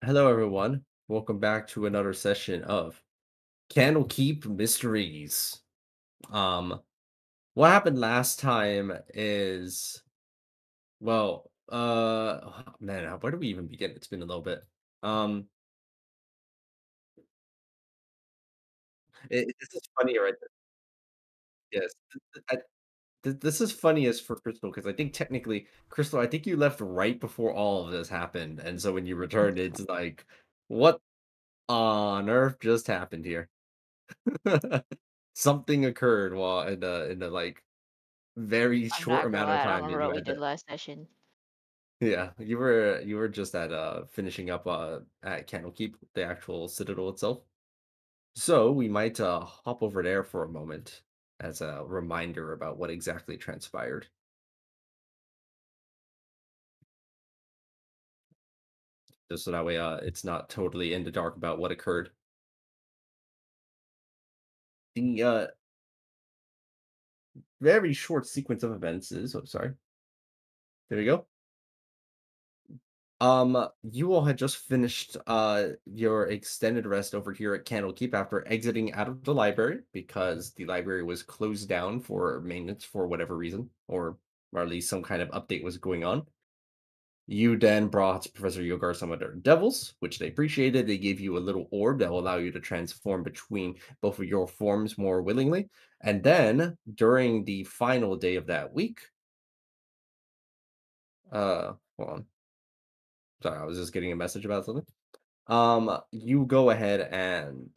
Hello, everyone. Welcome back to another session of Candlekeep Mysteries. Um, what happened last time is, man, where do we even begin? It's been a little bit. Um, this is funny, right? Yes, this is funniest for Crystal because I think technically, Crystal, I think you left right before all of this happened, and so when you returned, it's like, what on earth just happened here? Something occurred while in the like very I'm short not gonna amount of lie, I don't time that remember you what we had did to. last session. Yeah, you were just at finishing up at Candlekeep, the actual citadel itself. So we might hop over there for a moment as a reminder about what exactly transpired. Just so that way it's not totally in the dark about what occurred. The very short sequence of events is sorry. There we go. You all had just finished your extended rest over here at Candlekeep after exiting out of the library because the library was closed down for maintenance for whatever reason, or at least some kind of update was going on. You then brought Professor Yogar some of their devils, which they appreciated. They gave you a little orb that will allow you to transform between both of your forms more willingly. And then during the final day of that week, hold on. Sorry, I was just getting a message about something. You go ahead and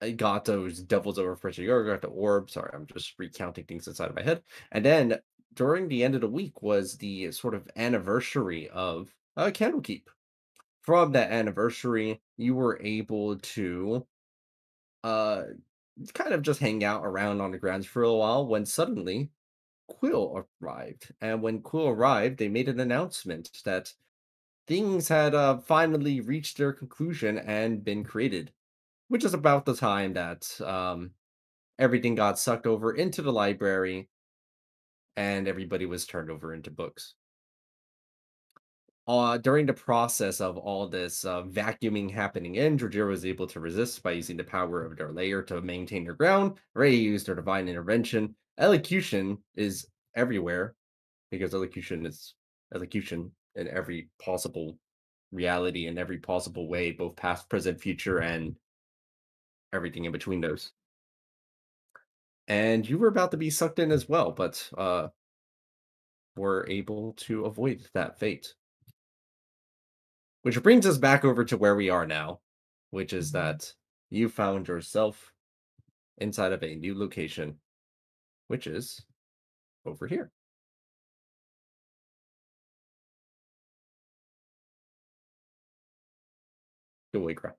I got those devils over pressure. You got the orb. Sorry, I'm just recounting things inside of my head. And then during the end of the week was the sort of anniversary of Candlekeep. From that anniversary, you were able to uh kind of just hang out around on the grounds for a while when suddenly Quill arrived. And when Quill arrived, they made an announcement that things had finally reached their conclusion and been created, which is about the time that everything got sucked over into the library and everybody was turned over into books. During the process of all this vacuuming happening in, Georgira was able to resist by using the power of their layer to maintain their ground. Ray used her divine intervention. Elocution is everywhere because elocution is elocution in every possible reality in every possible way, both past, present, future, and everything in between those. And you were about to be sucked in as well, but were able to avoid that fate. Which brings us back over to where we are now, which is that you found yourself inside of a new location, which is over here. Holy crap.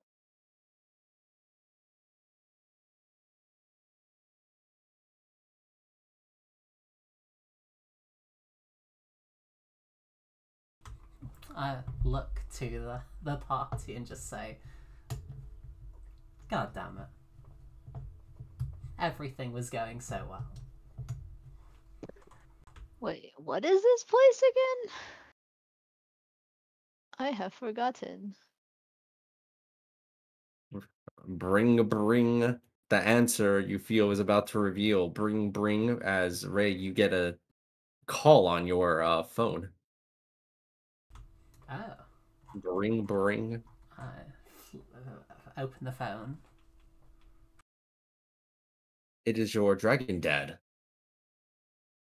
I look to the party and just say, God damn it. Everything was going so well. Wait, what is this place again? I have forgotten. Bring the answer you feel is about to reveal. Bring as Ray, you get a call on your phone. Oh. Bring. I open the phone. It is your dragon dad.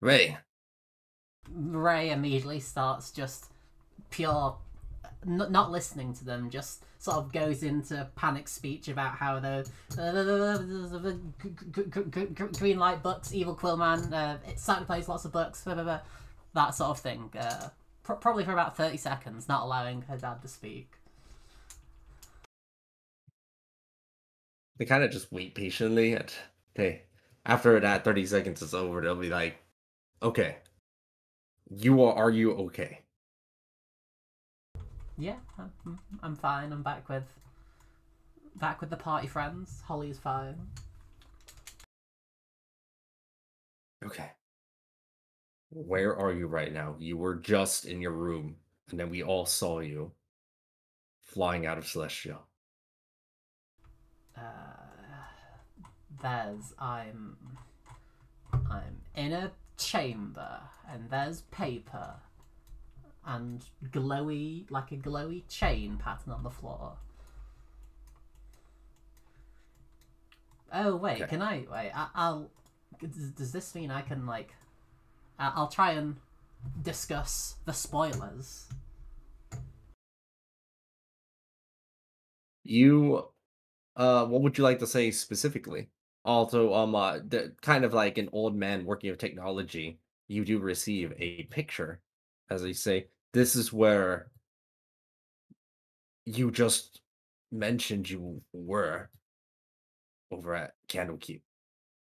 Ray, Ray immediately starts just pure, not listening to them, just sort of goes into panic speech about how the green light books, evil Quillman, it certainly plays lots of books, blah, blah, blah, that sort of thing. Probably for about 30 seconds, not allowing her dad to speak. they kind of just wait patiently and they after that 30 seconds is over, they'll be like, okay, are you okay? Yeah, I'm fine. I'm back with the party friends. Holly's fine. Okay. Where are you right now? You were just in your room, and then we all saw you flying out of Celestia. There's I'm in a chamber, and there's paper and glowy, like a glowy chain pattern on the floor. Oh wait, Okay. can I wait? I'll. Does this mean I can like? I'll try and discuss the spoilers. You, what would you like to say specifically? Also, kind of like an old man working with technology, you do receive a picture, as they say. This is where you just mentioned you were over at Candlekeep.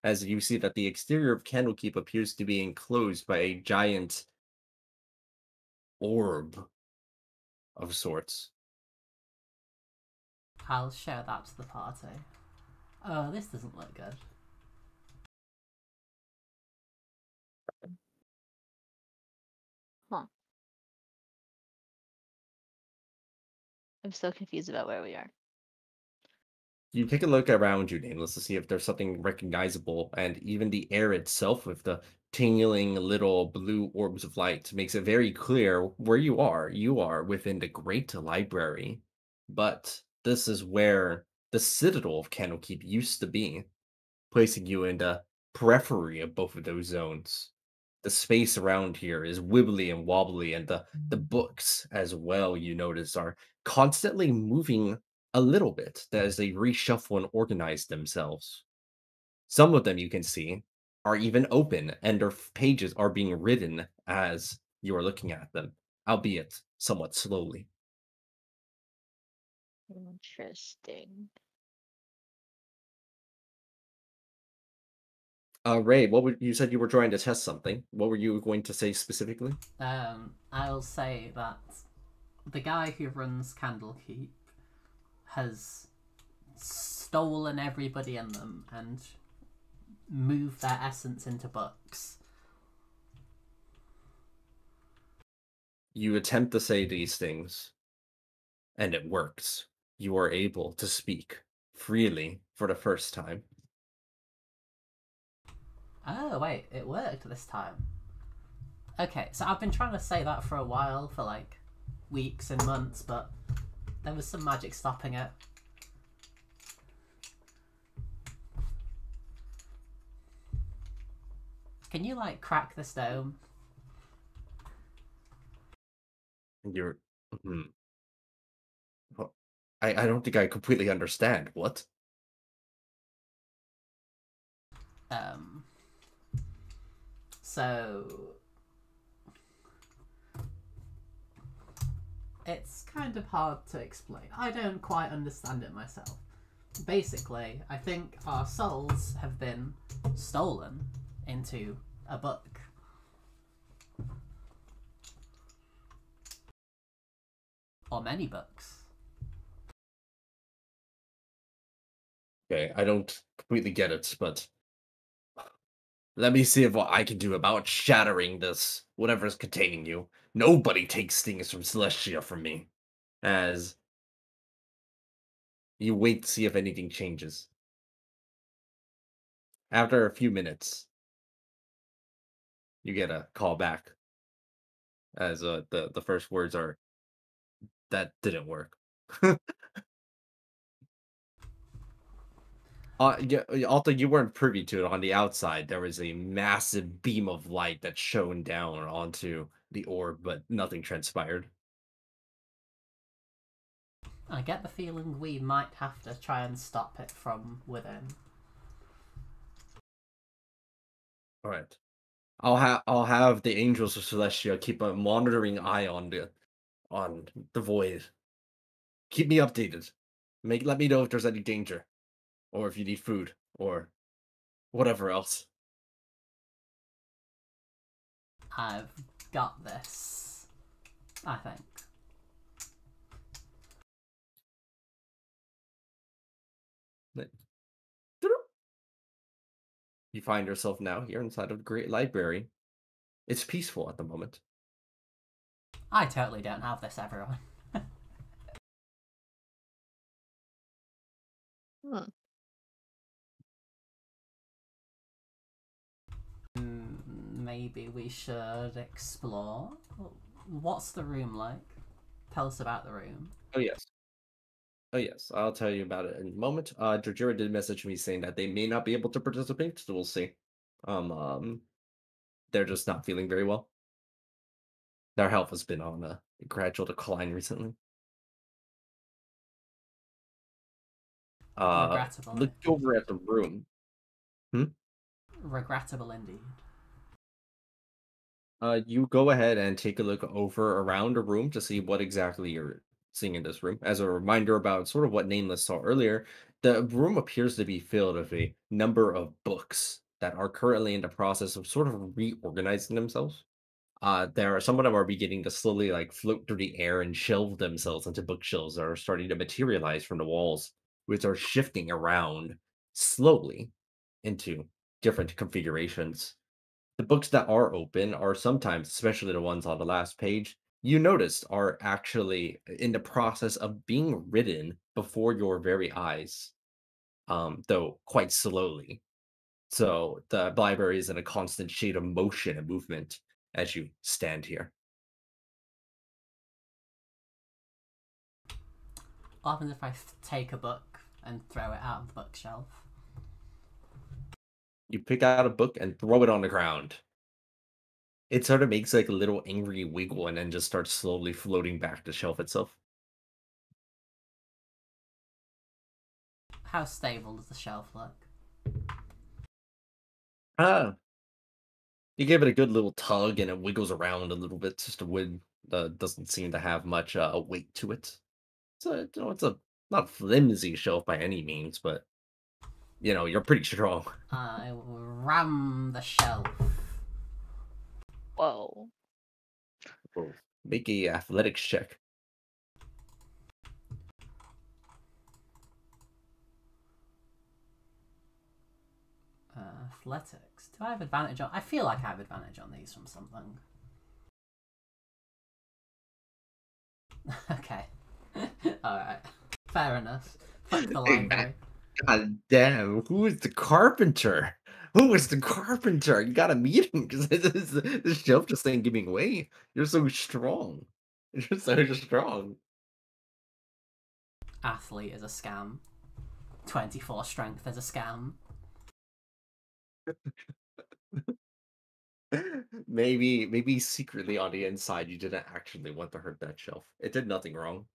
As you see that the exterior of Candlekeep appears to be enclosed by a giant orb of sorts. I'll show that to the party. Oh, this doesn't look good. Huh. I'm so confused about where we are. You take a look around you, Nameless, to see if there's something recognizable, and even the air itself, with the tingling little blue orbs of light, makes it very clear where you are. You are within the Great Library, but this is where the Citadel of Candlekeep used to be, placing you in the periphery of both of those zones. The space around here is wibbly and wobbly, and the books as well, you notice, are constantly moving a little bit as they reshuffle and organize themselves. Some of them you can see are even open, and their pages are being written as you are looking at them, albeit somewhat slowly. Interesting. Ray, what would you said you were trying to test something? What were you going to say specifically? I'll say that the guy who runs Candlekeep has stolen everybody in them and moved their essence into books. You attempt to say these things, and it works. You are able to speak freely for the first time. Oh, wait, it worked this time. Okay, so I've been trying to say that for a while, for like weeks and months, but there was some magic stopping it. Can you like crack the stone? You're. Hmm. Well, I don't think I completely understand. What? Um, so it's kind of hard to explain. I don't quite understand it myself. Basically, I think our souls have been stolen into a book. Or many books. Okay, I don't completely get it, but let me see if what I can do about shattering this, whatever's containing you. Nobody takes things from Celestia from me. As you wait to see if anything changes. After a few minutes, you get a call back. As the first words are, "That didn't work." Yeah, although you weren't privy to it on the outside, there was a massive beam of light that shone down onto the orb, but nothing transpired. I get the feeling we might have to try and stop it from within. All right, I'll have the angels of Celestia keep a monitoring eye on the void. Keep me updated. Let me know if there's any danger, or if you need food, or whatever else. I've got this, I think. You find yourself now here inside of the Great Library. It's peaceful at the moment. I totally don't have this, everyone. Huh. Maybe we should explore. What's the room like? Tell us about the room. Oh yes. Oh yes, I'll tell you about it in a moment. Jojira did message me saying that they may not be able to participate, so we'll see. Um, they're just not feeling very well. Their health has been on a gradual decline recently. Regrettably. Look over at the room. Hmm? Regrettable indeed. You go ahead and take a look over around a room to see what exactly you're seeing in this room. As a reminder about sort of what Nameless saw earlier, the room appears to be filled with a number of books that are currently in the process of sort of reorganizing themselves. There are some of them are beginning to slowly like float through the air and shelve themselves into bookshelves that are starting to materialize from the walls, which are shifting around slowly into different configurations. The books that are open are sometimes, especially the ones on the last page, you noticed are actually in the process of being written before your very eyes, though quite slowly. So the library is in a constant state of motion and movement as you stand here. What happens if I take a book and throw it out of the bookshelf? You pick out a book and throw it on the ground. It sort of makes like a little angry wiggle and then just starts slowly floating back to the shelf itself. How stable does the shelf look? Ah, you give it a good little tug and it wiggles around a little bit. Just a wood doesn't seem to have much weight to it. So it's a not flimsy shelf by any means, but you're pretty strong. I will ram the shelf. Whoa. Well, make a athletics check. Athletics. Do I have advantage on? I feel like I have advantage on these from something. Okay. Alright. Fair enough. Fuck the Hey, library. God damn, who is the carpenter? Who is the carpenter? You gotta meet him because this shelf just ain't giving way. You're so strong. You're so strong. Athlete is a scam. 24 strength is a scam. Maybe secretly on the inside you didn't actually want to hurt that shelf. It did nothing wrong.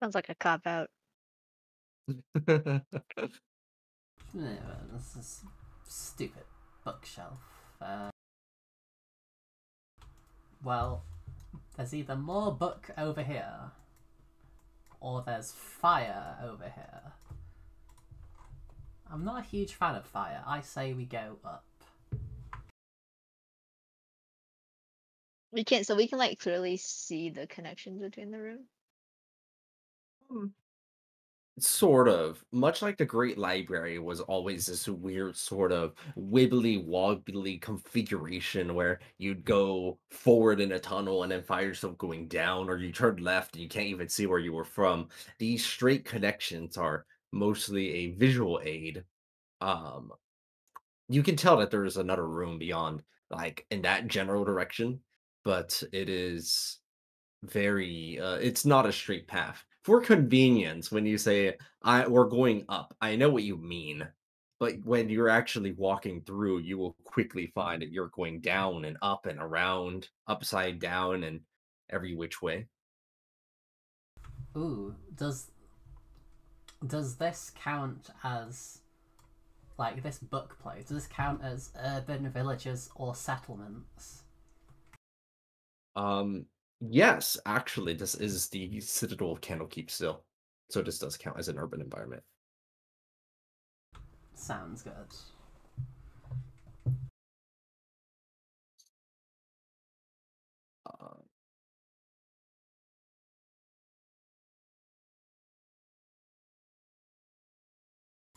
Sounds like a cop out. This is stupid bookshelf. Well, there's either more book over here, or there's fire over here. I'm not a huge fan of fire. I say we go up. So we can like clearly see the connections between the room. Hmm. Sort of. Much like the Great Library was always this weird sort of wibbly wobbly configuration where you'd go forward in a tunnel and then find yourself going down, or you turn left and you can't even see where you were from. These straight connections are mostly a visual aid. Um, you can tell that there is another room beyond, like in that general direction, but it is very it's not a straight path. For convenience, when you say we're going up, I know what you mean. But when you're actually walking through, you will quickly find that you're going down and up and around, upside down and every which way. Ooh, does this count as like this book place? Does this count as urban villages or settlements? Um yes, actually this is the Citadel of Candlekeep still. So this does count as an urban environment. Sounds good. Uh,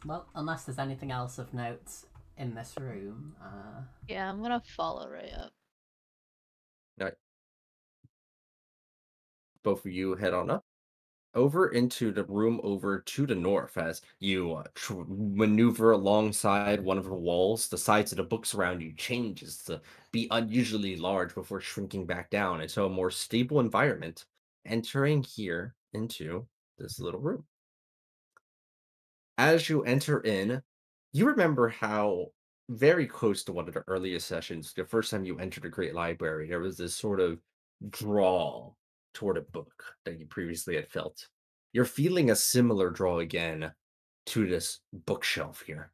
Well, unless there's anything else of note in this room. Yeah, I'm gonna follow right up. now, both of you head on up. over into the room over to the north as you maneuver alongside one of the walls. The sides of the books around you changes to be unusually large before shrinking back down into a more stable environment, entering here into this little room. As you enter in, you remember how very close to one of the earliest sessions, the first time you entered a great library, there was this sort of draw toward a book that you previously had felt. You're feeling a similar draw again to this bookshelf here.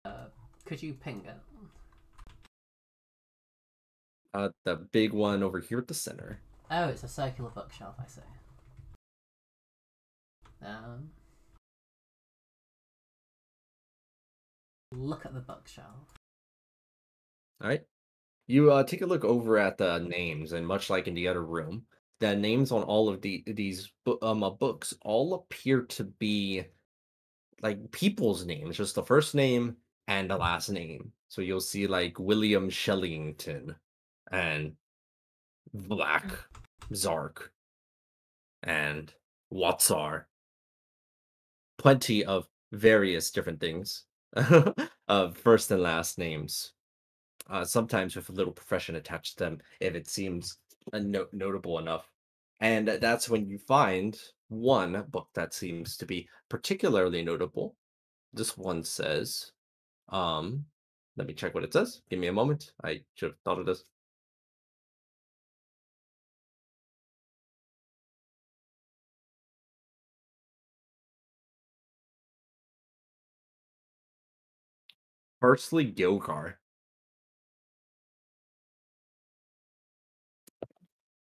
Uh, could you ping it? The big one over here at the center. Oh, it's a circular bookshelf, I see. Look at the bookshelf. All right. You take a look over at the names, and much like in the other room, the names on all of these books all appear to be like people's names, just the first name and the last name. So you'll see like William Shellington and Black Zark and Watsar. Plenty of various different things of first and last names. Sometimes with a little profession attached to them, if it seems notable enough. And that's when you find one book that seems to be particularly notable. This one says, um, let me check what it says. Give me a moment. I should have thought of this. Parsley Gilgar.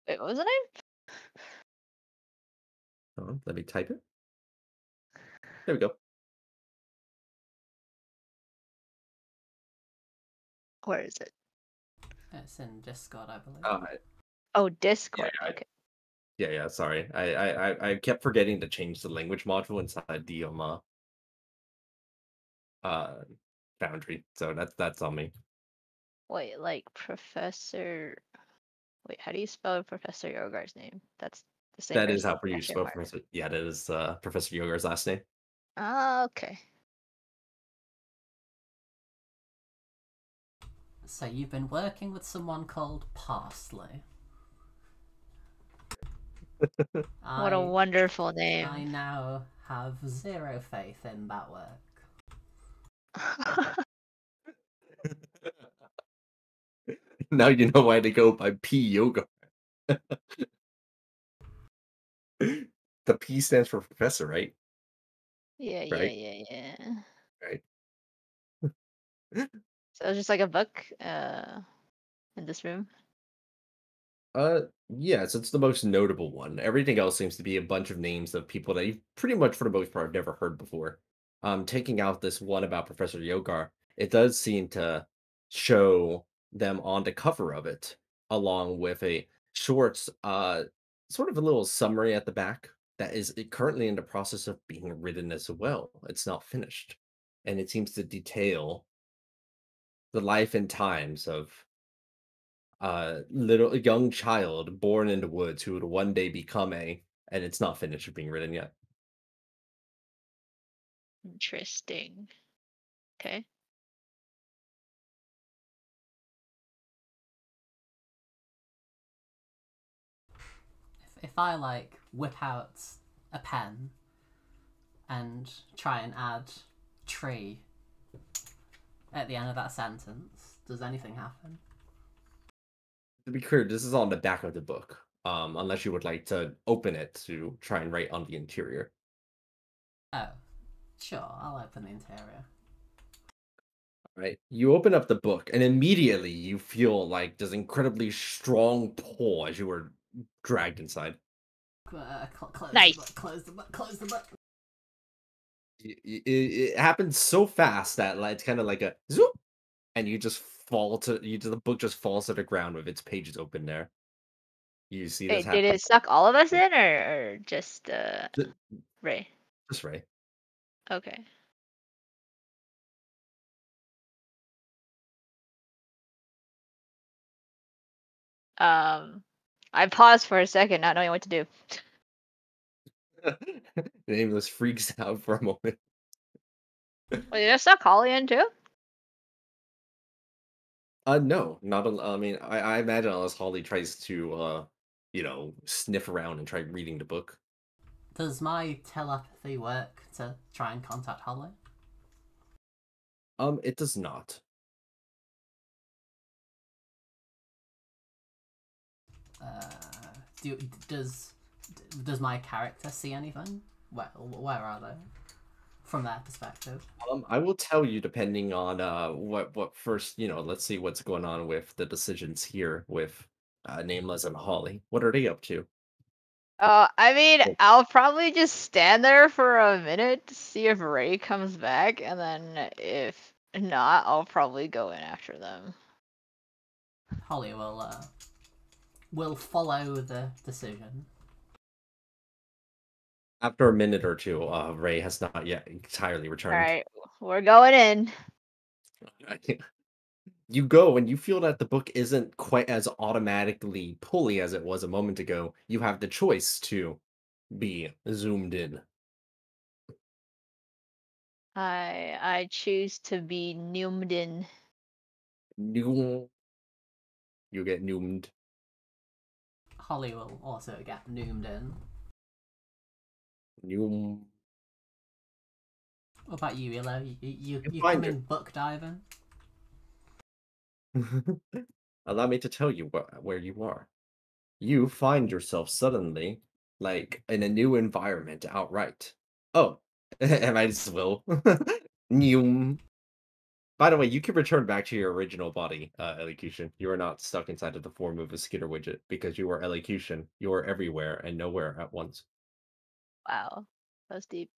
Wait, what was the name? Let me type it. There we go. Where is it? It's in Discord, I believe. Oh, Yeah, Discord. Okay. yeah. Sorry, I kept forgetting to change the language module inside the uh Foundry. So that's on me. Wait, like Professor. Wait, how do you spell Professor Yogar's name? That's the same That is as how you Professor spell Martin. Professor. Yeah, that is Professor Yogar's last name. Ah, okay. So you've been working with someone called Parsley. What a wonderful I name. now have zero faith in that work. Now you know why they go by P Yoga. The P stands for professor, right? Yeah, yeah, Right, yeah, yeah. right. So it's just like a book in this room. Yes, it's the most notable one. Everything else seems to be a bunch of names of people that you've pretty much, for the most part, never heard before. Taking out this one about Professor Yogar, it does seem to show them on the cover of it, along with a short, sort of a little summary at the back that is currently in the process of being written as well. It's not finished, and it seems to detail the life and times of little young child born in the woods who would one day become a, and it's not finished being written yet. Interesting. Okay. If I like whip out a pen and try and add tree at the end of that sentence, does anything happen? To be clear, this is on the back of the book. Unless you would like to open it to try and write on the interior. Oh, sure, I'll open the interior. Right? You open up the book, and immediately you feel like this incredibly strong pull as you were dragged inside. Close Nice. the book, close the book, close the book. It happens so fast that like, it's kind of like a zoop, and you just fall to the book just falls to the ground with its pages open there. You see this Hey, did happen. it suck all of us in or just Ju- Ray? Just right. Okay. I paused for a second, not knowing what to do. The nameless freaks out for a moment. Wait, did I suck Holly in too? No, not. I mean, I imagine unless Holly tries to, sniff around and try reading the book. Does my telepathy work to try and contact Holly? It does not. Uh, do does does my character see anything? Where are they from their perspective? I will tell you depending on what first, let's see what's going on with the decisions here with Nameless and Holly. What are they up to? I mean, Well, I'll probably just stand there for a minute to see if Ray comes back, and then if not, I'll probably go in after them. Holly will follow the decision. after a minute or two, Ray has not yet entirely All returned. right, we're going in. You go and you feel that the book isn't quite as automatically pulley as it was a moment ago. You have the choice to be zoomed in. I choose to be numed in. You get noomed. Holly will also get noomed in. You What about you, Elo? You find come in book diving? Allow me to tell you where you are. You find yourself suddenly like in a new environment outright. Oh, I might as well. New. By the way, you can return back to your original body, Elocution. You are not stuck inside of the form of a skitter widget because you are Elocution. You are everywhere and nowhere at once. Wow, that's deep.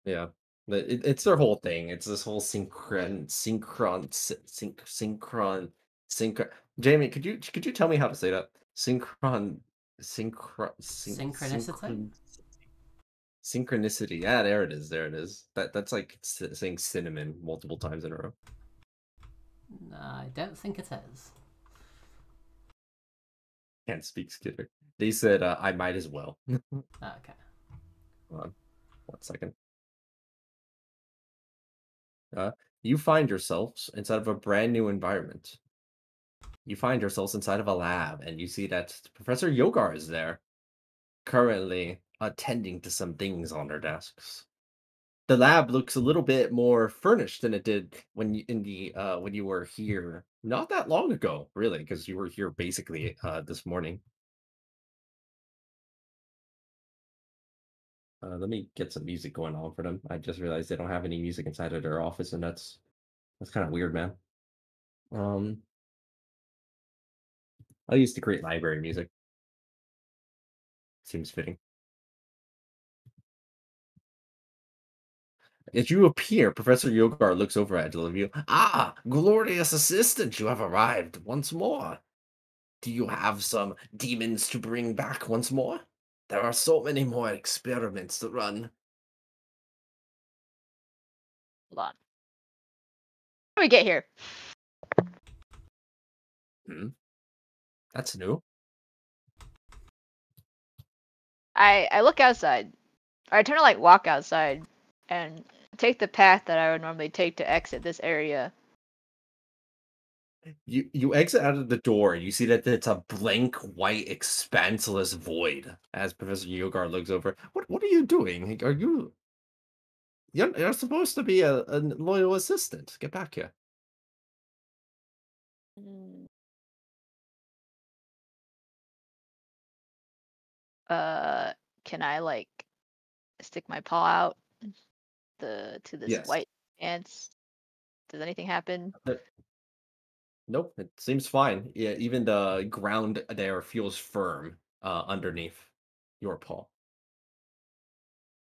Yeah. It's their whole thing. It's this whole synchron. Jamie, could you tell me how to say that? Synchronicity? Synchronicity. Yeah, there it is. There it is. That's like saying cinnamon multiple times in a row. No, I don't think it is. Can't speak skitter. They said I might as well. Okay. Hold on, 1 second. Uh, you find yourselves inside of a brand new environment. You find yourselves inside of a lab, and you see that Professor Yogar is there, currently attending to some things on their desks. The lab looks a little bit more furnished than it did when you were here not that long ago, really, because you were here basically this morning. Let me get some music going on for them. I just realized they don't have any music inside of their office, and that's kind of weird, man. Um, I used to create library music. Seems fitting. As you appear, Professor Yogar looks over at all of you. Ah, glorious assistant, you have arrived once more. Do you have some demons to bring back once more? There are so many more experiments to run. Hold on. How do we get here? Hmm, that's new. I look outside. Or I turn to like walk outside and take the path that I would normally take to exit this area. You exit out of the door and you see that it's a blank white expanseless void as Professor Yogar looks over. What are you doing? Like, you're supposed to be a loyal assistant. Get back here. Mm. Can I like stick my paw out to this Yes. white ants? Does anything happen? Nope, it seems fine. Yeah, even the ground there feels firm underneath your paw.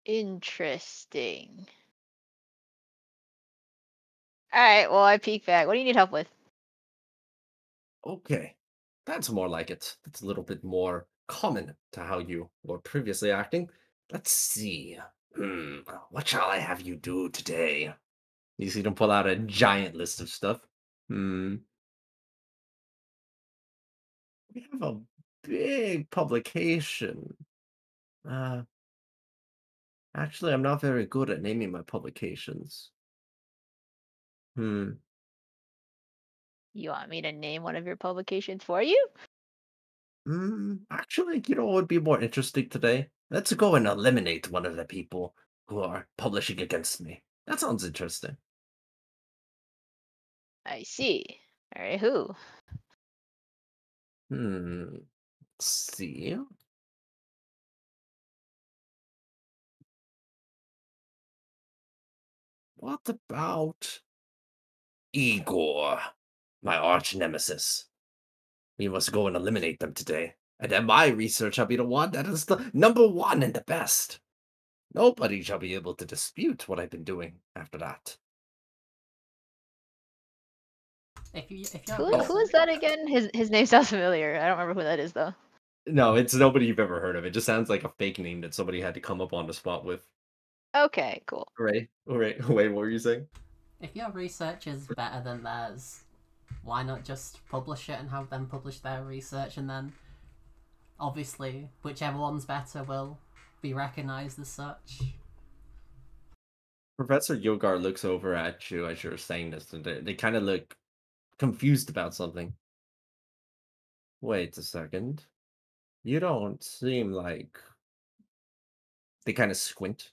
Interesting. All right, well I peek back. What do you need help with? Okay, that's more like it. That's a little bit more common to how you were previously acting. Let's see. What shall I have you do today? You see them pull out a giant list of stuff. Hmm. We have a big publication. Uh, Actually, I'm not very good at naming my publications. Hmm. You want me to name one of your publications for you? Actually, what would be more interesting today? Let's go and eliminate one of the people who are publishing against me. That sounds interesting. I see. All right, who? Let's see. What about Igor, my arch nemesis? We must go and eliminate them today. And in my research, I'll be the one that is the number one and the best. Nobody shall be able to dispute what I've been doing after that. If you're Who is research, that again? His name sounds familiar. I don't remember who that is though. No, it's nobody you've ever heard of. It just sounds like a fake name that somebody had to come up on the spot with. Okay, cool. Right? Right. Wait, what were you saying? if your research is better than theirs, why not just publish it and have them publish their research, and then obviously whichever one's better will be recognized as such. Professor Yogar looks over at you as you're saying this, and they kind of look confused about something. Wait a second. You don't seem like they kind of squint.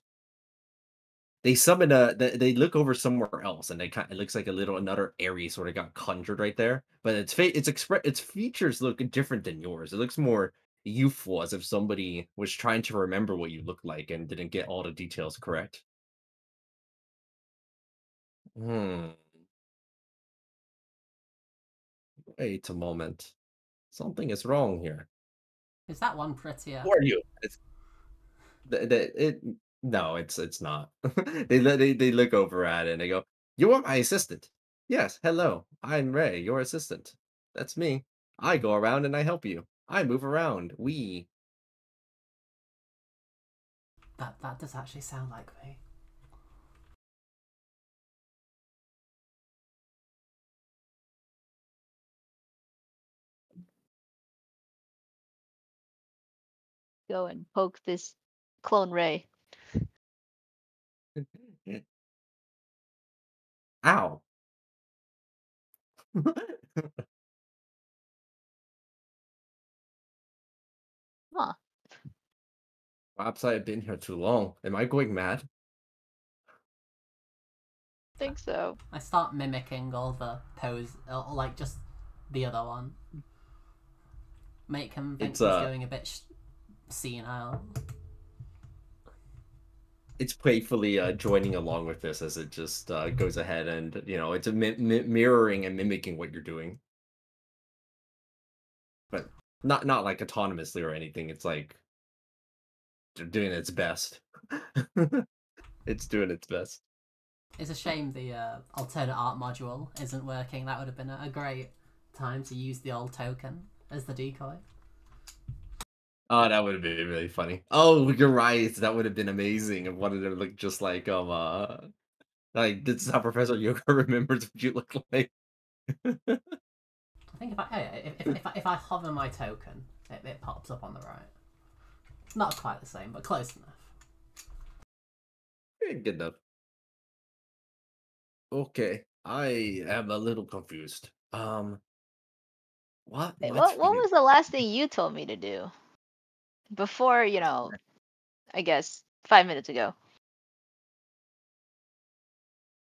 They summon they look over somewhere else, and it looks like a little another area sort of got conjured right there. But its features look different than yours. It looks more youthful, as if somebody was trying to remember what you look like and didn't get all the details correct. Hmm. Wait a moment. Something is wrong here. Is that one prettier? Who are you? It no, it's not. They look over at it and they go, "You are my assistant." Yes, hello. I'm Ray, your assistant. That's me. I go around and I help you. I move around. We That does actually sound like me. Go and poke this clone Ray. Ow. Huh. Perhaps I have been here too long. Am I going mad? Think so. I start mimicking all the pose, or like just the other one. Make him think It's he's going a bit senile. it's playfully joining along with this as it just goes ahead and it's a mirroring and mimicking what you're doing, but not like autonomously or anything. It's like they're doing its best. It's doing its best. It's a shame the alternate art module isn't working. That would have been a great time to use the old token as the decoy. Oh, that would have been really funny. Oh, you're right. That would have been amazing if one of them looked just like this is how Professor Yoga remembers what you look like. I think if I hover my token, it pops up on the right. Not quite the same, but close enough. Good enough. Okay, I am a little confused. What Wait, might what be was the last thing you told me to do? Before, I guess 5 minutes ago.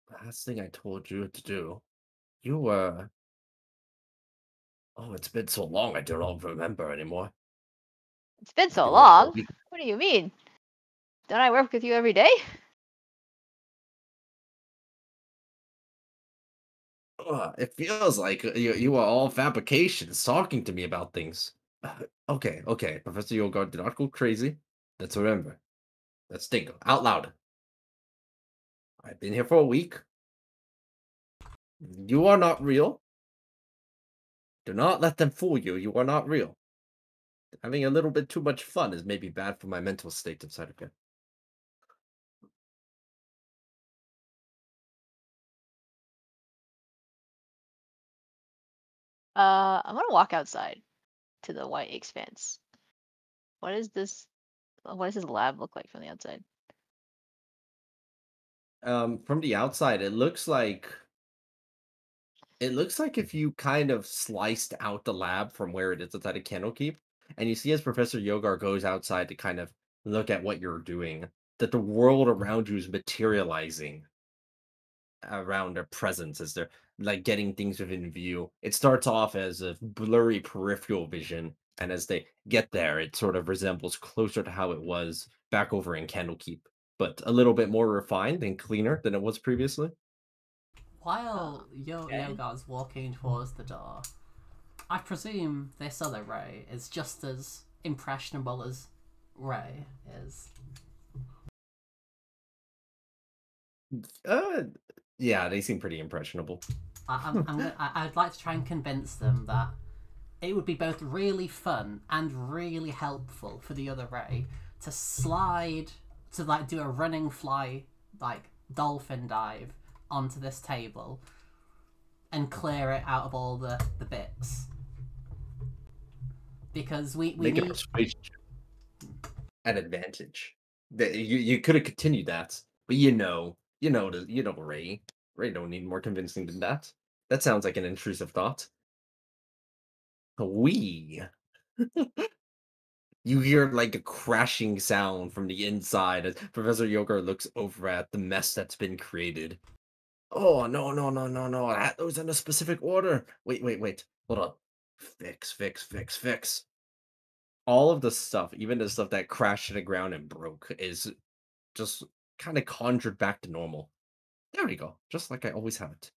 the last thing I told you to do? You were. Oh, it's been so long. I don't remember anymore. It's been I've so been here for a long. week. What do you mean? Don't I work with you every day? It feels like you are all fabrications talking to me about things. Okay, Professor Yogard, do not go crazy. Let's remember. Let's think out loud. I've been here for a week. You are not real. Do not let them fool you. You are not real. Having a little bit too much fun is maybe bad for my mental state inside of you. I'm gonna walk outside to the white expanse. What is this? What does this lab look like from the outside? From the outside, it looks like if you kind of sliced out the lab from where it is outside of Candlekeep, and you see as Professor Yogar goes outside to kind of look at what you're doing, that the world around you is materializing around their presence as they're like getting things within view. It starts off as a blurry peripheral vision, and as they get there, it sort of resembles closer to how it was back over in Candlekeep, but a little bit more refined and cleaner than it was previously. While Okay. Yogar's walking towards the door, I presume this other Ray is just as impressionable as Ray is. Uh, yeah, they seem pretty impressionable. I'd like to try and convince them that it would be both really fun and really helpful for the other Ray to slide to like do a running fly like dolphin dive onto this table and clear it out of all the bits because we Make it a need. persuasion an advantage. You could have continued that, but you know Ray. Ray don't need more convincing than that. That sounds like an intrusive thought. We. You hear like a crashing sound from the inside as Professor Yogar looks over at the mess that's been created. Oh no no no no no! That was in a specific order. Wait wait wait. Hold on. Fix fix fix fix. All of the stuff, even the stuff that crashed to the ground and broke, is just kind of conjured back to normal. There we go, just like I always have it.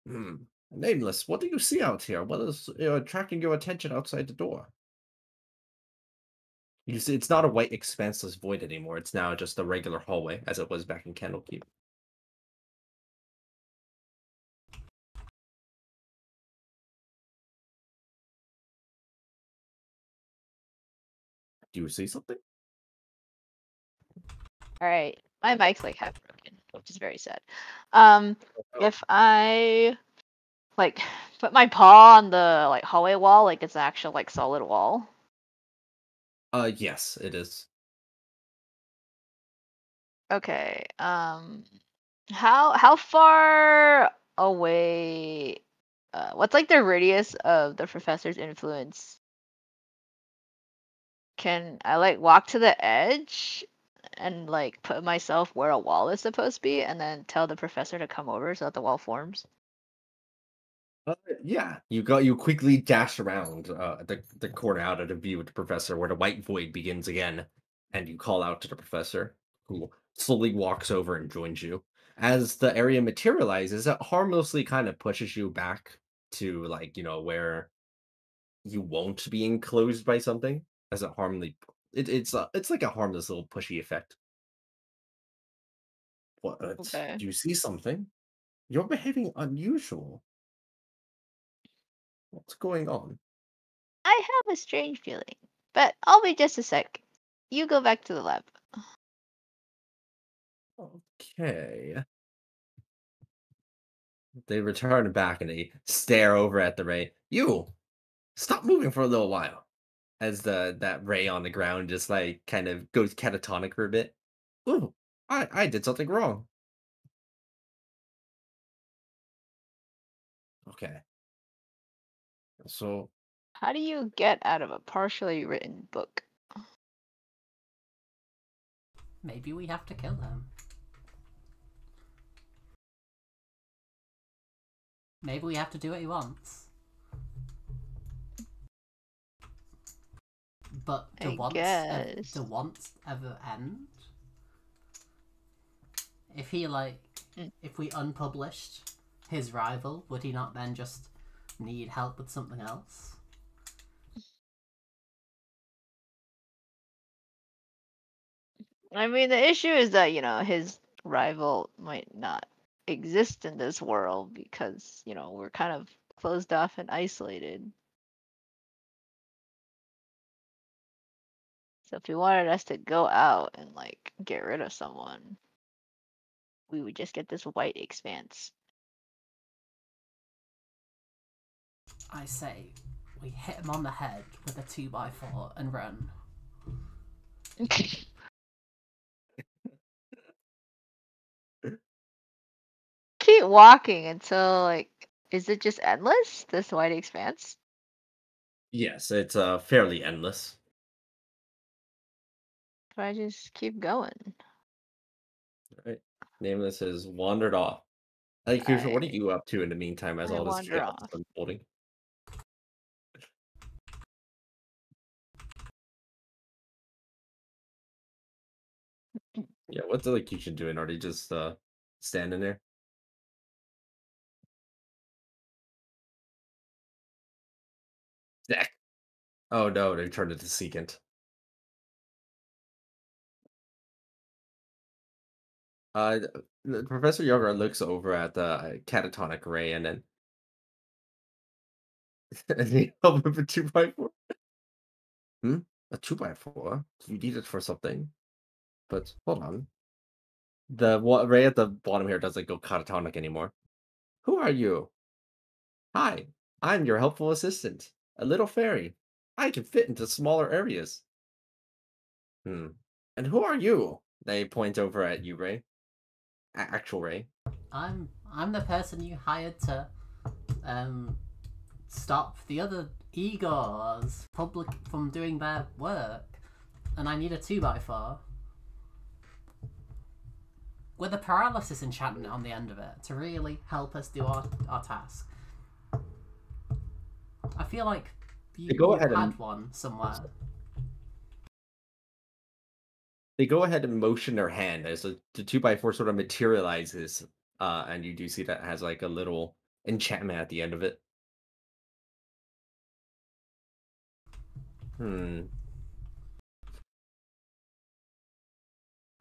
Hmm. Nameless, what do you see out here? What is attracting your attention outside the door? You see, it's not a white, expanseless void anymore. It's now just a regular hallway, as it was back in Candlekeep. Do you see something? All right. My mic's like half broken, which is very sad. Um, Oh. if I like put my paw on the like hallway wall, like it's an actual like solid wall. Yes, it is. Okay. How far away? What's like the radius of the professor's influence? Can I like walk to the edge and like put myself where a wall is supposed to be, and then tell the professor to come over so that the wall forms? Yeah, you quickly dash around the corner out of the view of the professor where the white void begins again, and you call out to the professor, who slowly walks over and joins you. As the area materializes, it harmlessly kind of pushes you back to like where you won't be enclosed by something. As a harmly, it's like a harmless little pushy effect. What? Okay. Do you see something? You're behaving unusual. What's going on? I have a strange feeling, but I'll be just a sec. You go back to the lab. Okay. They return back and they stare over at the ray. You stop moving for a little while. As that ray on the ground just like kind of goes catatonic for a bit. Ooh, I did something wrong. Okay. So How do you get out of a partially written book? Maybe we have to kill him. Maybe we have to do what he wants. But I guess. do wants ever end? If he like, Mm. if we unpublished his rival, would he not then just need help with something else? I mean, the issue is that, his rival might not exist in this world because, we're kind of closed off and isolated. So if he wanted us to go out and like get rid of someone, we would just get this white expanse. I say, We hit him on the head with a 2x4 and run. Keep walking until like, is it just endless? This wide expanse? Yes, it's fairly endless. If I just keep going. Right. Nameless has wandered off. Like, Kusha, what are Alright, you up to in the meantime as I all this wander chaos is off. unfolding? Yeah, what's Elocution doing? Are they just standing there? Zach. Oh no, they turned it to secant. Uh, Professor Yogar looks over at the catatonic ray and then and he help him for 2x4. Hmm? A 2x4? You need it for something. But hold on. The ray at the bottom here doesn't go catatonic anymore. Who are you? Hi, I'm your helpful assistant, a little fairy. I can fit into smaller areas. Hmm. And who are you? They point over at you, Ray. Actual Ray. I'm the person you hired to stop the other Igors public from doing their work, and I need a 2x4 with a paralysis enchantment on the end of it to really help us do our task. I feel like They go you ahead and had one somewhere. they go ahead and motion their hand as the 2x4 sort of materializes, and you do see that it has like a little enchantment at the end of it. Hmm.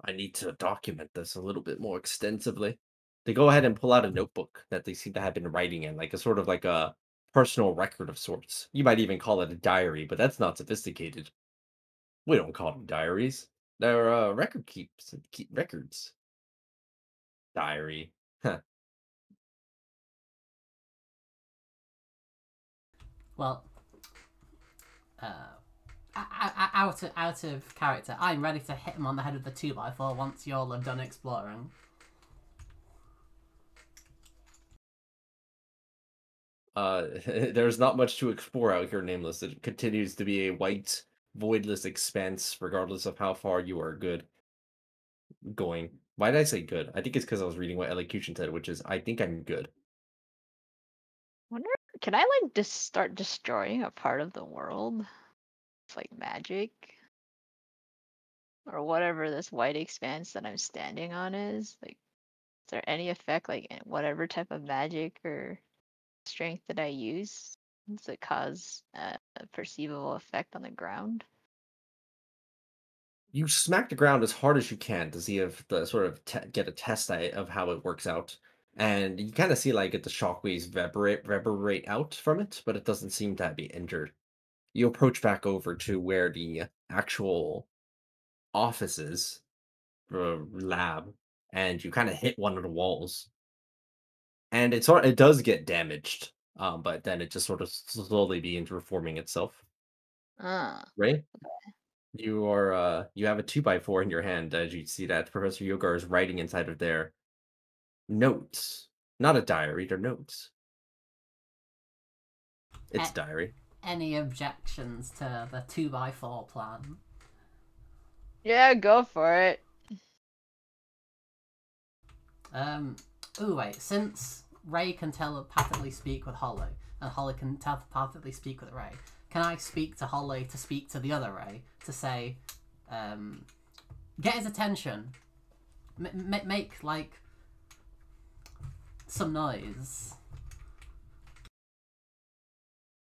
I need to document this a little bit more extensively. They go ahead and pull out a notebook that they seem to have been writing in, like a sort of like a personal record of sorts. You might even call it a diary, but that's not sophisticated. We don't call them diaries. They're record keeps keep records. Diary. Huh. Well, out of character, I'm ready to hit him on the head with the 2x4 once you all have done exploring. There's not much to explore out here, Nameless. It continues to be a white, voidless expanse, regardless of how far you are good going. Why did I say good? I think it's because I was reading what Elocution said, which is I think I'm good. Wonder, can I like just start destroying a part of the world? It's like magic or whatever this white expanse that I'm standing on is. Like, is there any effect, like whatever type of magic or strength that I use? Does it cause a perceivable effect on the ground? You smack the ground as hard as you can to see if the sort of get a test of how it works out, and you kind of see like the shockwaves reverberate out from it, but it doesn't seem to be injured. You approach back over to where the actual offices, lab, and you kind of hit one of the walls, and it does get damaged, but then it just sort of slowly begins reforming itself. Ah, Right? You have a 2x4 in your hand as you see that Professor Yogar is writing inside of their notes. Not a diary, they're notes. It's a A- diary. any objections to the 2x4 plan? yeah, go for it. Oh wait, since Ray can telepathically speak with Holly, and Holly can telepathically speak with Ray, can I speak to Holly to speak to the other Ray to say, get his attention, make like some noise?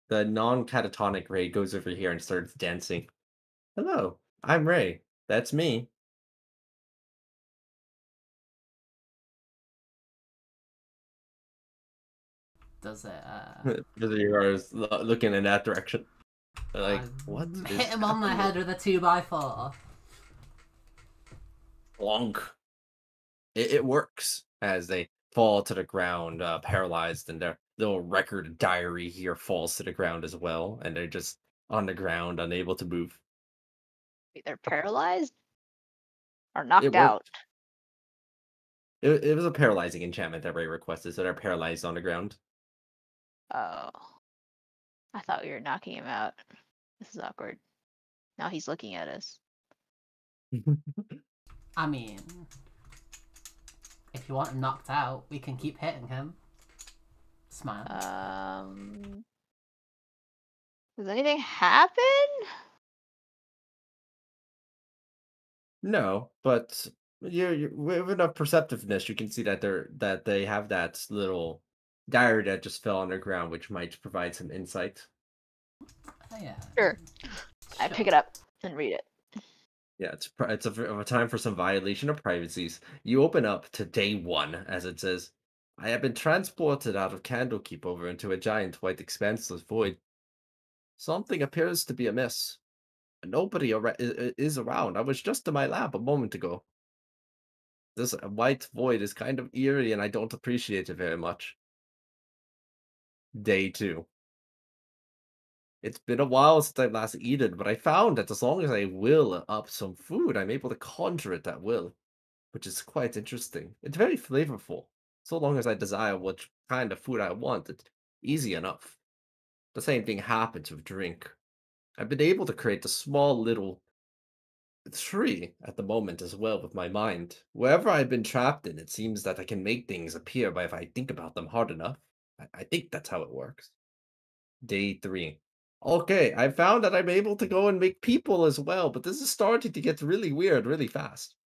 The non-catatonic Ray goes over here and starts dancing. Hello, I'm Ray. That's me. Does it? Professor Yogar is looking in that direction. They're I like, what hit is him on the happening? head with a 2x4. Plonk. It works as they fall to the ground, paralyzed, and they're little record diary here falls to the ground as well, and they're just on the ground, unable to move. Wait, they're paralyzed or It knocked out? worked. It was a paralyzing enchantment that Ray requested, so they're paralyzed on the ground. Oh, I thought we were knocking him out. This is awkward. Now he's looking at us. I mean, if you want him knocked out, we can keep hitting him. Smile. Does anything happen? No, but you with enough perceptiveness, you can see that they have that little diary that just fell on the ground, which might provide some insight. Yeah. Sure. I pick it up and read it. Yeah, it's a time for some violation of privacies. You open up to day 1, as it says, "I have been transported out of Candlekeep over into a giant white expanseless void. Something appears to be amiss. Nobody is around. I was just in my lab a moment ago. This white void is kind of eerie, and I don't appreciate it very much." Day 2. It's been a while since I've last eaten, but I found that as long as I will up some food, I'm able to conjure it at will, which is quite interesting. It's very flavorful. So long as I desire what kind of food I want, it's easy enough. The same thing happens with drink. I've been able to create a small little tree at the moment as well with my mind. Wherever I've been trapped in, it seems that I can make things appear by if I think about them hard enough. I think that's how it works. Day 3. Okay, I found that I'm able to go and make people as well, but this is starting to get really weird really fast.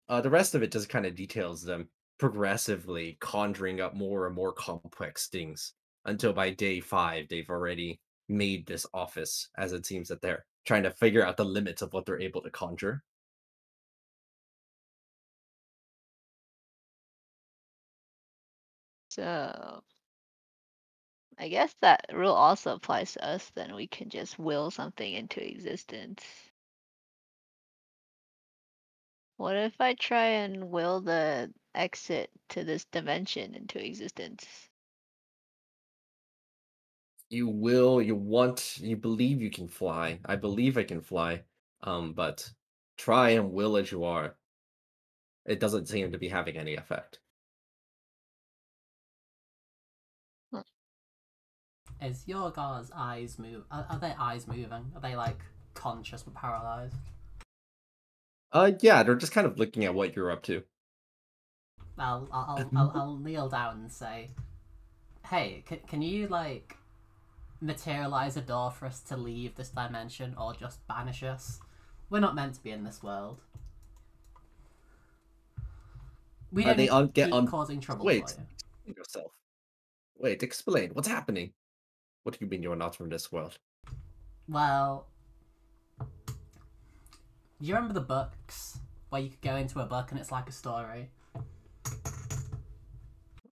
The rest of it just kind of details them progressively conjuring up more and more complex things until by day 5, they've already made this office, as it seems that they're trying to figure out the limits of what they're able to conjure. So I guess that rule also applies to us, then we can just will something into existence. What if I try and will the exit to this dimension into existence? You believe you can fly. I believe I can fly. But try and will as you are. It doesn't seem to be having any effect. Huh. Is your guard's eyes move? Are their eyes moving? Are they like conscious but paralyzed? Yeah, they're just kind of looking at what you're up to. I'll kneel down and say, "Hey, can you like materialize a door for us to leave this dimension, or just banish us? We're not meant to be in this world. We don't They need to get keep causing trouble for Wait, you." explain yourself. Wait, explain. What's happening? What do you mean you're not from this world? Well, do you remember the books where you could go into a book and it's like a story?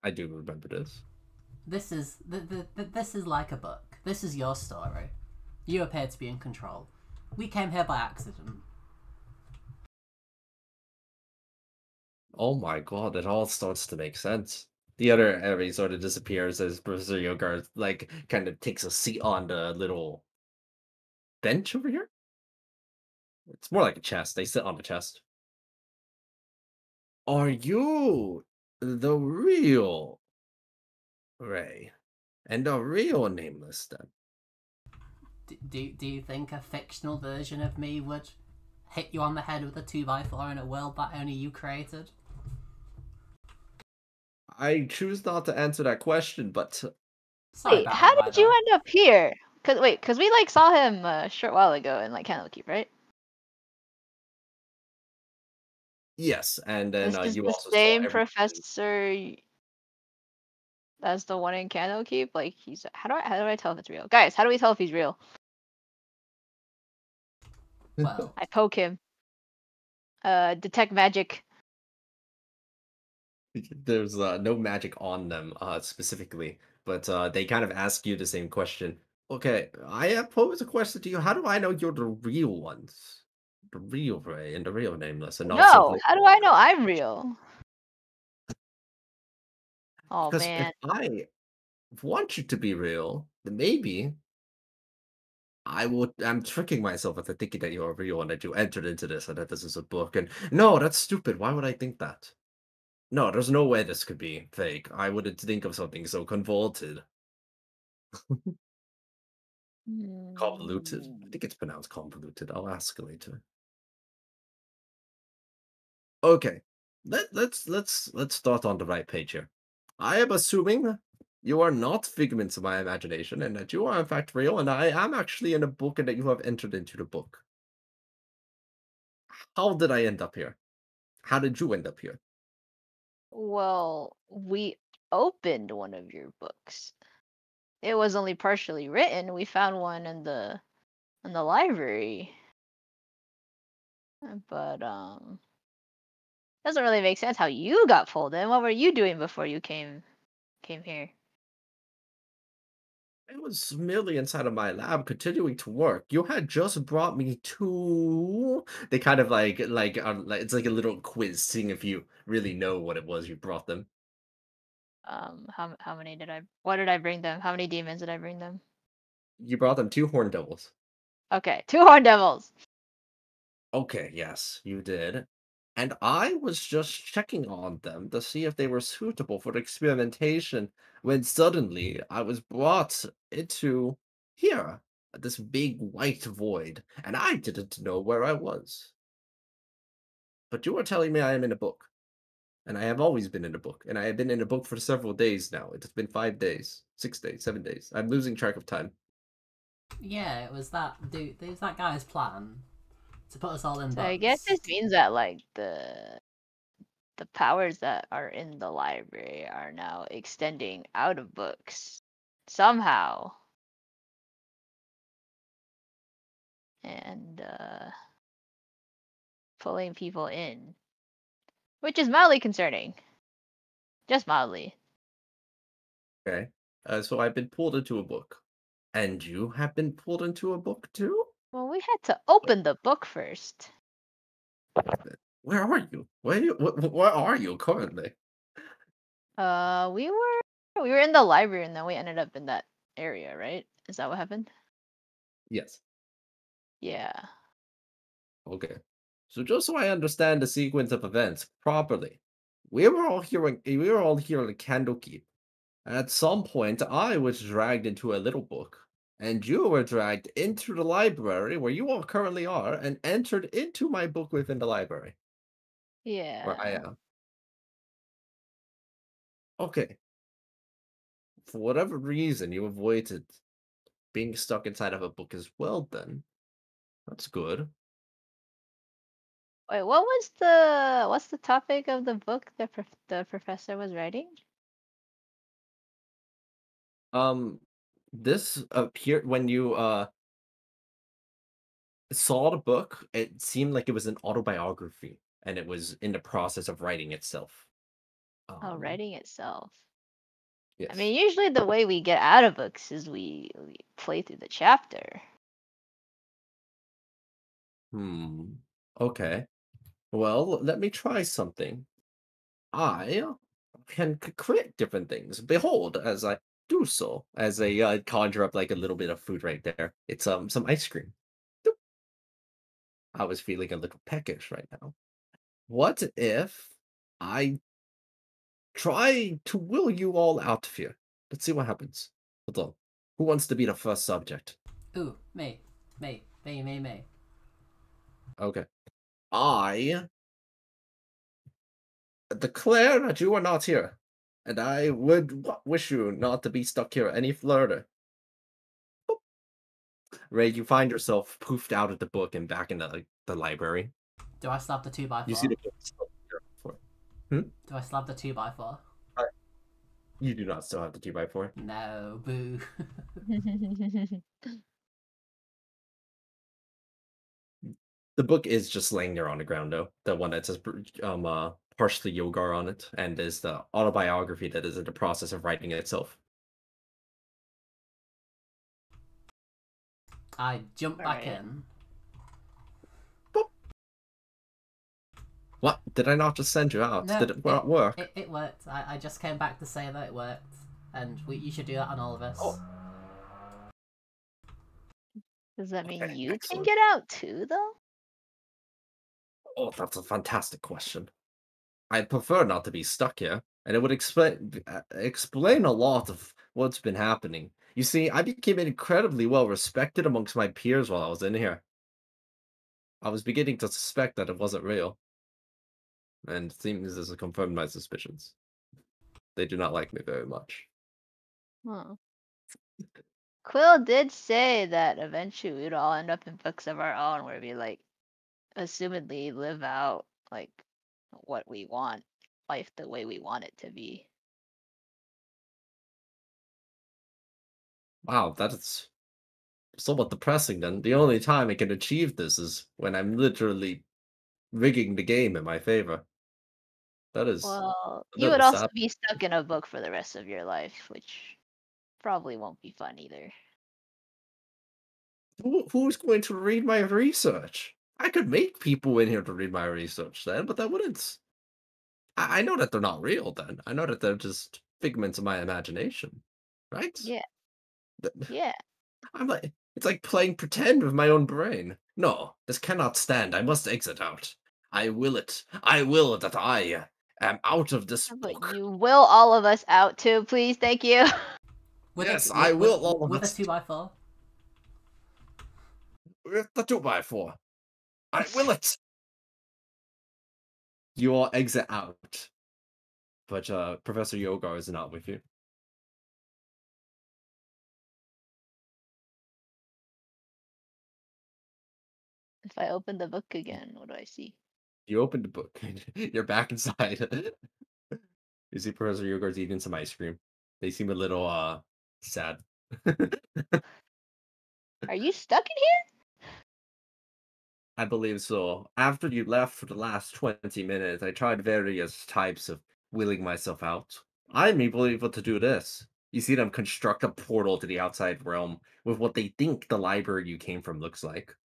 I do remember this. This is this is like a book. This is your story. You appear to be in control. We came here by accident. Oh my god, it all starts to make sense. The other Eri sort of disappears as Professor Yogurt like kind of takes a seat on the little bench over here. It's more like a chest. They sit on the chest. Are you the real Ray? And the real Nameless then? Do you think a fictional version of me would hit you on the head with a 2x4 in a world that only you created? I choose not to answer that question, but Sorry Wait, about how that, by did the you way. end up here? Cause we like saw him a short while ago in like Candlekeep, right? yes, and then This is you the also saw same everything. professor as the one in Candlekeep. Like he's how do I tell if it's real, guys? How do we tell if he's real? Well, I poke him. Detect magic. There's no magic on them specifically, but they kind of ask you the same question. Okay, I have posed a question to you. How do I know you're the real ones? The real Ray and the real Nameless, and not No, simply how do I know I'm real? Oh because if man. want you to be real, then maybe I'm tricking myself into thinking that you're real and that you entered into this and that this is a book. And no, that's stupid. Why would I think that? No, there's no way this could be fake. I wouldn't think of something so convoluted. Convoluted? I Hmm. think it's pronounced convoluted. I'll ask later. Okay. Let's start on the right page here. I am assuming you are not figments of my imagination and that you are in fact real and I am actually in a book and that you have entered into the book. How did I end up here? How did you end up here? Well, we opened one of your books. It was only partially written. We found one in the library. But doesn't really make sense how you got pulled in. What were you doing before you came here? I was merely inside of my lab continuing to work. You had just brought me to. They kind of like it's like a little quiz, seeing if you really know what it was you brought them. How many did I? What did I bring them? How many demons did I bring them? You brought them two horn devils. Okay, two horn devils. Okay, yes, you did. And I was just checking on them to see if they were suitable for the experimentation when suddenly I was brought into here, this big white void, and I didn't know where I was. But you are telling me I am in a book, and I have always been in a book, and I have been in a book for several days now. It has been 5 days, 6 days, 7 days. I'm losing track of time. Yeah, it was that dude. It was that guy's plan to put us all in So I guess books. this means that like the powers that are in the library are now extending out of books somehow, and pulling people in, which is mildly concerning. Just mildly. Okay. So I've been pulled into a book. And you have been pulled into a book too? Well, we had to Wait, open the book first. where are you? Where are you currently? We were in the library and then we ended up in that area, right? Is that what happened? Yes. Yeah. Okay. So just so I understand the sequence of events properly, we were all here in Candlekeep. At some point, I was dragged into a little book, and you were dragged into the library where you all currently are, and entered into my book within the library where I Yeah. am. Okay. For whatever reason, you avoided being stuck inside of a book as well. Then that's good. Wait, what's the topic of the book that the professor was writing? Um, this appeared when you saw the book. It seemed like it was an autobiography, and it was in the process of writing itself. Oh, Um, writing itself. I yes. mean, usually the way we get out of books is we play through the chapter. Hmm. Okay. Well, let me try something. I can create different things. Behold, as I do so, as I conjure up like a little bit of food right there. It's some ice cream. Doop. I was feeling a little peckish right now. What if I try to will you all out of here? Let's see what happens. Hold on. Who wants to be the first subject? Ooh, me. Okay. I declare that you are not here, and I would wish you not to be stuck here any further. Ray, you find yourself poofed out of the book and back in the library. Do I still have the two by You see four? the book still here for. Hmm? Do I still have the two by four? Uh, You do not still have the 2x4. No, boo. The book is just laying there on the ground, though. The one that says partially Yogar on it, and is the autobiography that is in the process of writing itself. I jump All back right. in. Boop. What? Did I not just send you out? No, Did it not work? it worked. I just came back to say that it worked. and you should do that on all of Oh, us. Does that mean okay, you can excellent. get out too, though? Oh, that's a fantastic question. I'd prefer not to be stuck here, and it would explain a lot of what's been happening. You see, I became incredibly well respected amongst my peers while I was in here. I was beginning to suspect that it wasn't real, and it seems this has confirmed my suspicions. They do not like me very much. Huh. Quill did say that eventually we'd all end up in books of our own where we like assumedly live out like what we want, life the way we want it to be. Wow, that is somewhat depressing then. The only time I can achieve this is when I'm literally rigging the game in my favor. That is Well, a you would little also sad. be stuck in a book for the rest of your life, which probably won't be fun either. Who's going to read my research? I could make people in here to read my research then, but that wouldn't. I know that they're not real then. I know that they're just figments of my imagination, right? Yeah, Th- yeah. I'm like, it's like playing pretend with my own brain. No, this cannot stand. I must exit out. I will it. I will that I am out of this But book. you will all of us out too, please. Thank you. Yes, I will all of With a us. 2x4. With the 2x4. I will it. You all exit out. But Professor Yogar is not with you. If I open the book again, what do I see? You open the book. You're back inside. You see Professor Yogar's eating some ice cream. They seem a little sad. Are you stuck in here? I believe so. After you left for the last 20 minutes, I tried various types of wheeling myself out. I'm able to do this. You see them construct a portal to the outside realm with what they think the library you came from looks like.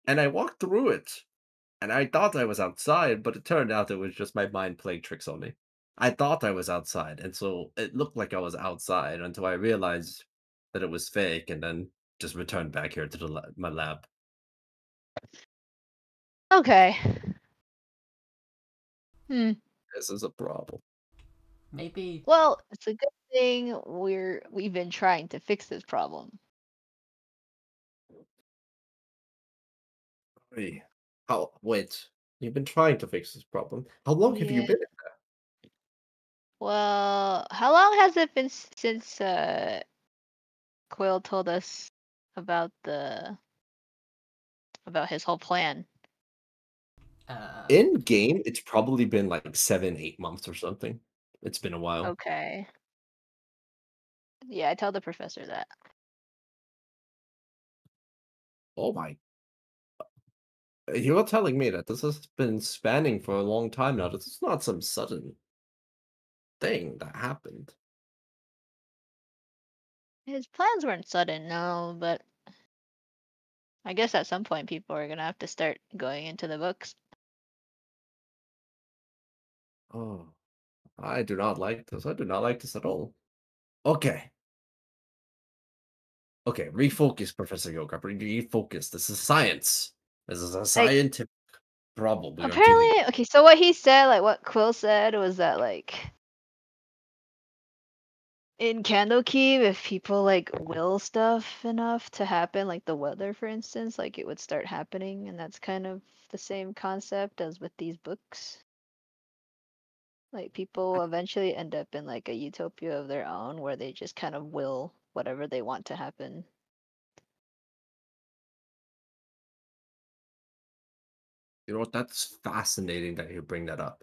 And I walked through it. And I thought I was outside, but it turned out it was just my mind playing tricks on me. I thought I was outside, and so it looked like I was outside until I realized that it was fake, and then just returned back here to my lab. Okay. Hmm. This is a problem. Maybe. Well, it's a good thing we've been trying to fix this problem. Hey, how? Wait, you've been trying to fix this problem. How long have you Yeah. been? Well, how long has it been since Quill told us about the about his whole plan? Uh, In game? It's probably been like 7, 8 months or something. It's been a while. Okay. Yeah, I tell the professor that. Oh my! You're telling me that this has been spanning for a long time now. This is not some sudden thing that happened. His plans weren't sudden, no, but I guess at some point people are gonna have to start going into the books. Oh, I do not like this. I do not like this at all. Okay. Okay, refocus, Professor Yoga. Refocus. This is science. This is a Like scientific problem we are dealing apparently, okay, so what he said, like what Quill said was that like in Candlekeep, if people like will stuff enough to happen, like the weather, for instance, like it would start happening, and that's kind of the same concept as with these books. Like people eventually end up in like a utopia of their own where they just kind of will whatever they want to happen. You know what? That's fascinating that you bring that up.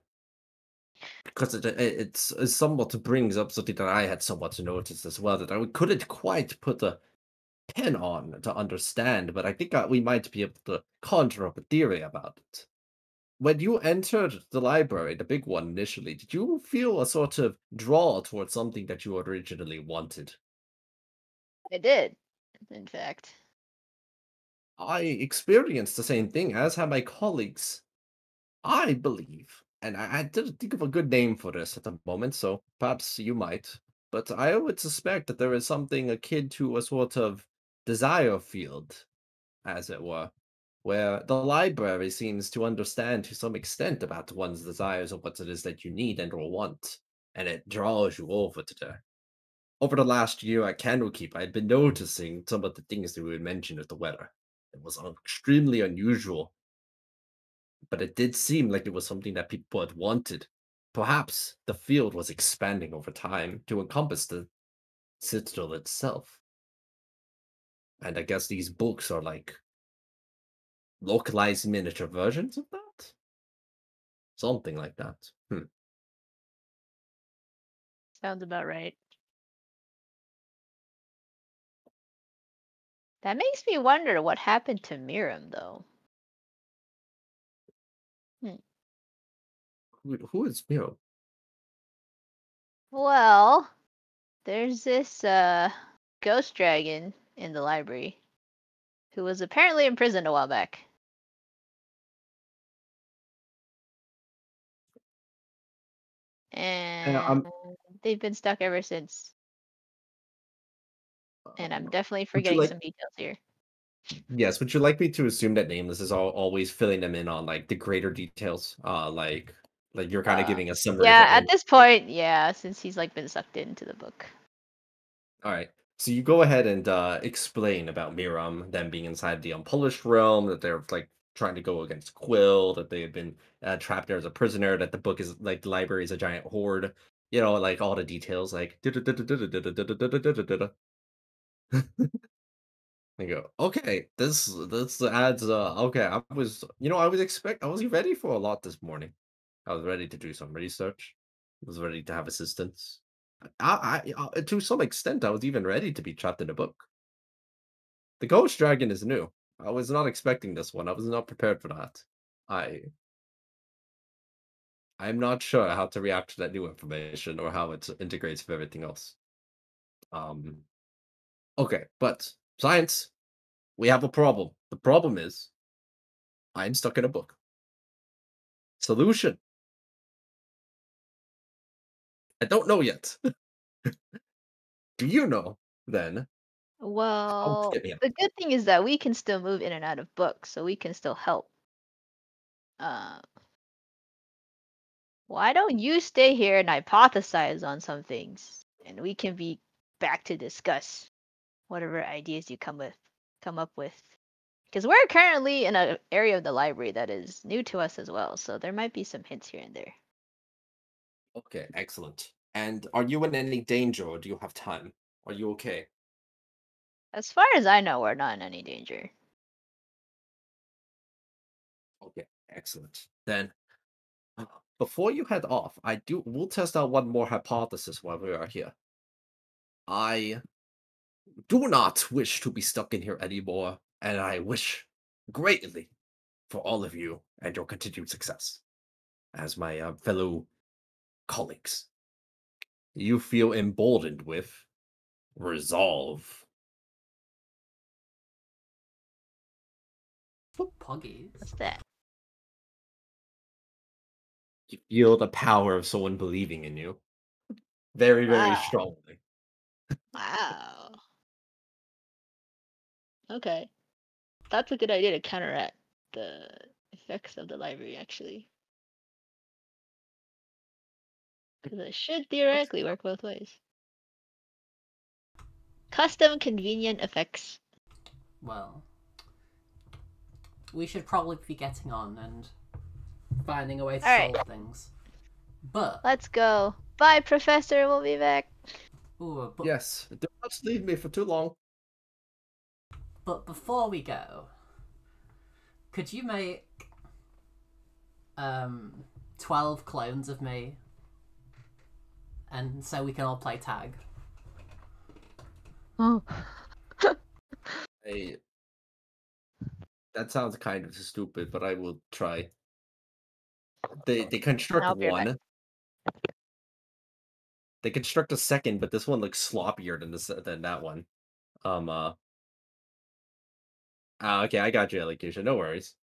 Because it somewhat brings up something that I had somewhat noticed as well that I couldn't quite put a pin on to understand, but I think we might be able to conjure up a theory about it. When you entered the library, the big one initially, did you feel a sort of draw towards something that you originally wanted? I did, in fact. I experienced the same thing, as have my colleagues. I believe, and I didn't think of a good name for this at the moment, so perhaps you might. but I would suspect that there is something akin to a sort of desire field, as it were, where the library seems to understand to some extent about one's desires and what it is that you need and or want, and it draws you over to there. Over the last year at Candlekeep, I had been noticing some of the things that we would mention with the weather. It was extremely unusual, but it did seem like it was something that people had wanted. Perhaps the field was expanding over time to encompass the citadel itself. And I guess these books are like localized miniature versions of that? Something like that. Sounds about right. That makes me wonder what happened to Miriam, though. Hmm. Who is Miro? Well, there's this ghost dragon in the library who was apparently imprisoned a while back. And And they've been stuck ever since. And I'm definitely would you forgetting like some details here. yes, would you like me to assume that Nameless is always filling them in on like the greater details? Like you're kind of Uh, giving a summary of yeah, what at Nameless this did. point, yeah, since he's like been sucked into the book. All right. So you go ahead and explain about Miram, them being inside the unpolished realm, that they're like trying to go against Quill, that they have been trapped there as a prisoner, that the book is like the library is a giant horde. You know, like all the details, like I go, okay, this adds okay, I was ready for a lot this morning. I was ready to do some research. I was ready to have assistance. To some extent, I was even ready to be trapped in a book. The ghost dragon is new. I was not expecting this one. I was not prepared for that. I I'm not sure how to react to that new information or how it integrates with everything else. Um, okay, but science, we have a problem. The problem is I'm stuck in a book. Solution. I don't know yet. Do you know then how to Well, get me out? the good thing is that we can still move in and out of books, so we can still help. Uh, why don't you stay here and hypothesize on some things, and we can be back to discuss whatever ideas you come up with. Because we're currently in an area of the library that is new to us as well, so there might be some hints here and there. Okay, excellent. And are you in any danger or do you have time? Are you okay? As far as I know, we're not in any danger. Okay, excellent. Then uh, before you head off, we'll test out one more hypothesis while we are here. I do not wish to be stuck in here anymore, and I wish greatly for all of you and your continued success as my fellow colleagues. You feel emboldened with resolve. Poggies. What's that? You feel the power of someone believing in you very, very Wow. strongly. Wow. Okay. That's a good idea to counteract the effects of the library, actually. Because it should theoretically work both ways. Custom convenient effects. Well, we should probably be getting on and finding a way to Alright, solve things. But, let's go. Bye, Professor. We'll be back. ooh, Yes, do not leave me for too long. but before we go, could you make 12 clones of me, and so we can all play tag? Oh. I, that sounds kind of stupid, but I will try. They construct I'll be right back. one. They construct a second, but this one looks sloppier than that one. Um. Uh. Okay, I got you, allocation. No worries.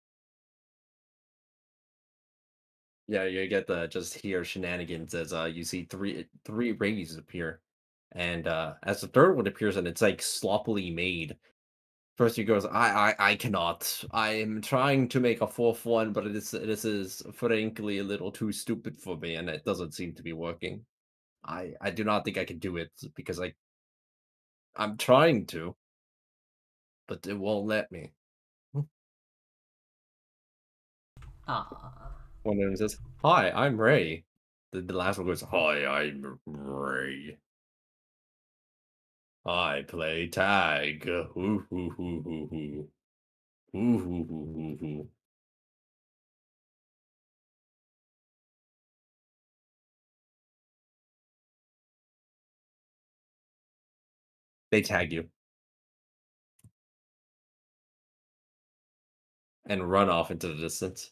Yeah, you get the just here shenanigans as you see three rays appear. And as the third one appears and it's like sloppily made, first he goes, I cannot. I am trying to make a fourth one, but this is frankly a little too stupid for me, and it doesn't seem to be working. I do not think I can do it because I'm trying to, but it won't let me. Ah. One of them says, "Hi, I'm Ray." The last one goes, "Hi, I'm Ray. I play tag." Hoo hoo hoo hoo hoo. Hoo hoo hoo hoo hoo. They tag you and run off into the distance.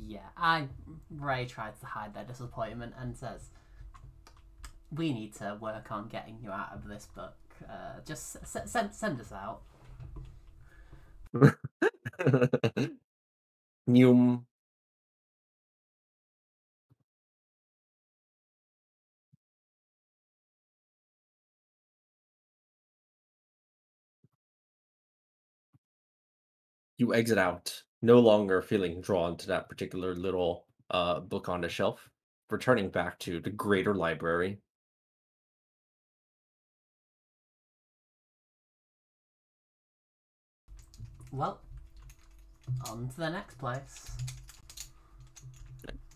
Yeah, Ray tries to hide their disappointment and says, "We need to work on getting you out of this book. Just send us out." You you exit out, no longer feeling drawn to that particular little book on the shelf, returning back to the greater library. Well, on to the next place.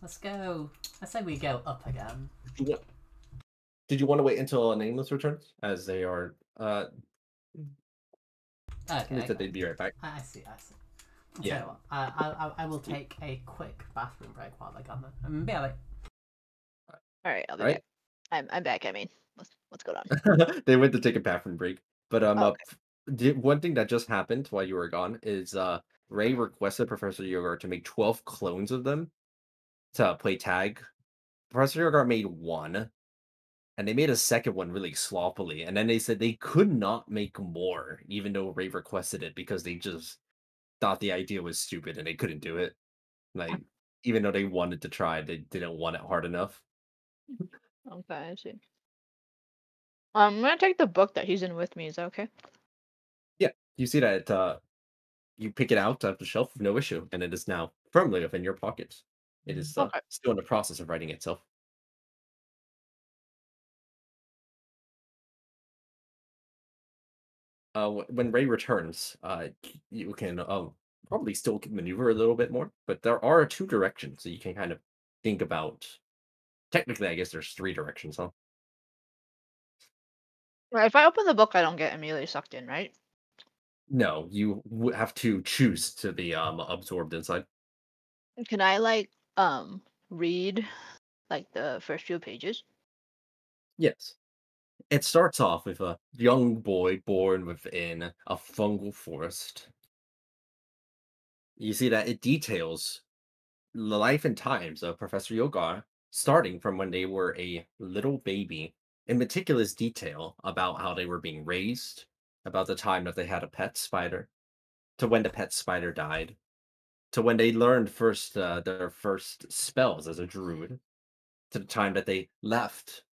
Let's go. I say we go up again. Yeah. Did you want to wait until a nameless returns? As they are they Okay, said they'd be right back. I see. I see. I'll tell Yeah. you what, I will take a quick bathroom break while they're gone. Be right back. All right, I'll be Right? back. I'm back. I mean, what's going on? They went to take a bathroom break. But Oh, okay. one thing that just happened while you were gone is Ray requested Professor Yogurt to make 12 clones of them to play tag. Professor Yogurt made one, and they made a second one really sloppily. And then they said they could not make more, even though Ray requested it, because they just thought the idea was stupid and they couldn't do it. Like, even though they wanted to try, they didn't want it hard enough. Okay, I see. I'm gonna take the book that he's in with me. Is that okay? Yeah, you see that you pick it out of the shelf with no issue, and it is now firmly within your pocket. It is Okay. still in the process of writing itself. When Ray returns, you can probably still maneuver a little bit more, but there are two directions so you can kind of think about. Technically, I guess there's three directions, huh? Right, if I open the book, I don't get immediately sucked in, right? No, you have to choose to be absorbed inside. Can I like read like the first few pages? Yes. It starts off with a young boy born within a fungal forest. You see that it details the life and times of Professor Yogar, starting from when they were a little baby, in meticulous detail about how they were being raised, about the time that they had a pet spider, to when the pet spider died, to when they learned their first spells as a druid, to the time that they left,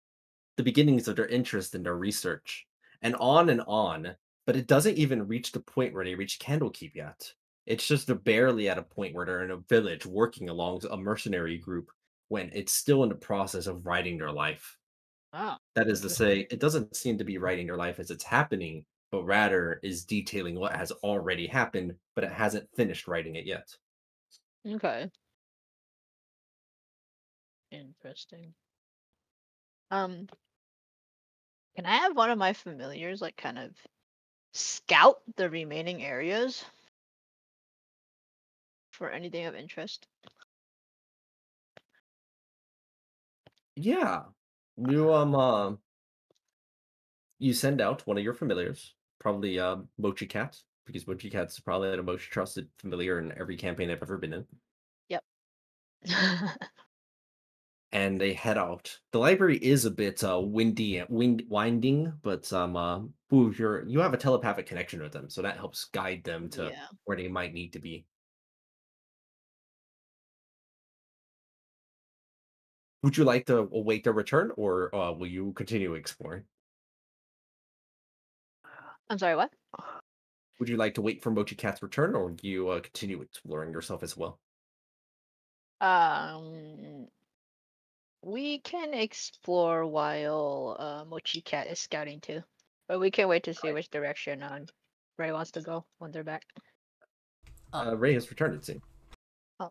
the beginnings of their interest in their research, and on and on. But it doesn't even reach the point where they reach Candlekeep yet. It's just they're barely at a point where they're in a village working along a mercenary group when it's still in the process of writing their life. Oh, That is to interesting. say, it doesn't seem to be writing their life as it's happening, but rather is detailing what has already happened, but it hasn't finished writing it yet. Okay, interesting. Um, can I have one of my familiars like kind of scout the remaining areas for anything of interest? Yeah. You you send out one of your familiars, probably Mochi Cat, because Mochi Cat's probably the most trusted familiar in every campaign I've ever been in. Yep. And they head out. The library is a bit windy and winding, but you have a telepathic connection with them, so that helps guide them to Yeah. where they might need to be. Would you like to await their return, or will you continue exploring? I'm sorry, what? Would you like to wait for Mochi Cat's return, or would you continue exploring yourself as well? Um, we can explore while Mochi Cat is scouting too, but we can wait to see which direction Ray wants to go when they're back. Up. Ray has returned, it seems. Oh,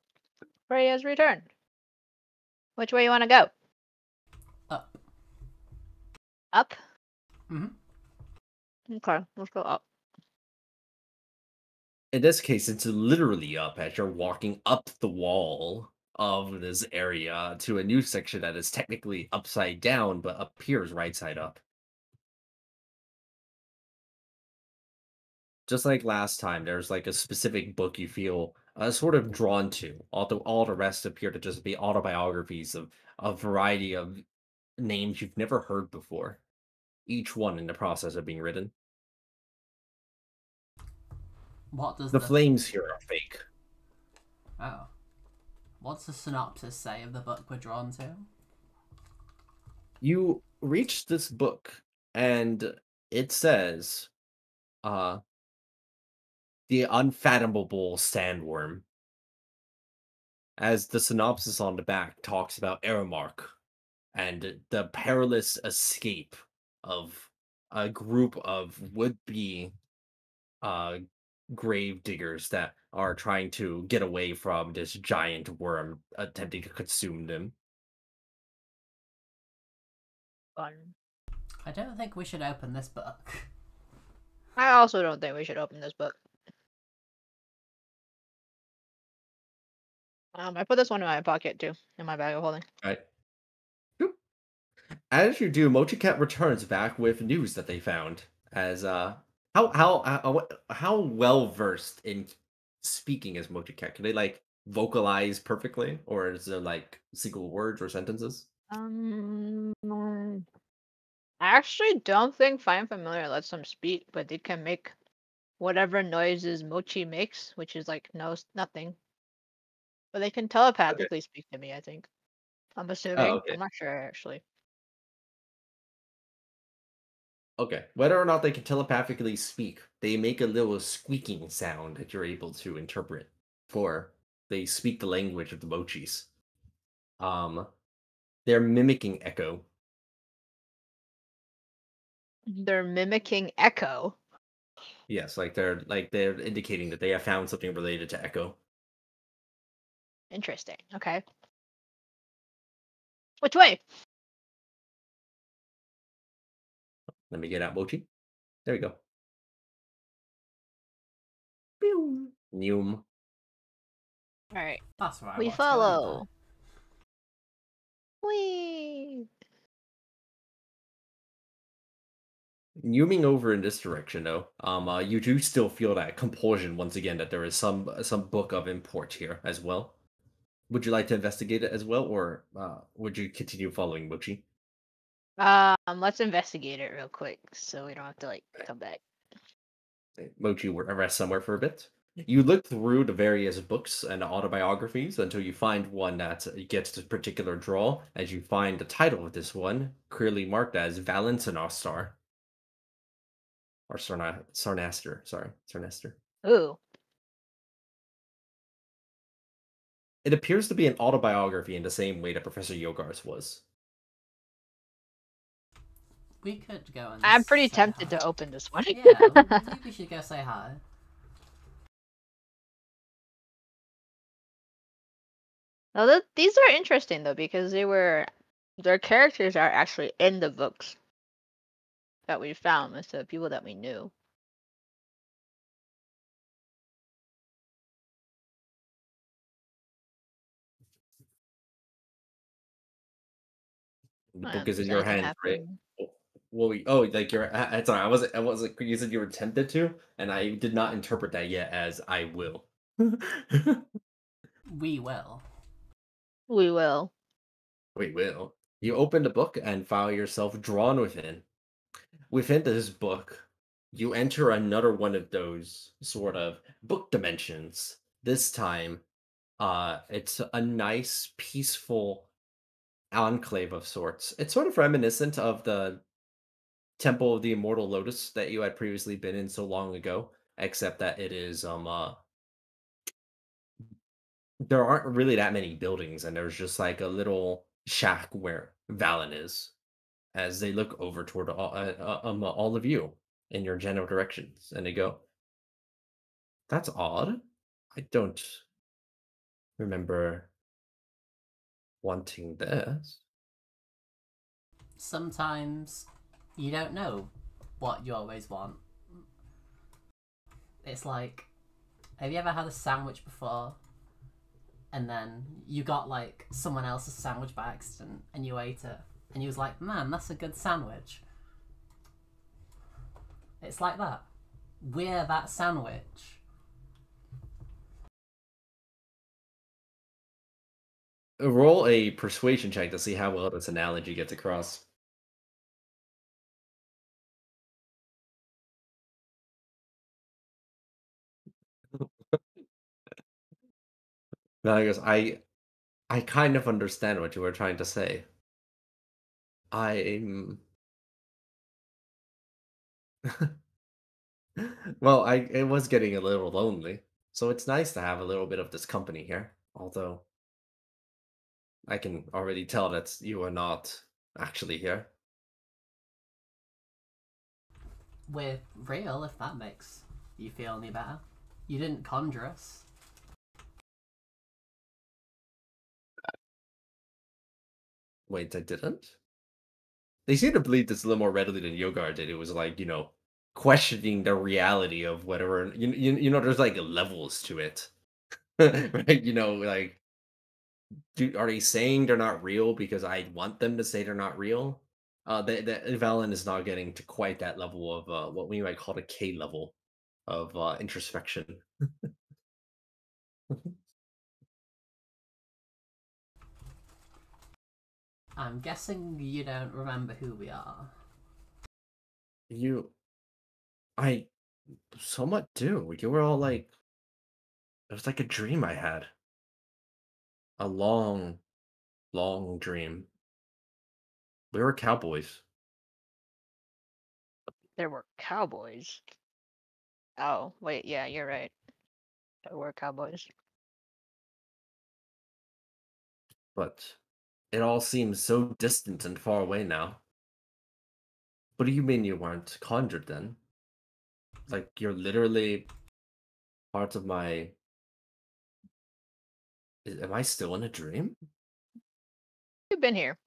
Ray has returned. Which way you want to go? Up. Up. Hmm. Okay, let's go up. In this case, it's literally up as you're walking up the wall of this area to a new section that is technically upside down, but appears right side up. Just like last time, there's like a specific book you feel sort of drawn to, although all the rest appear to just be autobiographies of a variety of names you've never heard before, each one in the process of being written. What does The the flames here are fake. oh? What's the synopsis say of the book we're drawn to? You reach this book, and it says, uh, The Unfathomable Sandworm, as the synopsis on the back talks about Aramark and the perilous escape of a group of would-be uh, grave diggers that are trying to get away from this giant worm attempting to consume them. Fun. I don't think we should open this book. I also don't think we should open this book. I put this one in my pocket too, in my bag of holding. Right. As you do, Mochi Cat returns back with news that they found. As how well versed in speaking is Mochi Cat? Can they like vocalize perfectly, or is there like single words or sentences? I actually don't think Find Familiar lets them speak, but they can make whatever noises Mochi makes, which is like no nothing. But they can Okay. telepathically speak to me, I think. I'm Oh, assuming. okay. I'm not sure actually. Okay. Whether or not they can telepathically speak, they make a little squeaking sound that you're able to interpret. For they speak the language of the mochis. Um, they're mimicking echo. They're mimicking Echo. Yes, like they're indicating that they have found something related to echo. Interesting. Okay. Which way? Let me get out mochi. There we go. Pew. Neum. All right. That's where I We want to go anyway. follow. Whee! Neuming over in this direction, though, you do still feel that compulsion once again that there is some book of import here as well. Would you like to investigate it as well, or would you continue following Mochi? Let's investigate it real quick so we don't have to like come back. Mochi will rest somewhere for a bit. You look through the various books and autobiographies until you find one that gets a particular draw, as you find the title of this one clearly marked as Valence and Ostar. Or Sarnaster, sorry, Sarnaster. Ooh. It appears to be an autobiography in the same way that Professor Yogar's was. We could go and I'm pretty say tempted hi. to open this one. Yeah, maybe we should go say hi. Now, these are interesting though because their characters are actually in the books that we found instead of people that we knew. The I don't book know if is in there's your anything hand, right? happening. Well, like you're. Sorry, I wasn't. You said you were tempted to, and I did not interpret that yet as I will. We will. We will. Wait, will. You open the book and file yourself drawn within. Within this book, you enter another one of those sort of book dimensions. This time, it's a nice, peaceful enclave of sorts. It's sort of reminiscent of the Temple of the Immortal Lotus that you had previously been in so long ago, except that it is there aren't really that many buildings, and there's just like a little shack where Valen is, as they look over toward all of you in your general directions, and they go, "That's odd. I don't remember wanting this." Sometimes you don't know what you always want. It's like, have you ever had a sandwich before? And then you got like someone else's sandwich by accident and you ate it. And you was like, man, that's a good sandwich. It's like that. We're that sandwich. Roll a persuasion check to see how well this analogy gets across. Now he goes, I kind of understand what you were trying to say. I'm well, I it was getting a little lonely, so it's nice to have a little bit of this company here. Although I can already tell that you are not actually here. We're real, if that makes you feel any better. You didn't conjure us. Wait, I didn't? They seem to believe this a little more readily than Yogar did. It was like, questioning the reality of whatever. There's like levels to it, right? Like, are they saying they're not real because I want them to say they're not real? Valen is not getting to quite that level of what we might call the K level of introspection. I'm guessing you don't remember who we are. You, I somewhat do. You were all like, it was like a dream I had, a long, long dream. We were cowboys, There were cowboys. Oh, wait, yeah, you're right. There were cowboys. but it all seems so distant and far away now. What do you mean you weren't conjured then? Like you're literally part of my. Am I still in a dream? You've been here.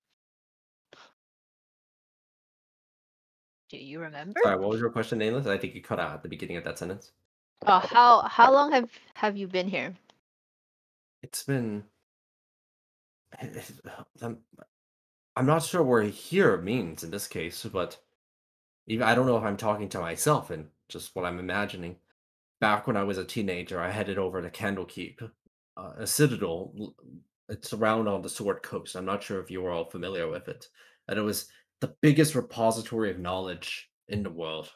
Do you remember? Sorry, what was your question, Nameless? I think you cut out at the beginning of that sentence. How long have you been here? It's been. I'm I'm not sure what here means in this case, but even I don't know if I'm talking to myself and just what I'm imagining. Back when I was a teenager, I headed over to Candlekeep, a citadel. It's around on the Sword Coast. I'm not sure if you were all familiar with it. And it was the biggest repository of knowledge in the world.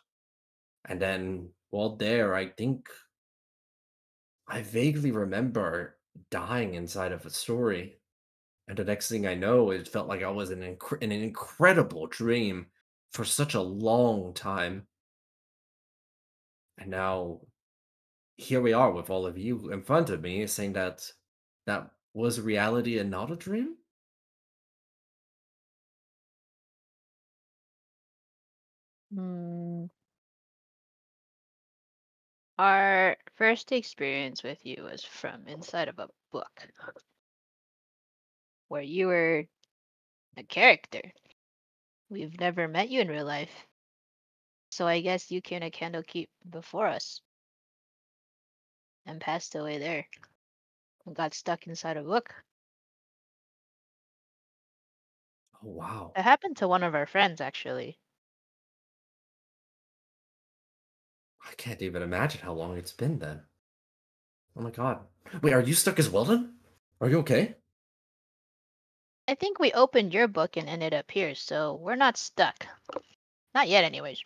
And then while there, I think I vaguely remember dying inside of a story. And the next thing I know, it felt like I was in an incredible dream for such a long time. And now here we are with all of you in front of me saying that that was reality and not a dream? Hmm. Our first experience with you was from inside of a book where you were a character. We've never met you in real life, so I guess you came to Candlekeep before us and passed away there and got stuck inside a book. Oh, wow. It happened to one of our friends, actually. I can't even imagine how long it's been then. Oh my god. Wait, are you stuck as well then? Are you okay? I think we opened your book and ended up here, so we're not stuck. Not yet, anyways.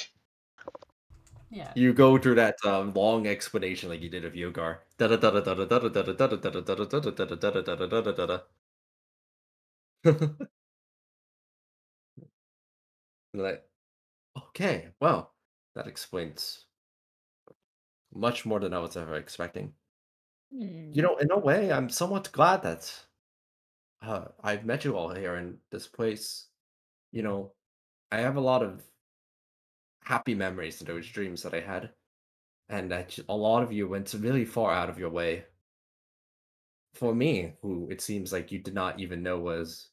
Yeah. You go through that long explanation like you did of Yogar. Like, okay, well, that explains much more than I was ever expecting. Hmm. In a way, I'm somewhat glad that I've met you all here in this place. You know, I have a lot of happy memories in those dreams that I had, and that a lot of you went really far out of your way for me, who it seems like you did not even know was,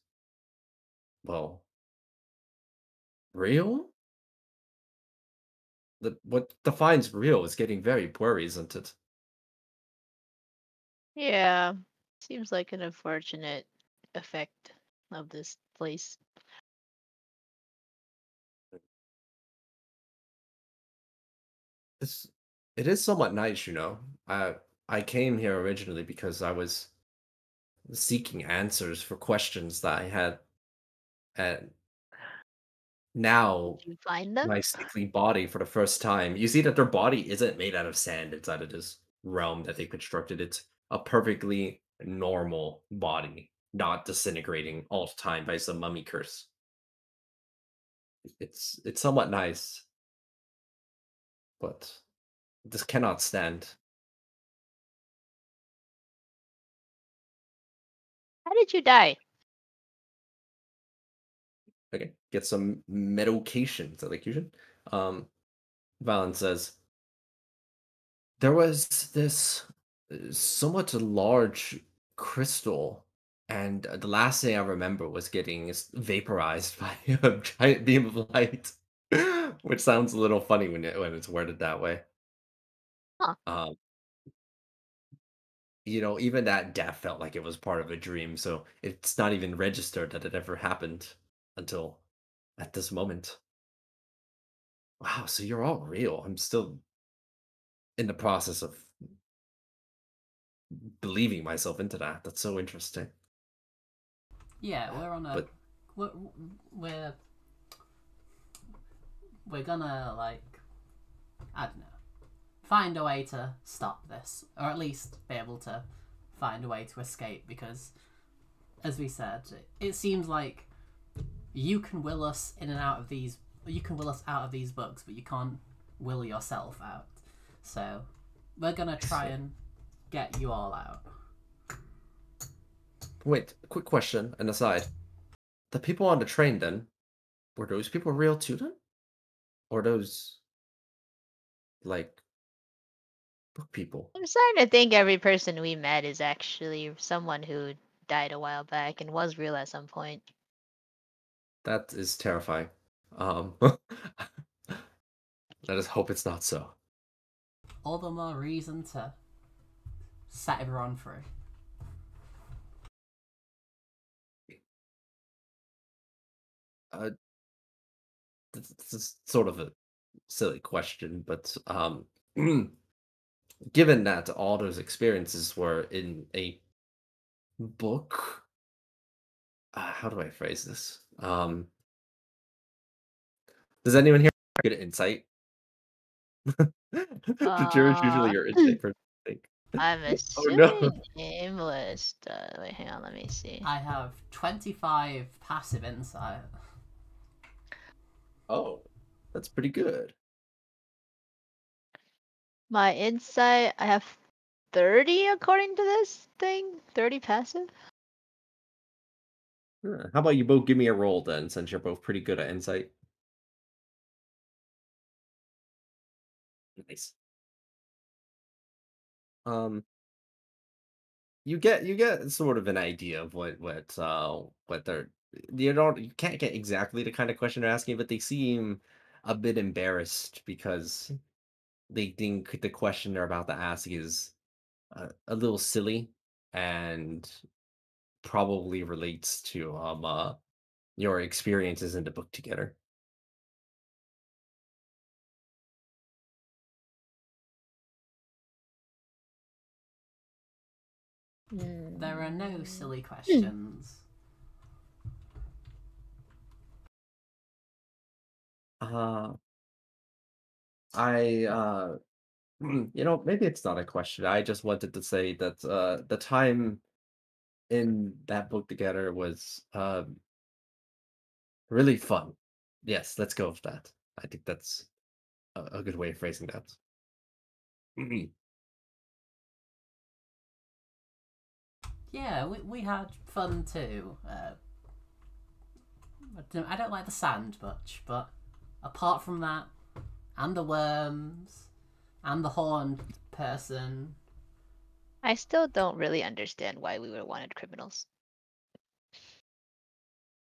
well, real? What defines real is getting very blurry, isn't it? Yeah. Seems like an unfortunate effect of this place. It's it is somewhat nice, you know. I came here originally because I was seeking answers for questions that I had, and now Did you find them? my sickly body for the first time. You see that their body isn't made out of sand inside of this realm that they constructed. It's a perfectly normal body, not disintegrating all the time by some mummy curse. It's somewhat nice, but this cannot stand. How did you die? Okay, get some medication. Is that like fusion? Valen says there was this somewhat large crystal, and the last thing I remember was getting vaporized by a giant beam of light, which sounds a little funny when it's worded that way. Huh. Um, even that death felt like it was part of a dream, so it's not even registered that it ever happened until at this moment. Wow, so you're all real. I'm still in the process of believing myself into that. That's so interesting. Yeah, we're on a But we're we're, we're gonna I don't know, find a way to stop this, or at least be able to find a way to escape. Because, as we said, it seems like you can will us in and out of these. You can will us out of these books, but you can't will yourself out. So we're gonna try so, and get you all out. wait, quick question, an aside. The people on the train then, were those people real too then? Or those like book people? I'm starting to think every person we met is actually someone who died a while back and was real at some point. That is terrifying. I just hope it's not so. All the more reason to set everyone free. Uh, this is sort of a silly question, but given that all those experiences were in a book, how do I phrase this? Does anyone here have good insight? Jury's usually Uh, your insight person, I think. I'm Oh no. assuming aimless. Wait, hang on, let me see. I have 25 passive insight. Oh, that's pretty good. My insight, I have 30 according to this thing. 30 passive. How about you both give me a roll then, since you're both pretty good at insight? Nice. Um, you get sort of an idea of what they're you can't get exactly the kind of question they're asking, but they seem a bit embarrassed because they think the question they're about to ask is a little silly and probably relates to your experiences in the book together. There are no Mm. silly questions. Uh I maybe it's not a question. I just wanted to say that the time in that book together was really fun. Yes, let's go with that. I think that's a good way of phrasing that. Mhm. Yeah, we had fun too. I don't like the sand much, but apart from that, and the worms, and the horned person, I still don't really understand why we were wanted criminals.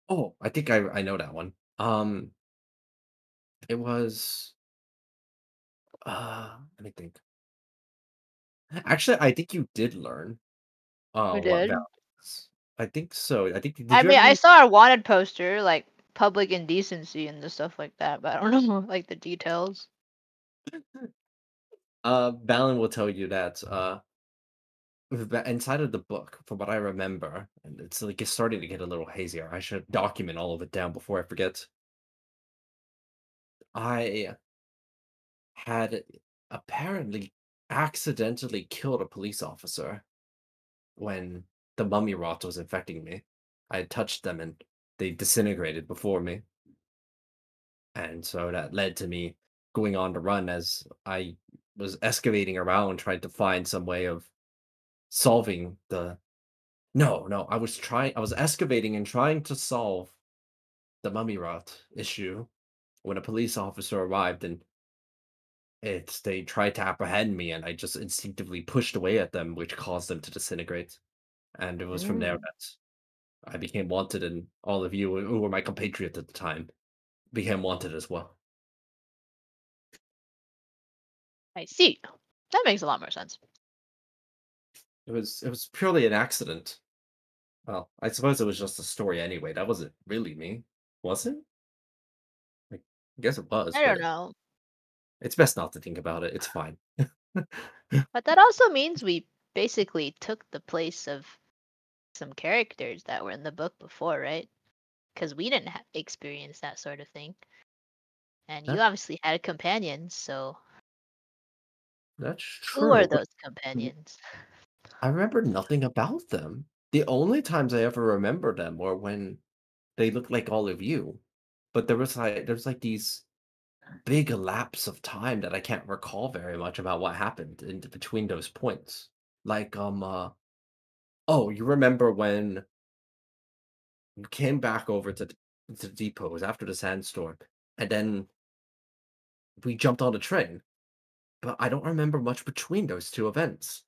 Oh, I think I know that one. It was let me think. Actually, I think you did learn We what did. Val is. I think so. I think did I you mean, ever I use saw our wanted poster, like public indecency and the stuff like that, but I don't know like the details. Balin will tell you that inside of the book, from what I remember, and it's like it's starting to get a little hazier. I should document all of it down before I forget. I had apparently accidentally killed a police officer when the mummy rot was infecting me. I had touched them and they disintegrated before me. And so that led to me going on to run as I was excavating around trying to find some way of solving the no, I was excavating and trying to solve the mummy rot issue when a police officer arrived and they tried to apprehend me and I just instinctively pushed away at them, which caused them to disintegrate. And it was from there Mm, that I became wanted, and all of you who were my compatriots at the time became wanted as well. I see. That makes a lot more sense. It was purely an accident. Well, I suppose it was just a story anyway. That wasn't really me, was it? I guess it was, I but don't know. it's best not to think about it. It's fine. But that also means we basically took the place of some characters that were in the book before, right? Because we didn't experience that sort of thing. And you That obviously had companions, so that's who are true, but those companions? I remember nothing about them. The only times I ever remember them were when they looked like all of you. But there was like these big lapse of time that I can't recall very much about what happened in between those points. Like oh, you remember when you came back over to the depots after the sandstorm, and then we jumped on a train, but I don't remember much between those two events.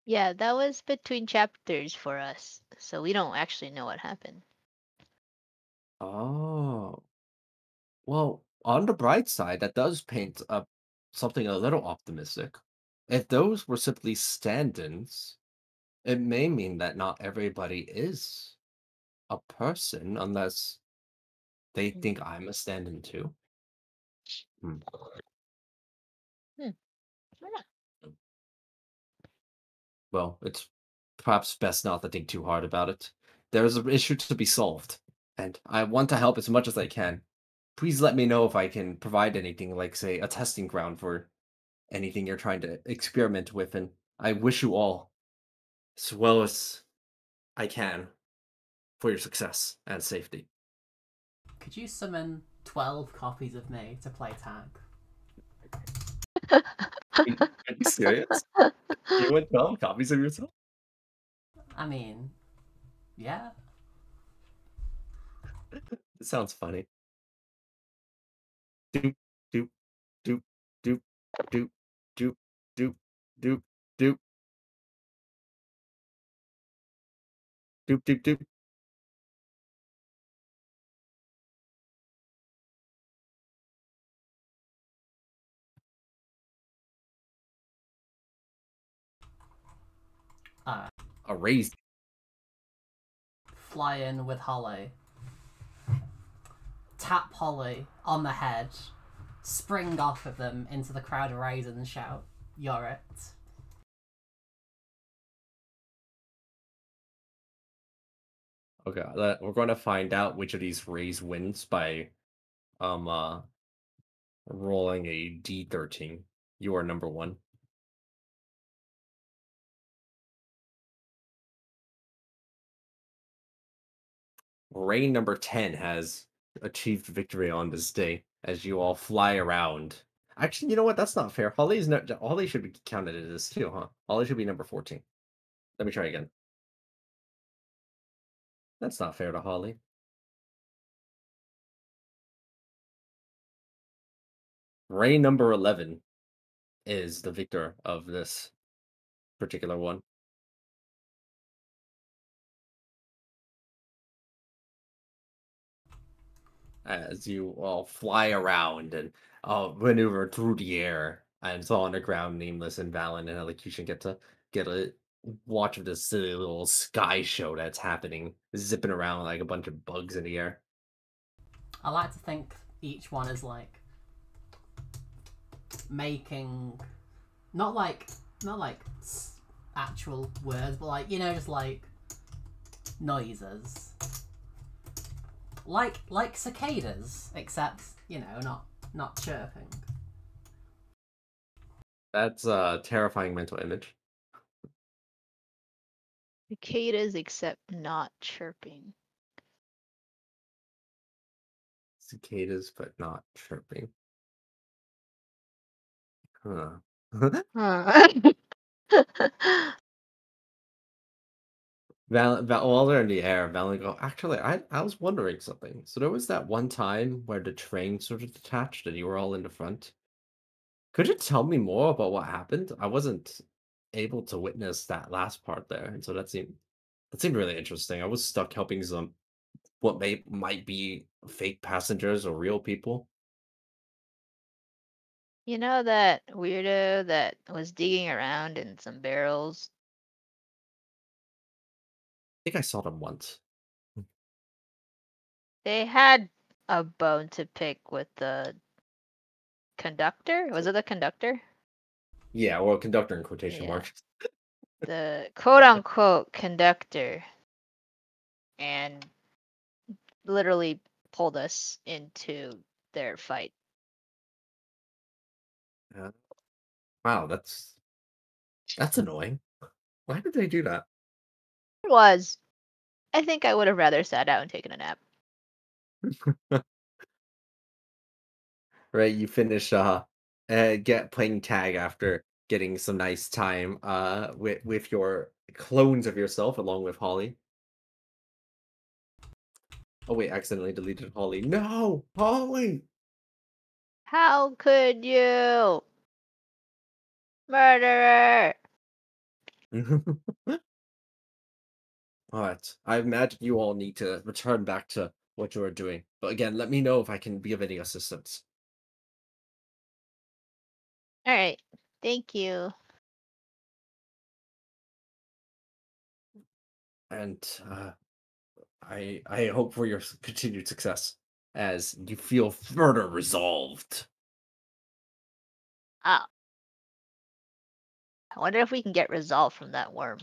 Yeah, that was between chapters for us, so we don't actually know what happened. Oh. Well, on the bright side, that does paint up something a little optimistic. If those were simply stand-ins, it may mean that not everybody is a person unless they Mm. think I'm a stand-in too. Hmm. Hmm. I don't know. Well, it's perhaps best not to think too hard about it. There's an issue to be solved, and I want to help as much as I can. Please let me know if I can provide anything, like, say, a testing ground for anything you're trying to experiment with, and I wish you all as well as I can for your success and safety. could you summon 12 copies of me to play tag? Are you serious? You want 12 copies of yourself? I mean, yeah. It sounds funny. Doop, doop, doop, doop, doop, doop, doop, doop, doop, doop, doop, doop. Alright. A raised. Fly in with Holly. Tap Holly on the head. Spring off of them into the crowd of raisins and shout, "You're it." Okay, we're going to find out which of these raised wins by um uh rolling a D13. You are number one. Reign number 10 has achieved victory on this day as you all fly around. Actually, you know what? That's not fair. Holly should be counted as this too, huh? Holly should be number 14. Let me try again. That's not fair to Holly. Reign number 11 is the victor of this particular one. As you all fly around and maneuver through the air and so on the ground, Nameless and Valen and Elocution get a watch of this silly little sky show that's happening, zipping around like a bunch of bugs in the air. I like to think each one is like making not like actual words, but like just like noises, like cicadas, except not chirping. That's a terrifying mental image. Cicadas, except not chirping. Cicadas, but not chirping. Huh. Huh. While they're in the air, Valen go, actually, I was wondering something. So there was that one time where the train sort of detached and you were all in the front. Could you tell me more about what happened? I wasn't able to witness that last part there, and so that seemed really interesting. I was stuck helping some what might be fake passengers or real people. You know that weirdo that was digging around in some barrels? I think I saw them once. They had a bone to pick with the conductor. Was it the conductor? Yeah, well, conductor in quotation Yeah. marks. The quote unquote conductor. And literally pulled us into their fight. Yeah. Wow, that's annoying. Why did they do that? It was. I think I would have rather sat out and taken a nap. Right, you finish get playing tag after getting some nice time with your clones of yourself along with Holly. Oh wait, accidentally deleted Holly. No, Holly. How could you? Murderer! All right. I imagine you all need to return back to what you are doing. But again, let me know if I can be of any assistance. Alright. Thank you. And I hope for your continued success as you feel further resolved. Ah, I wonder if we can get resolve from that worm.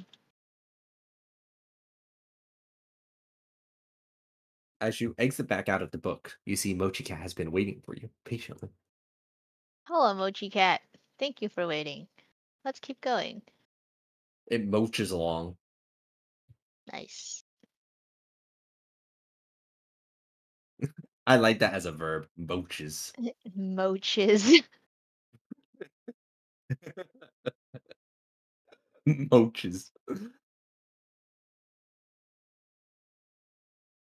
As you exit back out of the book, you see Mochi Cat has been waiting for you patiently. Hello, Mochi Cat. Thank you for waiting. Let's keep going. It moches along. Nice. I like that as a verb. Moches. Moches. Moches.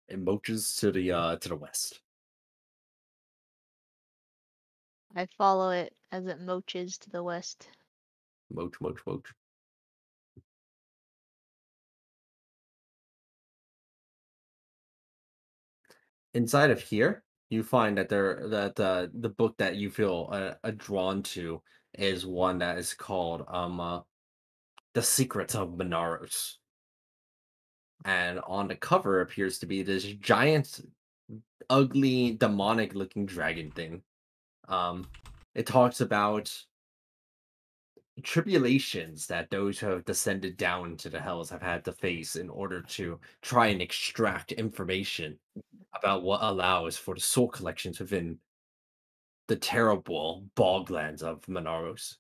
It moches to the west. I follow it as it moches to the west. Moch, moch, moch. Inside of here, you find that the book that you feel drawn to is one that is called The Secrets of Benaros. And on the cover appears to be this giant, ugly, demonic looking dragon thing. Um, it talks about tribulations that those who have descended down into the hells have had to face in order to try and extract information about what allows for the soul collections within the terrible boglands of Monaros.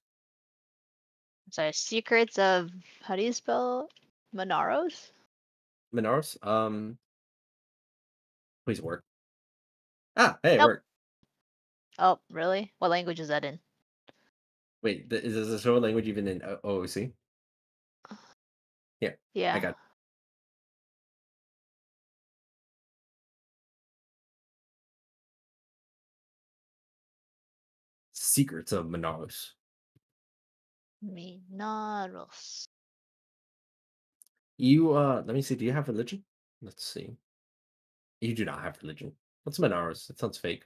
Sorry, secrets of how do you spell Monaros? Monaros? Please work. Ah, hey, it Nope. worked. Oh, really? What language is that in? Wait, is this a show language even in OOC? Yeah, I Yeah. got Secrets of Manaros. Minaros. You let me see. Do you have religion? Let's see. You do not have religion. What's Manaros? It sounds fake.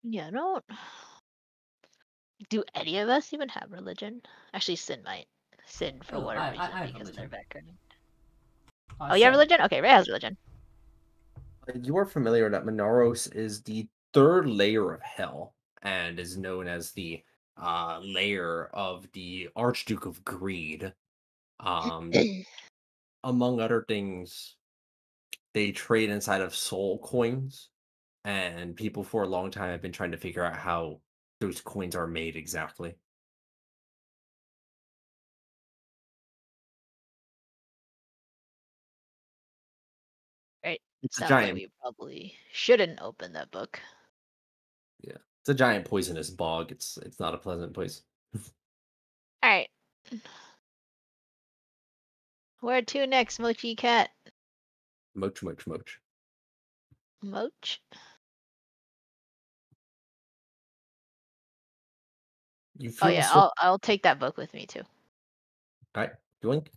Yeah, I don't. Do any of us even have religion? Actually, Sin might. Sin for Oh, whatever reason I have because of their religion. background. I Oh, you have said, religion? Okay, Ray has religion. You are familiar that Manaros is the third layer of hell and is known as the layer of the Archduke of Greed. Um, among other things, they trade inside of soul coins, and people for a long time have been trying to figure out how those coins are made exactly. Right. It's a Sounds like giant, we probably shouldn't open that book. yeah, it's a giant poisonous bog. It's not a pleasant place. All right. Where to next, Mochi Cat? Moch, moch, moch. Moch? You Oh feel yeah, so I'll take that book with me too. right, doink.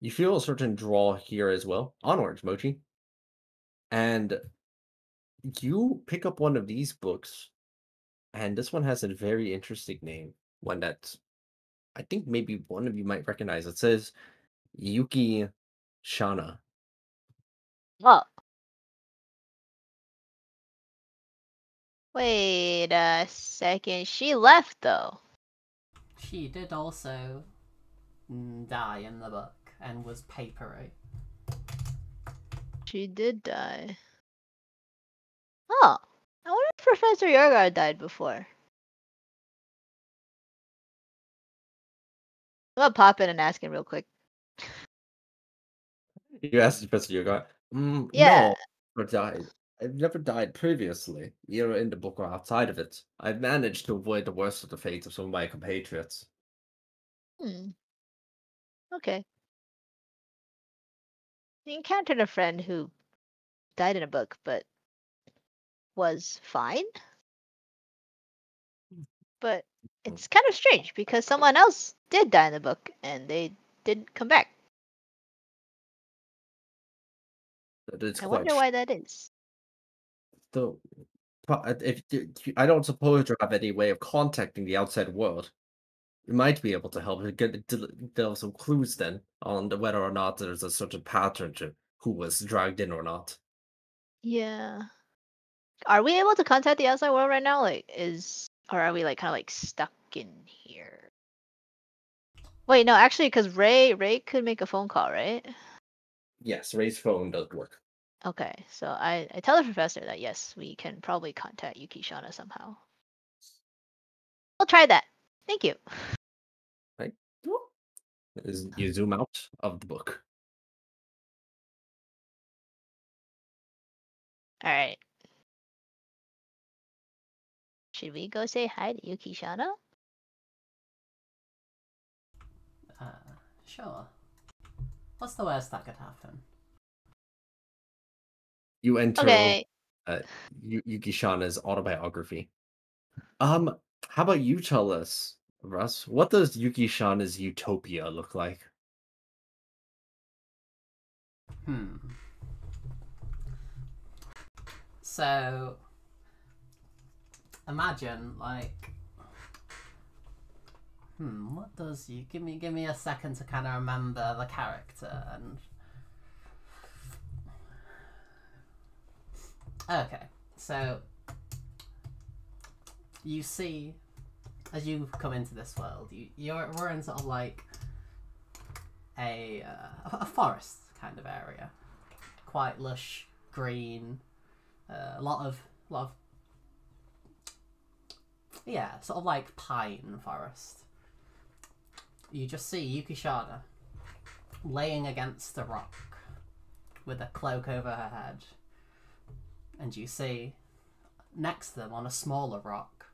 You feel a certain draw here as well. Onwards, Mochi. And you pick up one of these books, and this one has a very interesting name. One that I think maybe one of you might recognize. It says Yuki Shana. Oh, wait a second. She left though. she did also die in the book and was papery. She did die. Oh, I wonder if Professor Yorgar died before. I'm gonna pop in and ask him real quick. You asked the person you got. Yeah. No, never died. I've never died previously, either in the book or outside of it. I've managed to avoid the worst of the fates of some of my compatriots. Hmm. Okay. You encountered a friend who died in a book, but was fine. But Mm, it's kind of strange because someone else did die in the book and they didn't come back. That is I quite wonder why that is. so. I don't suppose you have any way of contacting the outside world. You might be able to help delve some clues then on whether or not there's a certain pattern to who was dragged in or not. Yeah. Are we able to contact the outside world right now? Or are we like kind of like stuck in here? Wait, no, actually, because Ray could make a phone call, right? Yes, Ray's phone does work. Okay, so I tell the professor that yes, we can probably contact Yuki Shana somehow. I'll try that. Thank you. Right? You zoom out of the book. All right. Should we go say hi to Yuki Shana? Sure. What's the worst that could happen? You enter Okay. uh, Yuki Shana's autobiography. How about you tell us, Russ, what does Yuki Shana's utopia look like? Hmm. So, imagine like, what does you give me a second to kind of remember the character and. Okay, so you see, as you come into this world, we're in sort of like a forest kind of area, quite lush, green, a lot of yeah, sort of like pine forest. you just see Yukishana laying against a rock with a cloak over her head. And you see next to them on a smaller rock,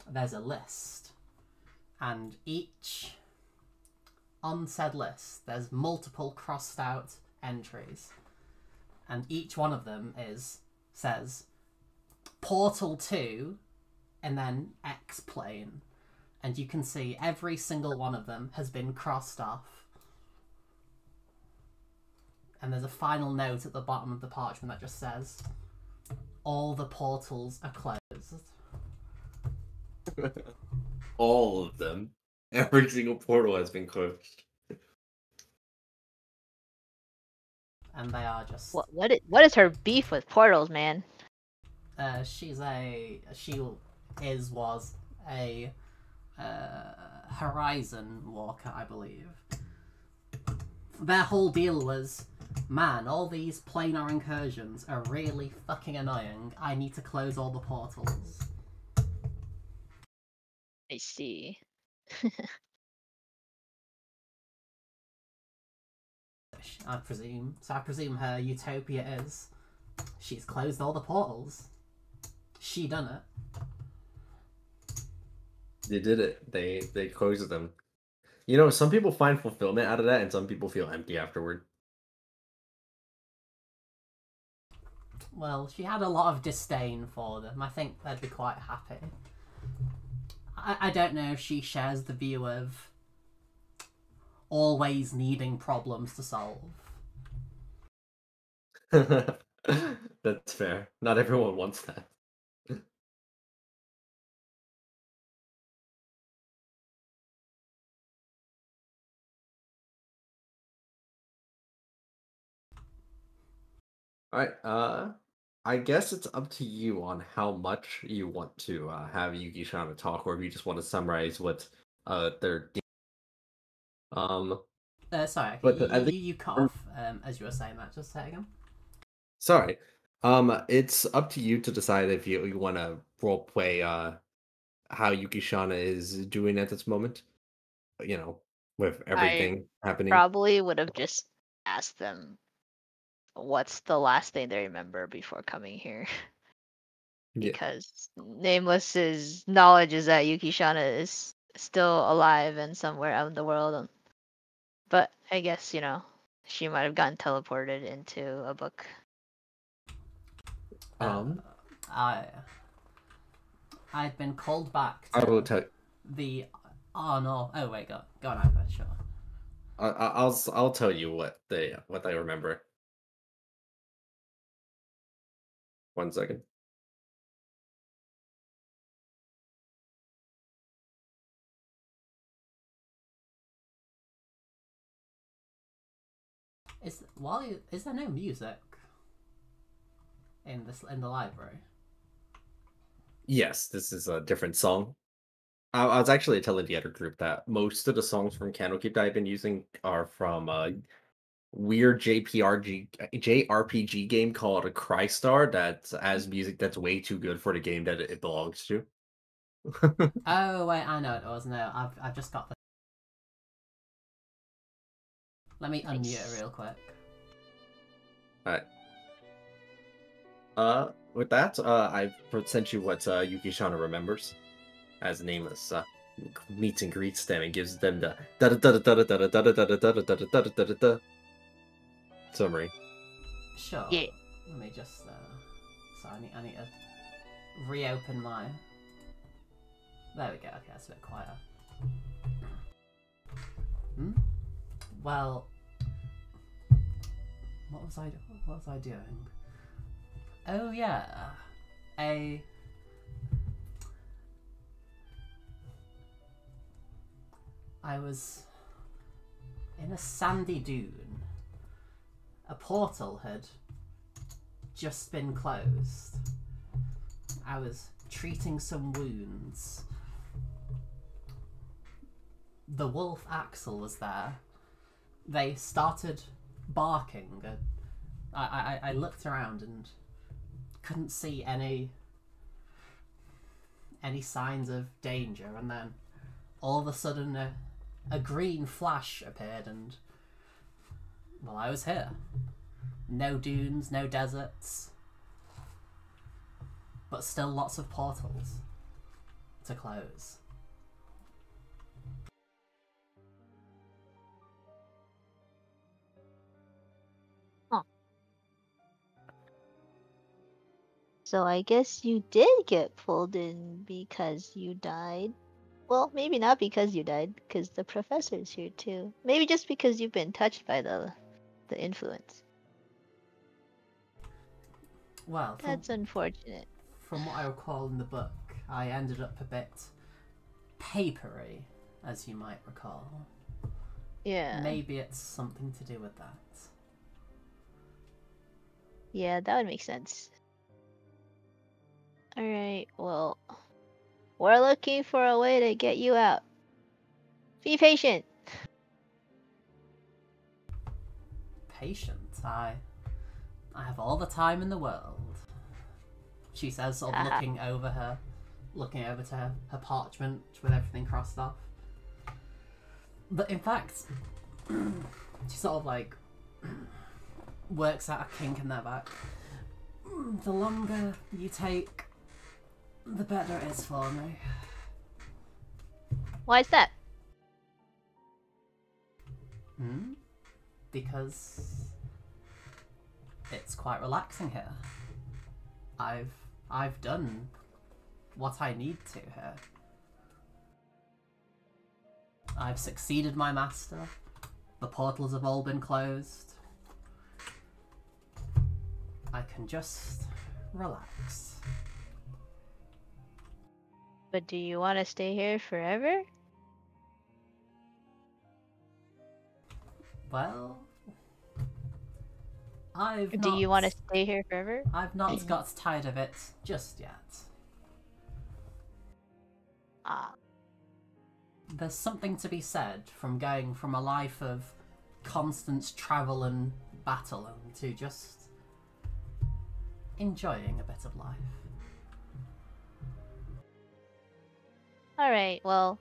there's a list. And on said list, there's multiple crossed out entries. And each one of them says Portal 2 and then X plane. And you can see every single one of them has been crossed off. And there's a final note at the bottom of the parchment that just says, all the portals are closed. All of them. Every single portal has been closed. And they are just... What is her beef with portals, man? She was a Horizon Walker, I believe. Their whole deal was, man, all these planar incursions are really fucking annoying. I need to close all the portals. I see. I presume. So I presume her utopia is, she's closed all the portals. She done it. They did it. They closed them. You know, some people find fulfillment out of that, and some people feel empty afterward. Well, she had a lot of disdain for them. I think they'd be quite happy. I don't know if she shares the view of always needing problems to solve. That's fair. Not everyone wants that. All right. I guess it's up to you on how much you want to have Yuki Shana talk, or if you just want to summarize what they're. Sorry, But you, I think you cut off as you were saying that. Just say it again. sorry. It's up to you to decide if you want to role play how Yuki Shana is doing at this moment. You know, with I everything happening. probably would have just asked them what's the last thing they remember before coming here. Yeah. Because Nameless's knowledge is that Yukishana is still alive and somewhere out in the world. But I guess, she might have gotten teleported into a book. I'd been called back to I will tell. the... Oh no. Oh wait, go on over, sure. I'll tell you what they remember. 1 second. Is there no music in the library? Yes, this is a different song. I was actually telling the other group that most of the songs from Candlekeep that I've been using are from a weird JRPG game called a Crystar that has music that's way too good for the game that it belongs to. Oh wait, I know it was. No, I've just got the... Let me unmute it real quick. Alright. With that, I've sent you what Yuki Shana remembers as Nameless meets and greets them and gives them the summary. Sure. Yeah. Let me just... So I need to reopen my... There we go. Okay, that's a bit quieter. Well... What was I doing? Oh yeah, I was in a sandy dune. A portal had just been closed. I was treating some wounds. The wolf Axel was there. They started barking. I looked around and couldn't see any signs of danger, and then all of a sudden a green flash appeared, and well, I was here. No dunes, no deserts, but still lots of portals to close. So I guess you did get pulled in because you died. Well, maybe not because you died, because the professor's here too. Maybe just because you've been touched by the influence. Well, That's unfortunate. from what I recall in the book, I ended up a bit papery, as you might recall. Yeah. Maybe it's something to do with that. Yeah, that would make sense. Alright, well, we're looking for a way to get you out. Be patient. Patient. I have all the time in the world. She says, sort of looking over to her parchment with everything crossed off. But in fact, she sort of like works out a kink in their back. The longer you take, the better it is for me. Why is that? Because it's quite relaxing here. I've done what I need to here. I've succeeded my master. The portals have all been closed. I can just relax. But do you want to stay here forever? Well, Do you want to stay here forever? I've not got tired of it just yet. There's something to be said from going from a life of constant travel and battle to just enjoying a bit of life. Alright, well,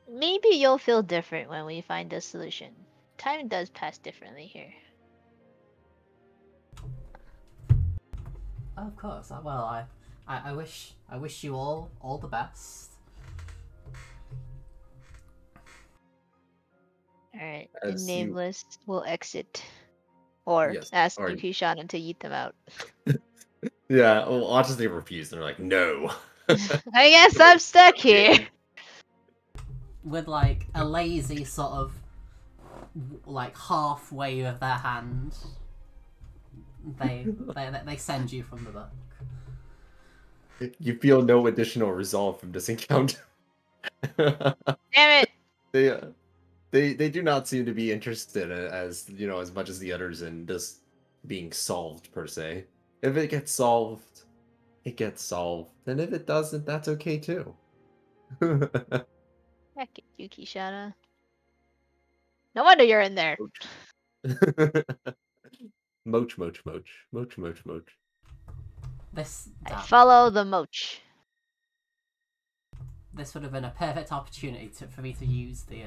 maybe you'll feel different when we find a solution. Time does pass differently here. Of course. Well, I wish you all the best. Alright, the As you- nameless will exit. Or Yes, ask or- Yukishana to eat them out. Yeah, well, Autistic they refuse. They're like, no. I guess I'm stuck here. With like a lazy sort of like half wave of their hand, they send you from the book. You feel no additional resolve from this encounter. Damn it! They do not seem to be interested as as much as the others in this being solved per se. If it gets solved, it gets solved, and if it doesn't, that's okay too. Heck it, Yukishana. No wonder you're in there. Moch, moch, moch, moch, moch, moch. I follow the moch. This would have been a perfect opportunity for me to use the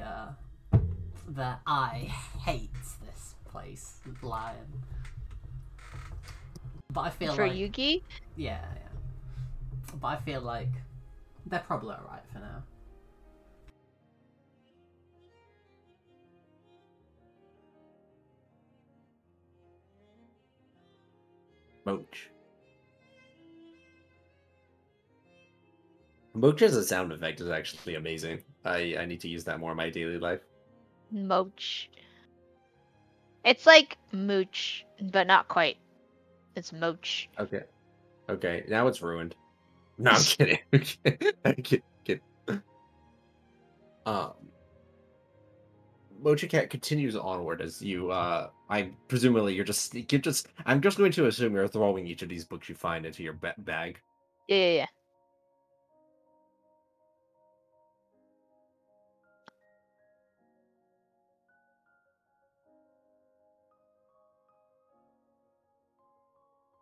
I hate this place line. But I feel For like Yuki? yeah. But I feel like they're probably alright for now. Moch. Moch as a sound effect is actually amazing. I need to use that more in my daily life. Moch. It's like mooch, but not quite. It's moch. Okay. Okay, now it's ruined. No, I'm kidding. I'm kidding. Mocha Cat continues onward as you I presumably I'm just going to assume you're throwing each of these books you find into your bag. Yeah.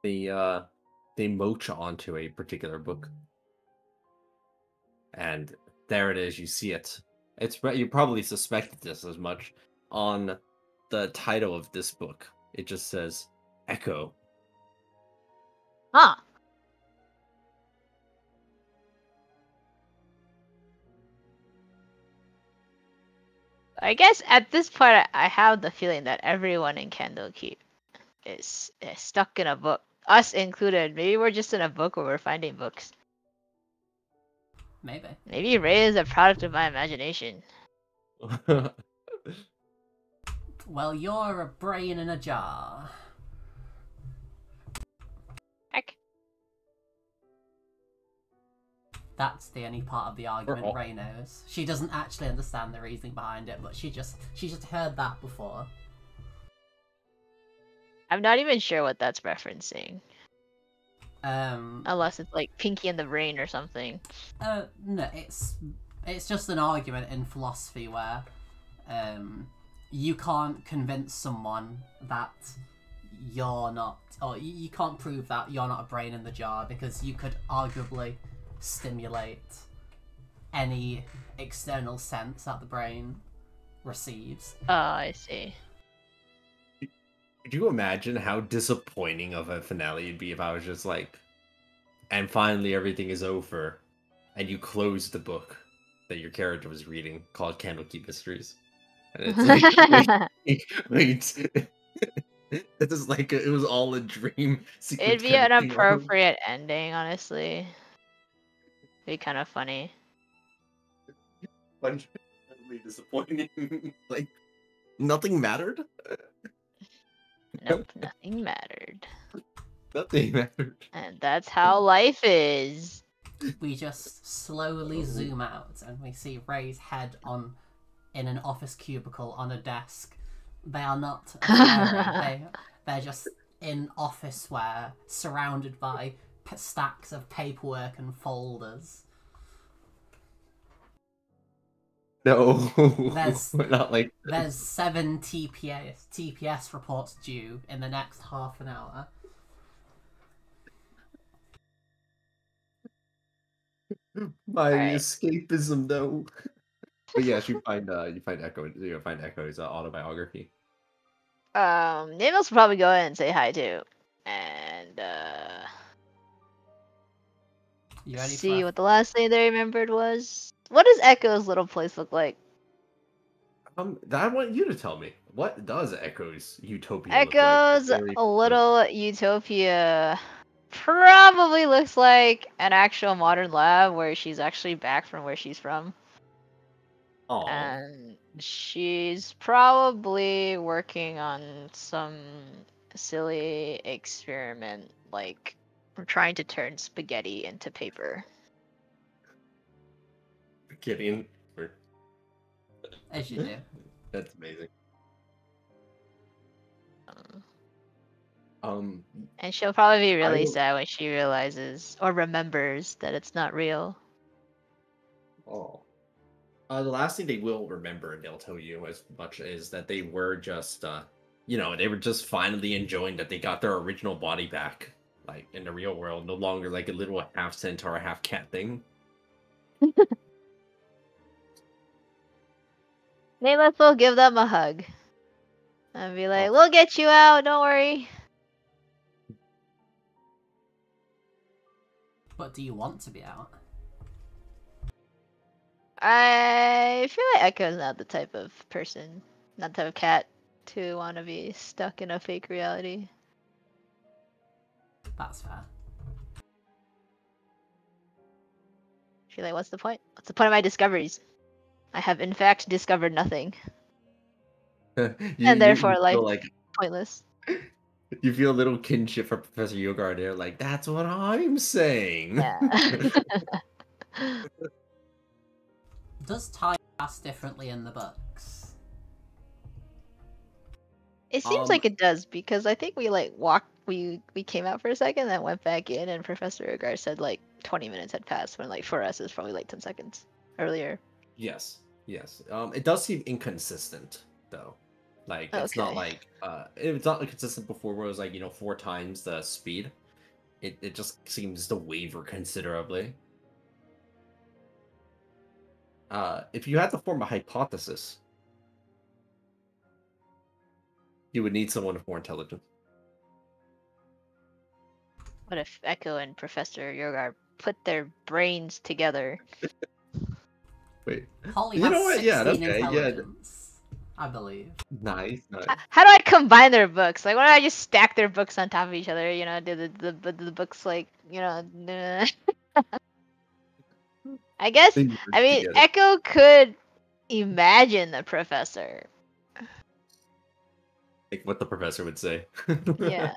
They moach onto a particular book. And there it is, you see it. You probably suspected this as much. On the title of this book, it just says Echo. Huh. I guess at this point, I have the feeling that everyone in Candlekeep is stuck in a book, us included. Maybe we're just in a book where we're finding books. Maybe. Maybe Ray is a product of my imagination. Well, you're a brain in a jar. Heck. That's the only part of the argument Ray knows. She doesn't actually understand the reasoning behind it, but she just heard that before. I'm not even sure what that's referencing. Um, Unless it's like Pinky and the Brain or something. No, it's just an argument in philosophy where you can't convince someone that you're not, or you can't prove that you're not a brain in the jar because you could arguably stimulate any external sense that the brain receives. Oh, I see. Could you imagine how disappointing of a finale it'd be if I was just like, and finally everything is over, and you close the book that your character was reading called Candlekeep Mysteries, and it's like, wait. This is like it was all a dream. It'd be an appropriate ending, honestly. Be kind of funny. Fundamentally disappointing. Like nothing mattered. Nope, nothing mattered. Nothing mattered. And that's how life is. We just slowly zoom out and we see Ray's head in an office cubicle on a desk. They are not they're just in office wear, surrounded by stacks of paperwork and folders. No, There's not like there's 7 TPS reports due in the next half an hour. my Right. escapism, though. But yes, you find Echo's autobiography. Namel's will probably go in and say hi too, and You ready see for what the last thing they remembered was. What does Echo's little place look like? I want you to tell me. What does Echo's utopia look like? Echo's Very- a little utopia probably looks like an actual modern lab where she's actually back from where she's from. Aw. And she's probably working on some silly experiment like trying to turn spaghetti into paper. Kidding. as you do. That's amazing. And she'll probably be really will- sad when she realizes or remembers that it's not real. Oh. The last thing they will remember, and they'll tell you as much as that they were just, they were just finally enjoying that they got their original body back, like in the real world, no longer like a little half centaur, half cat thing. Nameless will give them a hug and be like, Oh. "We'll get you out. Don't worry." But do you want to be out? I feel like Echo's not the type of person, not the type of cat to want to be stuck in a fake reality. That's fair. She's like, what's the point? What's the point of my discoveries? I have in fact discovered nothing, and therefore life feel like pointless. you feel a little kinship for Professor Yogard there, like that's what I'm saying. Yeah. Does time pass differently in the books? It seems like it does because I think we like we came out for a second, then went back in, and Professor Ugar said like 20 minutes had passed when like for us it's probably like 10 seconds earlier. Yes. It does seem inconsistent though. Like it's not Okay. like it's not consistent before where it was like 4 times the speed. It just seems to waver considerably. if you had to form a hypothesis, you would need someone with more intelligence. What if Echo and Professor Yogar put their brains together? Wait, Holly you has know what? Yeah, 16 okay, yeah, intelligence, I believe. nice, nice. How do I combine their books? Like, why don't I just stack their books on top of each other? You know, do the books like, you know? I guess. They merge I mean, together. Echo could imagine the professor. Like what the professor would say. Yeah,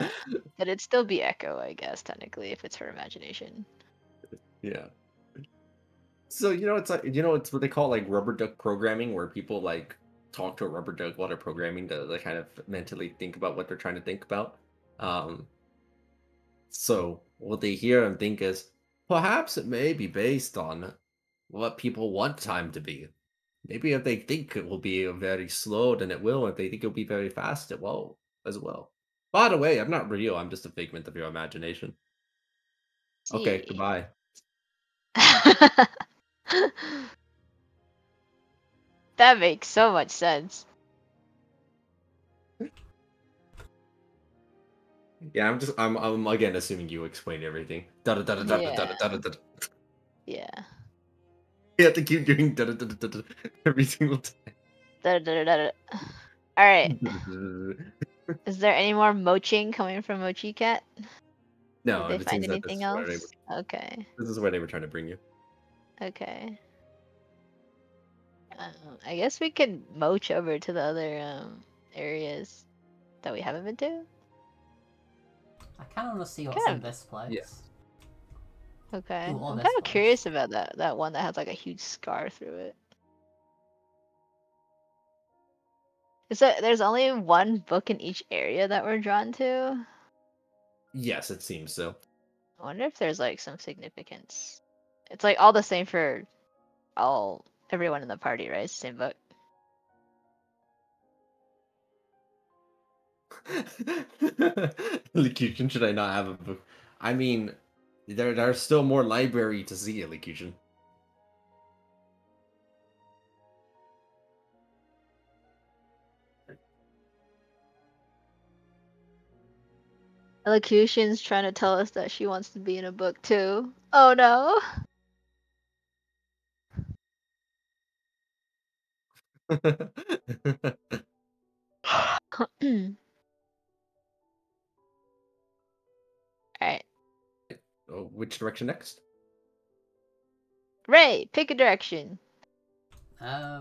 but it'd still be Echo, I guess, technically, if it's her imagination. Yeah. So it's like it's what they call like rubber duck programming, where people like talk to a rubber duck while they're programming to like kind of mentally think about what they're trying to think about. Um, so what they hear and think is perhaps it may be based on what people want time to be. Maybe if they think it will be very slow, then it will. If they think it'll be very fast, it will as well. By the way, I'm not real. I'm just a figment of your imagination. Okay, See. goodbye. That makes so much sense. Yeah, I'm again assuming you explained everything. Da da da da da da Yeah. da da da. Yeah. You have to keep doing da da da da da every single time. All right. Is there any more moching coming from Mochi Cat? Did No, they it find seems that anything else? Okay. this is where they were trying to bring you. Okay. I guess we could moch over to the other areas that we haven't been to. I kind of want to see what's Kind in of. this place. Yeah. Okay. Ooh, or I'm this kind of place. curious about that one that has like a huge scar through it. There's only one book in each area that we're drawn to? Yes, it seems so. I wonder if there's like some significance. It's like all the same for everyone in the party, right? Same book. Elocution, should I not have a book? I mean, there's still more library to see, Elocution. Elocution's trying to tell us that she wants to be in a book too. Oh no. Alright. Oh, which direction next? Ray, pick a direction. I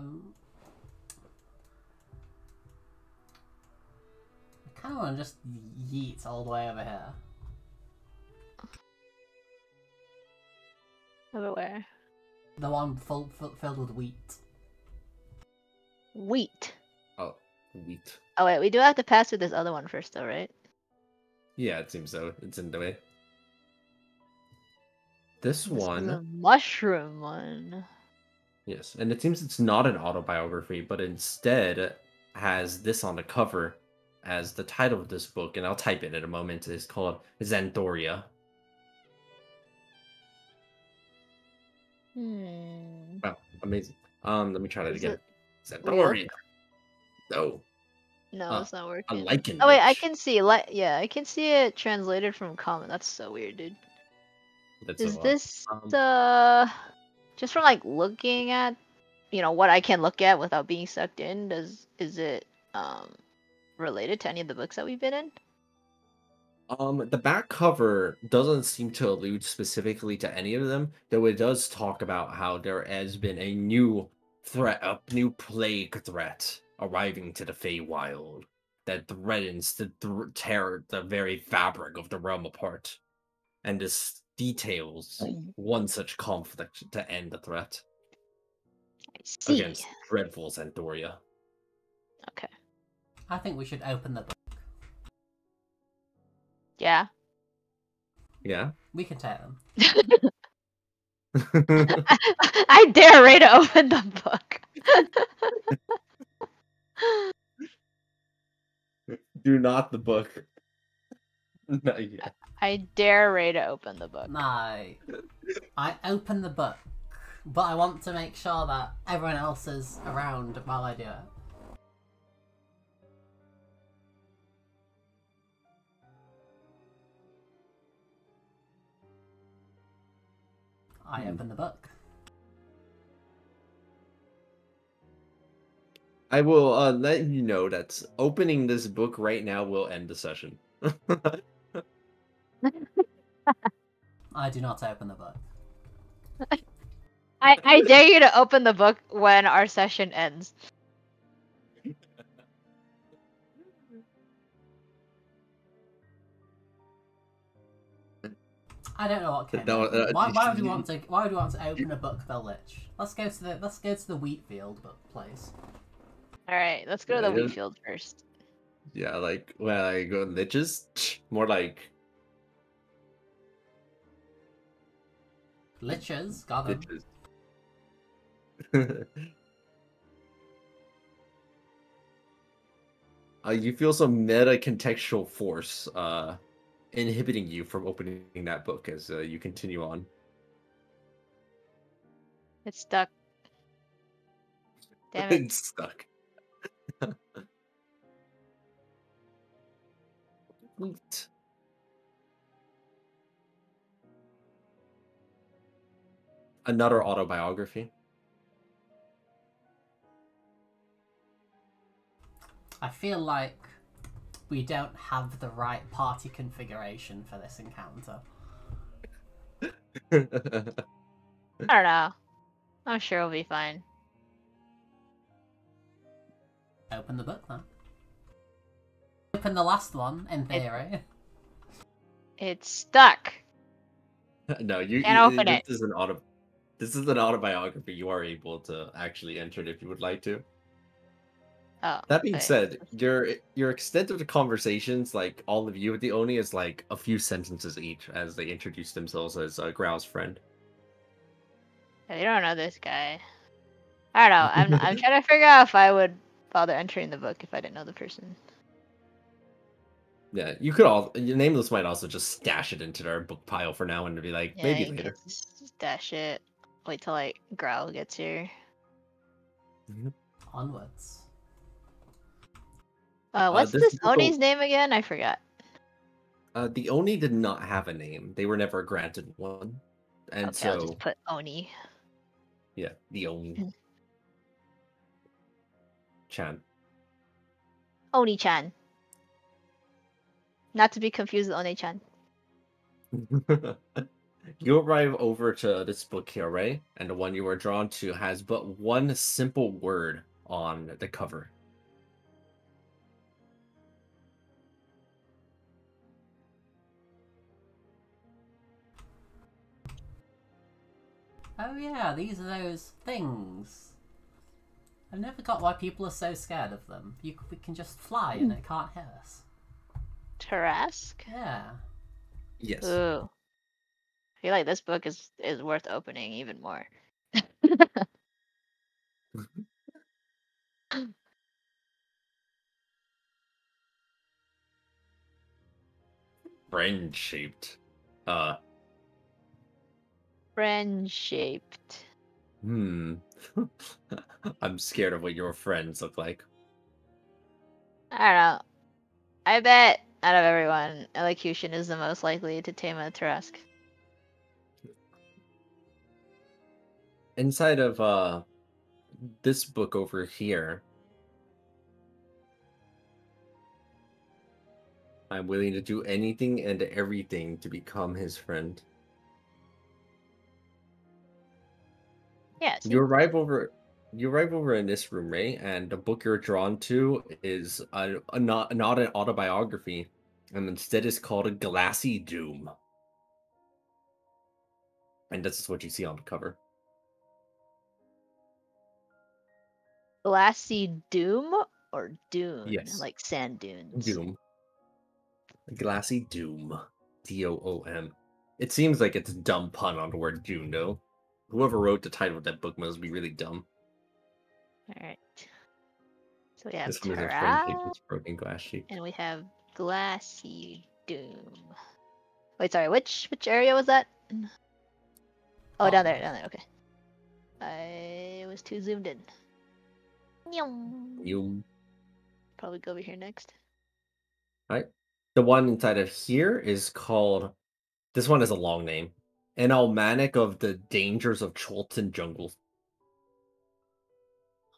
kind of want to just yeet all the way over here. Over where? The one filled with wheat. Wheat. Oh, wheat. Oh wait, we do have to pass through this other one first though, right? Yeah, it seems so. It's in the way. This This is one, the mushroom one. yes, and it seems it's not an autobiography, but instead has this on the cover as the title of this book, and I'll type it in a moment. It's called Xanthoria. Wow, amazing. Let me try that Is again. it Xanthoria. No, No, it's not a working. lichen Oh wait, I lich. can see yeah, I can see it translated from common. That's so weird, dude. That's Is so odd. this just from like looking at what I can look at without being sucked in, is it related to any of the books that we've been in? The back cover doesn't seem to allude specifically to any of them, though it does talk about how there has been a new threat, a new plague threat arriving to the Feywild that threatens to tear the very fabric of the realm apart. And this details one such conflict to end the threat I see. against dreadful Xanthoria. Okay. I think we should open the book. Yeah. Yeah? We can take them. I dare Ray to open the book. Do not the book. Not yet. I dare Ray to open the book. No. I open the book. but I want to make sure that everyone else is around while I do it. I open the book. I will let you know that opening this book right now will end the session. I do not open the book. I dare you to open the book when our session ends. I don't know what came No, over. Why would you want to? Why would you want to open a book, the Lich? Let's go to the wheat field book place. All right, let's go to the wheat field first. Yeah, like when I go liches, more like Liches, got them. liches. You feel some meta contextual force inhibiting you from opening that book as you continue on. It's stuck. Damn it. It's stuck. Wheat. Another autobiography. I feel like we don't have the right party configuration for this encounter. I don't know. I'm sure it'll be fine. Open the book then. Open the last one, in theory. It's stuck. No, Can't open it. This is an autobiography. You are able to actually enter it if you would like to. Oh. That being okay. said, your extent of the conversations, like all of you with the Oni, is like a few sentences each as they introduce themselves as Grau's friend. Yeah, you don't know this guy. I don't know. I'm trying to figure out if I would bother entering the book if I didn't know the person. Yeah, you could all your nameless might also just stash it into their book pile for now and be like, Yeah, maybe you later. could stash it. Wait till like Growl gets here. Onwards. What's this Oni's name again? I forgot. The Oni did not have a name. They were never granted one. And Okay, I'll just put Oni. Yeah, the Oni. Chan. Oni-chan. Not to be confused with Oni-chan. You arrive over to this book here, right? And the one you were drawn to has but one simple word on the cover. Oh yeah, these are those things. I've never got why people are so scared of them. We can just fly and it can't hit us. Tarask? Yeah. Yes. Ooh. I feel like this book is worth opening even more. Friend-shaped. Friend-shaped. I'm scared of what your friends look like. I don't know. I bet out of everyone, Elocution is the most likely to tame a Tarask. Inside of this book over here, I'm willing to do anything and everything to become his friend. Yeah, see? You arrive over in this room, right? And the book you're drawn to is not an autobiography, and instead is called a Glassy Doom. And this is what you see on the cover. Glassy Doom or Dune? Yes. Like sand dunes. Doom. Glassy Doom. Doom. It seems like it's a dumb pun on the word Dune, though. Whoever wrote the title of that book must be really dumb. Alright. So we have This one is a friend Tara, with broken glass sheep. and we have Glassy Doom. Wait, sorry, which area was that? Oh, down there, okay. I was too zoomed in. Nyum. You Probably go over here next. right? The one inside of here is called. This one is a long name. An Almanac of the Dangers of Cholton Jungle.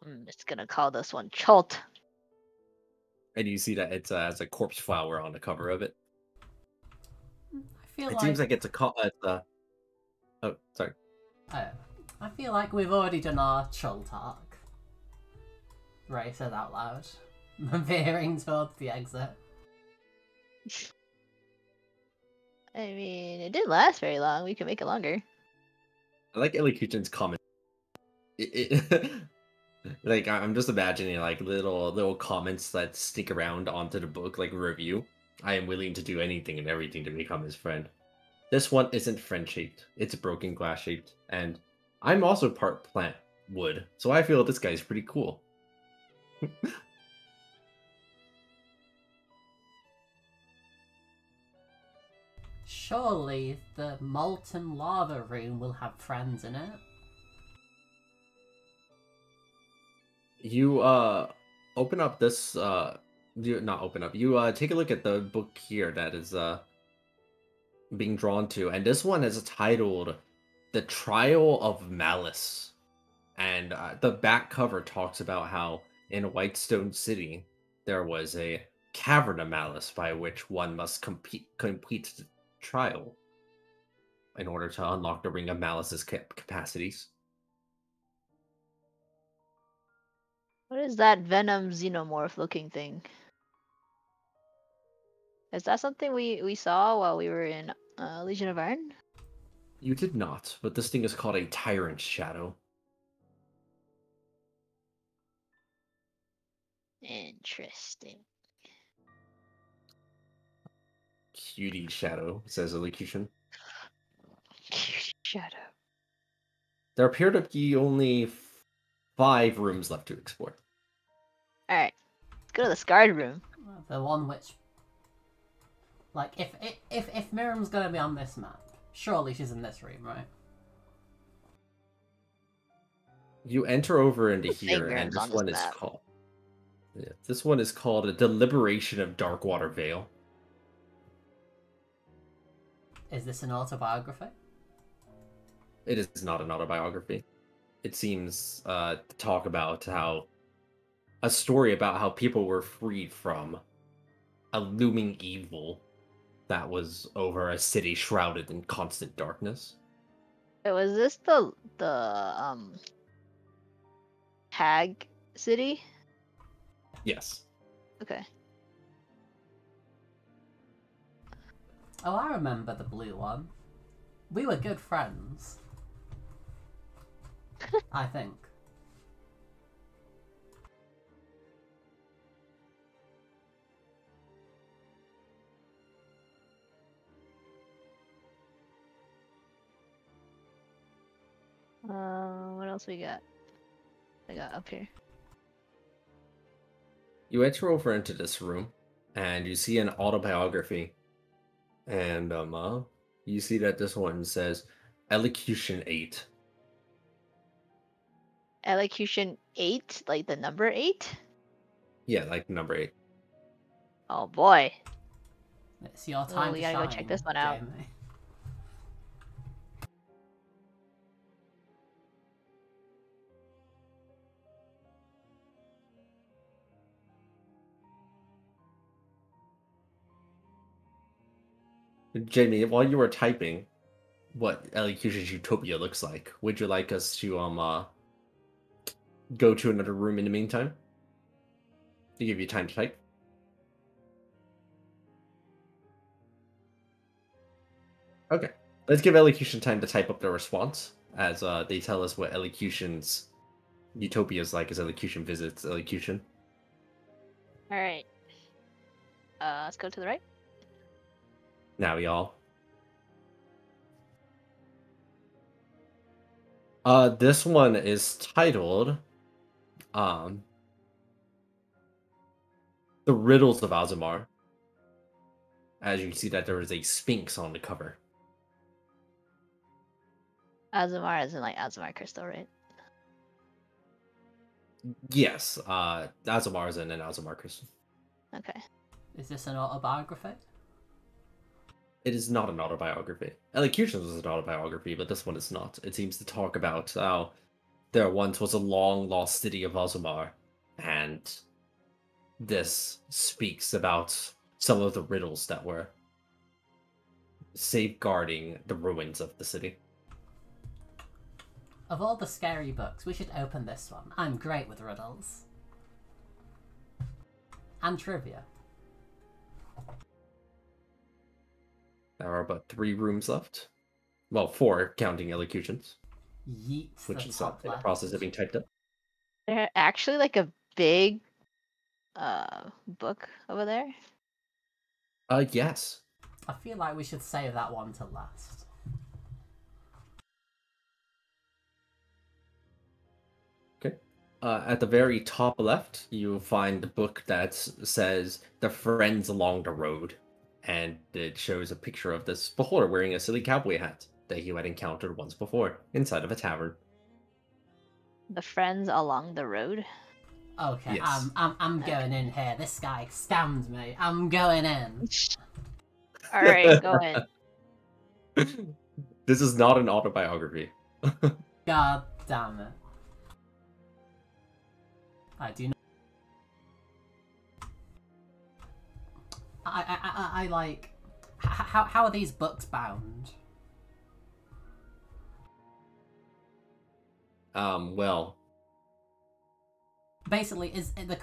I'm just gonna call this one Cholt. And you see that it's has a corpse flower on the cover of it. I feel It like seems like it's a oh, sorry. uh, I feel like we've already done our Chult arc. Ray said out loud, veering towards the exit. I mean, it didn't last very long. We can make it longer. I like Elocution's comment. It like I'm just imagining like little comments that stick around onto the book, like review. I am willing to do anything and everything to become his friend. This one isn't friend shaped; it's broken glass shaped, and I'm also part plant wood, so I feel this guy's pretty cool. Surely the molten lava room will have friends in it. You open up this you not open up. You take a look at the book here that is being drawn to, and this one is titled "The Trial of Malice." And the back cover talks about how in Whitestone City there was a cavern of malice by which one must complete the trial in order to unlock the Ring of Malice's capacities. What is that Venom xenomorph looking thing? Is that something we saw while we were in Legion of Iron? You did not, but this thing is called a Tyrant Shadow. Interesting. Cutie Shadow, says Elocution. Shadow. There appear to be only 5 rooms left to explore. Alright. Let's go to the scarred room. The one which, like, if Miriam's gonna be on this map, surely she's in this room, right? You enter over into Let's say here, and Miriam's this on this one is map. called. Yeah, this one is called "The Liberation of Darkwater Vale." Is this an autobiography? It is not an autobiography. It seems to talk about how a story about how people were freed from a looming evil that was over a city shrouded in constant darkness. Wait, was this the Hag City? Yes. Okay. Oh, I remember the blue one. We were good friends. I think. What else we got? I got up here. You enter over into this room, and you see an autobiography, and you see that this one says "Elocution 8." Elocution 8, like the number 8? Yeah, like number 8. Oh boy. It's your Oh, time we to gotta shine, go check this one out. Jamie. Jamie, while you were typing what Elocution's Utopia looks like, would you like us to go to another room in the meantime to give you time to type? Okay, let's give Elocution time to type up the response as they tell us what Elocution's Utopia is like as Elocution visits Elocution. Alright. Let's go to the right. Now, y'all. This one is titled The Riddles of Azamar. As you can see that there is a sphinx on the cover. Azamar isn't like Azamar Crystal, right? Yes, Azumar's and Azumarcus. Okay. Is this an autobiography? It is not an autobiography. Elocutions was an autobiography, but this one is not. It seems to talk about how there once was a long lost city of Azumar, and this speaks about some of the riddles that were safeguarding the ruins of the city. Of all the scary books, we should open this one. I'm great with riddles. And trivia. There are but 3 rooms left. Well, 4, counting elocutions, Yeet which the is top in the left. process of being typed up. There actually like a big book over there. Yes. I feel like we should save that one to last. Okay. At the very top left, you find the book that says "The Friends Along the Road," and it shows a picture of this beholder wearing a silly cowboy hat that you had encountered once before inside of a tavern. The friends along the road. Okay, Yes. I'm going in here. This guy scammed me. I'm going in. All right, go in. This is not an autobiography. God damn it. I do not. I like. How are these books bound? Well, Basically, is the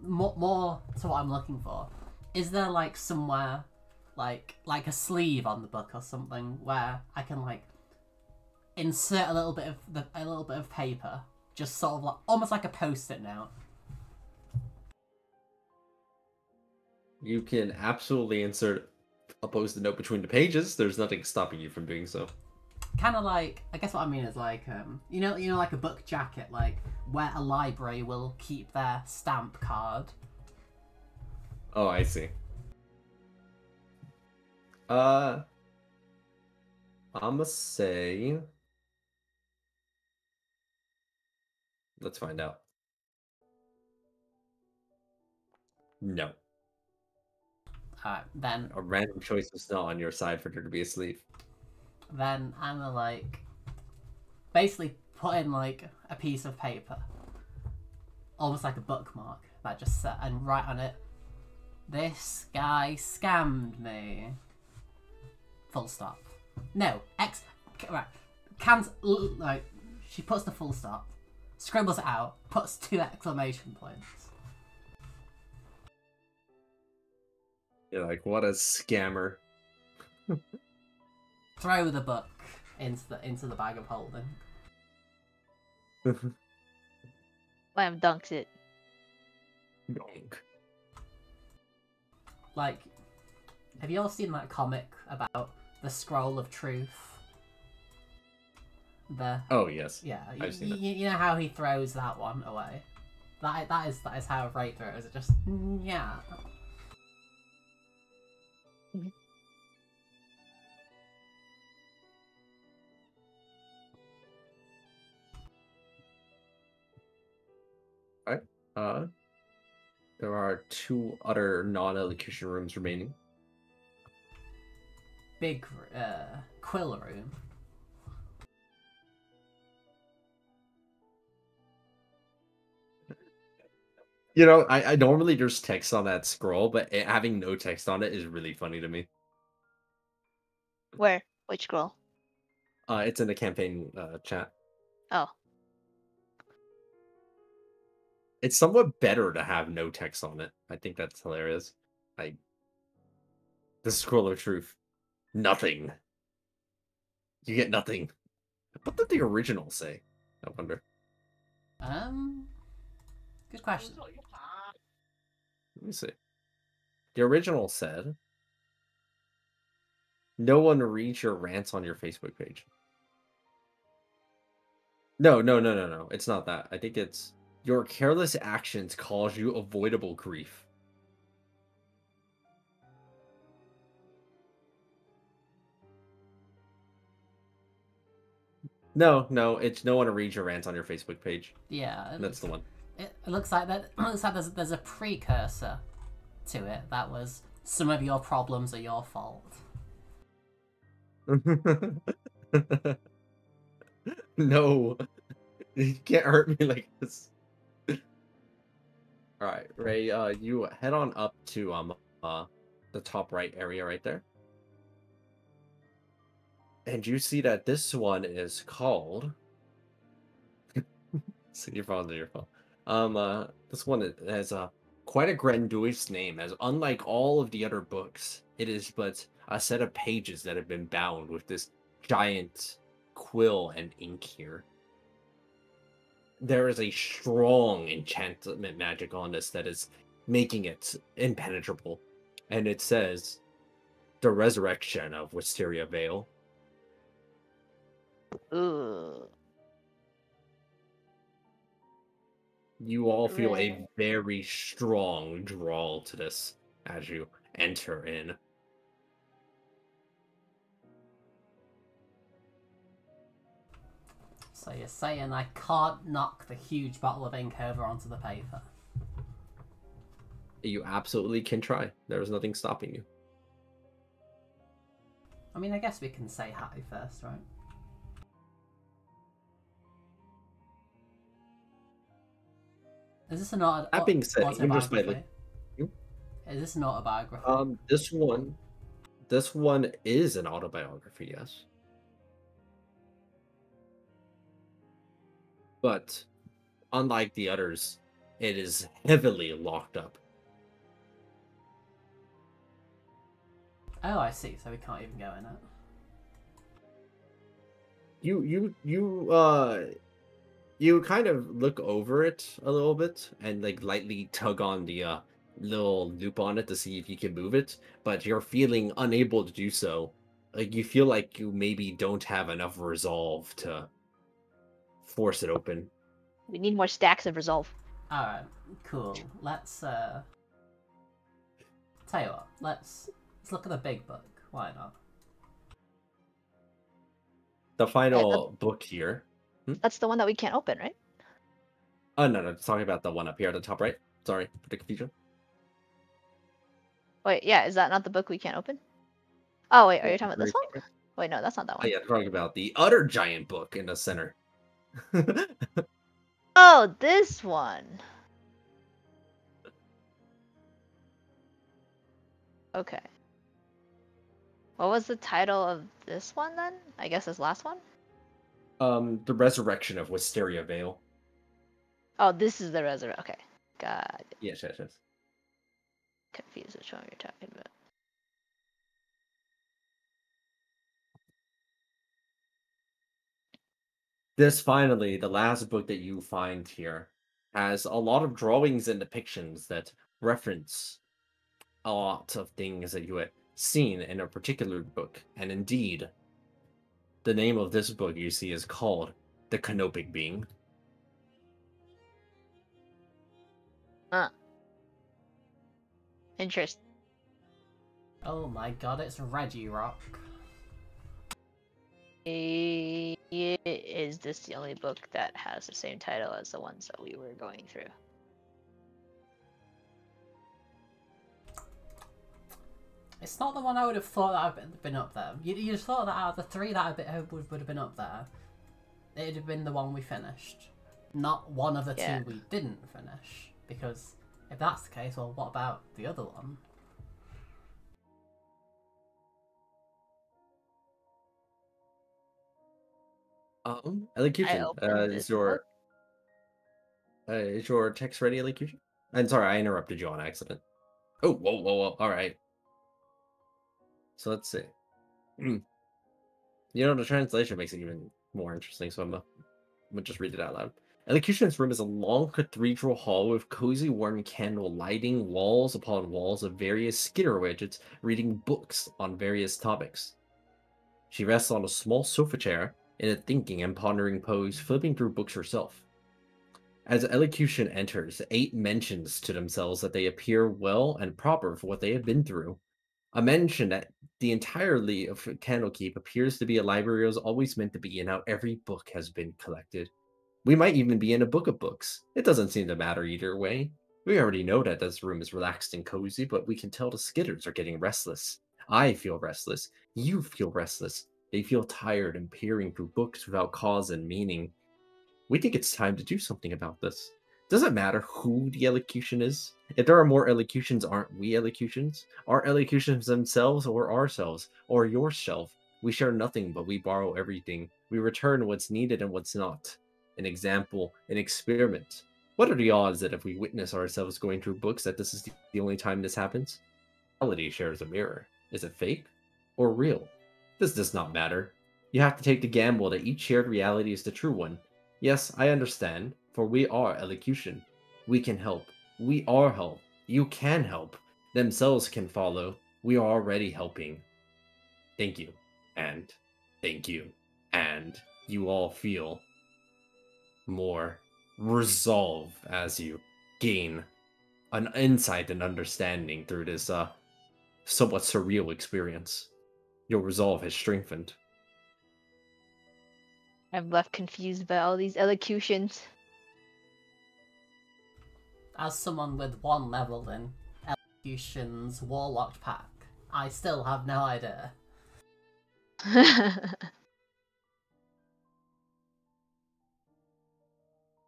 more to what I'm looking for? Is there like somewhere, like a sleeve on the book or something where I can like insert a little bit of paper, just sort of like almost like a post-it note. you can absolutely insert a post-it note between the pages. There's nothing stopping you from doing so. Kind of like, I guess what I mean is like you know like a book jacket, like where a library will keep their stamp card. Oh, I see. I'ma say, let's find out. No, Then a random choice was not on your side for there to be a sleeve. I'm gonna like basically put in like a piece of paper, almost like a bookmark that just set and write on it, "This guy scammed me." Full stop. No, right. Like she puts the full stop, scribbles it out, puts 2 exclamation points. You're like, what a scammer. Throw the book into the bag of holding. Slam dunks it. Donk. Like, have you all seen that comic about the Scroll of Truth? Oh, yes. Yeah, I've seen it. you know how he throws that one away. That is how Ray throws it. Just yeah. Alright. There are 2 other non-elocution rooms remaining. Big quill room. You know, I normally just text on that scroll, but having no text on it is really funny to me. Where? Which scroll? It's in the campaign chat. Oh, It's somewhat better to have no text on it. I think that's hilarious. Like, the scroll of truth. Nothing. You get nothing. What did the original say? I wonder. Good question. Let me see. The original said, "No one reads your rants on your Facebook page." No, no, no, no, no. It's not that. I think it's your careless actions cause you avoidable grief. No, it's no one to read your rants on your Facebook page. Yeah, That's the one. it looks like that. It looks like there's a precursor to it. That was some of your problems are your fault. No, you can't hurt me like this. All right, Ray. You head on up to the top right area right there, and you see that this one is called. See your phone, your phone. This one has quite a grandiose name, as unlike all of the other books, it is but a set of pages that have been bound with this giant quill and ink here. There is a strong enchantment magic on this that is making it impenetrable, and it says, "The Resurrection of Wisteria Vale." Ooh. You all feel a Right. very strong drawl to this as you enter in. So you're saying I can't knock the huge bottle of ink over onto the paper? You absolutely can try. There is nothing stopping you. I mean, I guess we can say hi first, right? Is this an That being said, even just by autobiography? Is this an autobiography? this one is an autobiography, yes. But unlike the others, it is heavily locked up. Oh, I see. So we can't even go in it. You kind of look over it a little bit and like lightly tug on the little loop on it to see if you can move it, but you're feeling unable to do so. Like you feel like you maybe don't have enough resolve to force it open. We need more stacks of resolve. All right, cool. Let's tell you what. Let's look at the big book. Why not? The Yeah, final book here. that's the one that we can't open, right? Oh no, it's talking about the one up here at the top right. Sorry for the confusion. Wait, yeah, is that not the book we can't open? Oh wait, are Yeah, you talking about very this one? top right. Wait, no, that's not that Oh one. yeah, talking about the other giant book in the center. Oh, this one. Okay. What was the title of this one then? I guess this last one? The Resurrection of Wisteria Vale. Oh, this is the resurrection. Okay. God, Yes. confused which one you're talking about. This finally, the last book that you find here, has a lot of drawings and depictions that reference a lot of things that you had seen in a particular book. And indeed, the name of this book you see is called The Canopic Being. Interest. Oh my god, it's Reggie Rock. Is this the only book that has the same title as the ones that we were going through? It's not the one I would have thought that had been up there. You'd have thought that out of the three that would have been up there, it'd have been the one we finished. Not one of the Yeah. two we didn't finish. Because if that's the case, well, what about the other one? I Elocution, opened this book. is your text ready, Elocution? I'm sorry, I interrupted you on accident. Oh, whoa. All right. So let's see. The translation makes it even more interesting, so I'm gonna just read it out loud. Elocution's room is a long cathedral hall with cozy warm candle lighting walls upon walls of various skitter widgets reading books on various topics. She rests on a small sofa chair in a thinking and pondering pose, flipping through books herself. As Elocution enters, 8 mentions to themselves that they appear well and proper for what they have been through. A mention that the entirety of Candlekeep appears to be a library it was always meant to be, and how every book has been collected. We might even be in a book of books. It doesn't seem to matter either way. We already know that this room is relaxed and cozy, but we can tell the skitters are getting restless. I feel restless. You feel restless. They feel tired and peering through books without cause and meaning. We think it's time to do something about this. Doesn't matter who the elocution is. If there are more elocutions, aren't we elocutions? Are elocutions themselves or ourselves or yourself? We share nothing, but we borrow everything. We return what's needed and what's not. An example, an experiment. What are the odds that if we witness ourselves going through books that this is the only time this happens? Reality shares a mirror. Is it fake or real? This does not matter. You have to take the gamble that each shared reality is the true one. Yes, I understand, for we are elocution. We can help. We are help. You can help. Themselves can follow. We are already helping. Thank you. And thank you. And you all feel more resolve as you gain an insight and understanding through this somewhat surreal experience. Your resolve has strengthened. I'm left confused by all these elocutions. As someone with 1 level in Elocution's Warlocked pack, I still have no idea.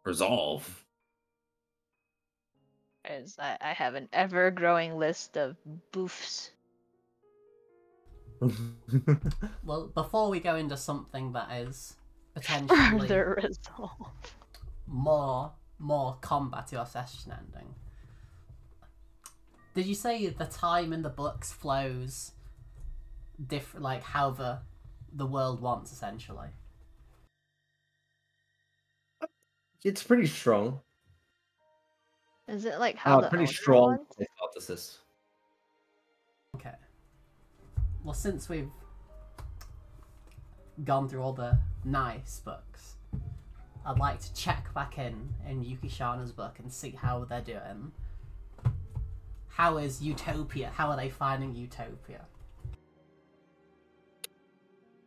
Resolve? As I have an ever-growing list of boofs. Well, before we go into something that is potentially Further resolve. more combat to your session ending, did you say the time in the books flows different, like how the world wants, essentially? It's pretty strong. Is it like how the Pretty owner strong wants? hypothesis. Okay. Well, since we've gone through all the nice books, I'd like to check back in Yukishana's book and see how they're doing. How is Utopia? How are they finding Utopia?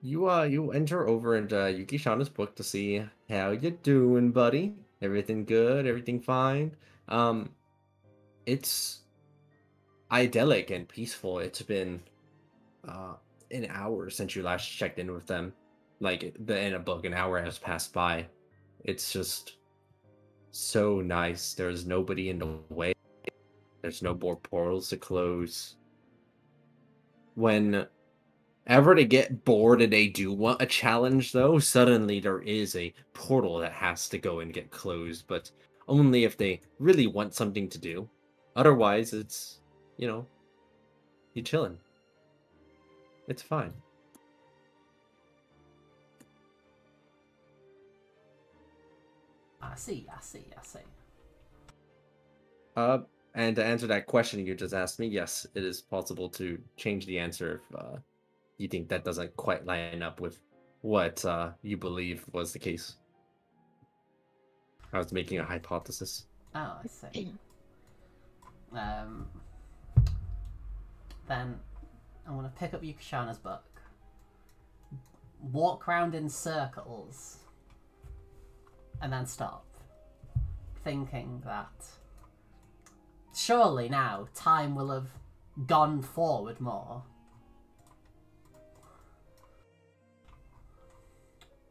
You enter over into Yukishana's book to see how you doing, buddy. Everything good? Everything fine? It's idyllic and peaceful. It's been uh an hour since you last checked in with them. Like in a book, an hour has passed by. It's just so nice. There's nobody in the way. There's no more portals to close. Whenever they get bored and they do want a challenge, though, suddenly there is a portal that has to go and get closed, but only if they really want something to do. Otherwise, it's, you chilling. It's fine. I see. And to answer that question you just asked me, yes, it is possible to change the answer if you think that doesn't quite line up with what you believe was the case. I was making a hypothesis. Oh, I see. Then I'm gonna pick up Yukishana's book, walk round in circles, and then stop, thinking that surely now time will have gone forward more.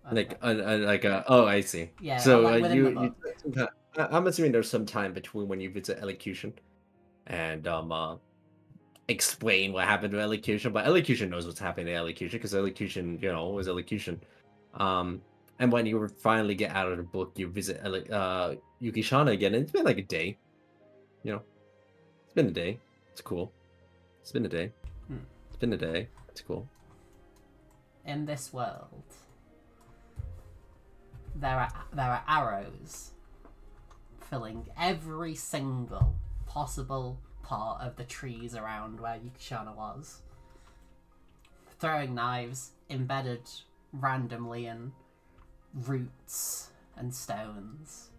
Oh, I see. Yeah, So like within the you book. took some time. I'm assuming there's some time between when you visit elocution and explain what happened to elocution, but elocution knows what's happening to elocution because elocution, is elocution. Um, and when you finally get out of the book, you visit Yukishana again, and it's been like a day. It's been a day. It's cool. It's been a day. It's been a day. It's cool. In this world, there are arrows filling every single possible part of the trees around where Yukishana was. Throwing knives embedded randomly in roots and stones.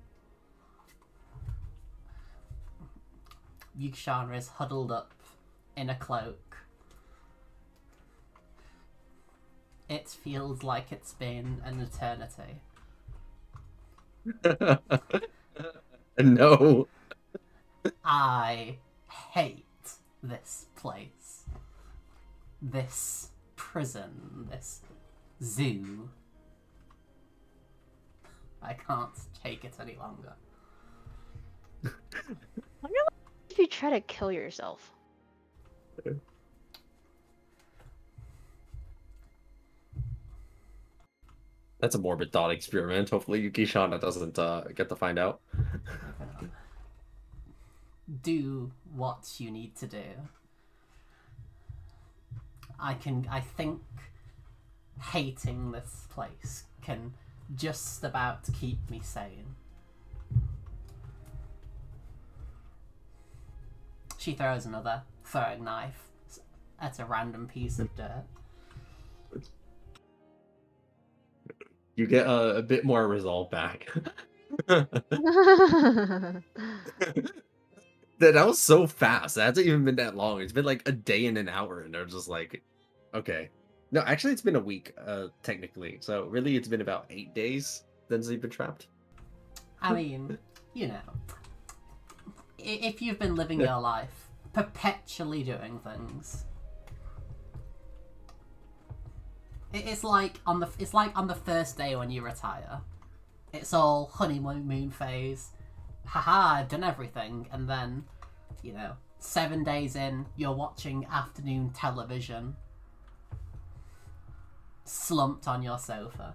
Yukishana is huddled up in a cloak, It feels like it's been an eternity. No. I hate this place. This prison. This zoo. I can't take it any longer. I wonder if you try to kill yourself. That's a morbid thought experiment. Hopefully Kishana doesn't get to find out. Do what you need to do. I think hating this place can just about keep me sane. She throws another throwing knife at a random piece of dirt. You get a bit more resolve back. That was so fast. That hasn't even been that long. It's been like a day and an hour, and they're just like, okay. No, actually, it's been a week, technically. So really, it's been about 8 days since you've been trapped. I mean, you know, if you've been living your life perpetually doing things, it's like on the first day when you retire. It's all honeymoon phase. Haha, I've done everything, and then, 7 days in, you're watching afternoon television, slumped on your sofa.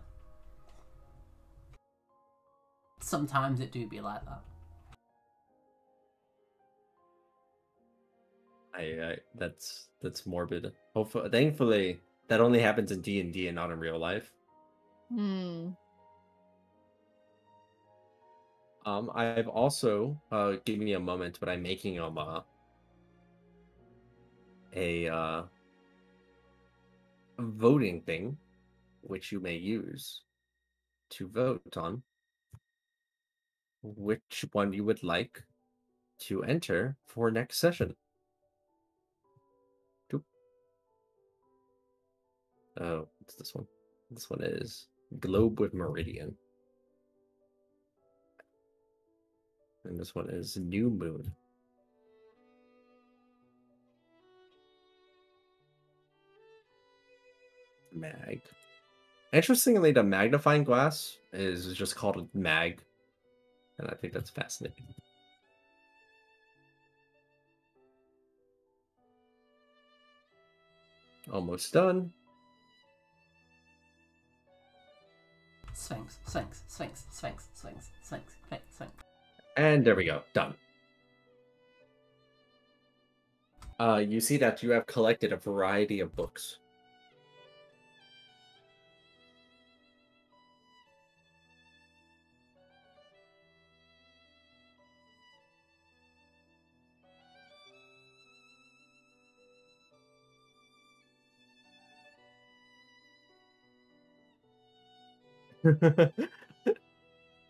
Sometimes it do be like that. That's morbid. Hopefully, thankfully, that only happens in D&D and not in real life. I've also give me a moment, but I'm making a voting thing, which you may use to vote on which one you would like to enter for next session. Oh, it's this one. This one is Globe with Meridian. And this one is New Moon. Mag. Interestingly, the magnifying glass is just called a mag. And I think that's fascinating. Almost done. Sphinx, Sphinx, Sphinx, Sphinx, Sphinx, Sphinx, Sphinx, Sphinx. And there we go. Done. You see that you have collected a variety of books.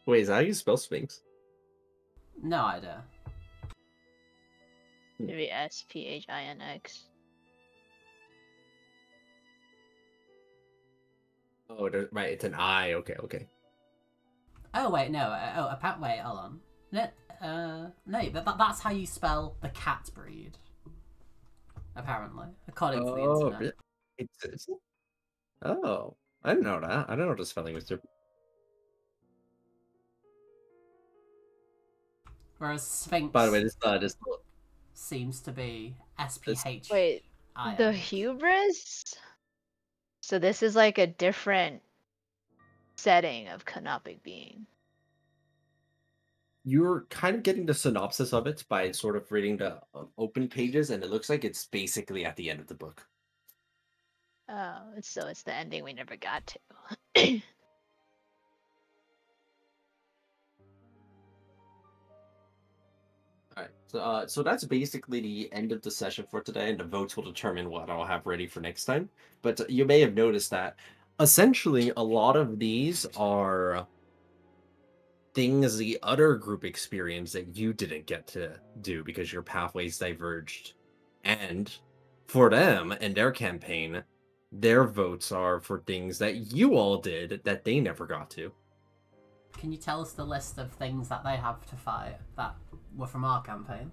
Wait, is that how you spell Sphinx? No idea. Maybe Sphinx. Oh, right. It's an I. Okay, okay. Oh wait, no. Wait, hold on. No, that's how you spell the cat breed. Apparently, according to the internet. Really? Is it? Oh, I didn't know that. I don't know the spelling was different. Whereas Sphinx. By the way, this seems to be SPH. Wait, the hubris? So this is like a different setting of canopic being. You're kind of getting the synopsis of it by sort of reading the open pages, and it looks like it's basically at the end of the book. Oh, so it's the ending we never got to. All right, so that's basically the end of the session for today, and the votes will determine what I'll have ready for next time. But you may have noticed that essentially a lot of these are things the other group experienced that you didn't get to do because your pathways diverged. And for them and their campaign, their votes are for things that you all did that they never got to. Can you tell us the list of things that they have to fight that were from our campaign?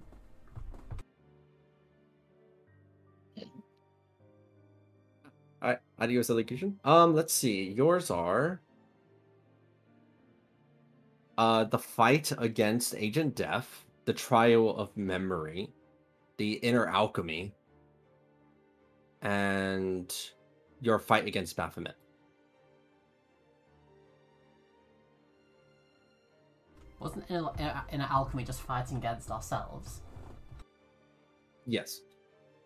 Adios elocution. Let's see. Yours are the fight against Agent Death, the Trial of Memory, the Inner Alchemy, and your fight against Baphomet. Wasn't in alchemy just fighting against ourselves? Yes.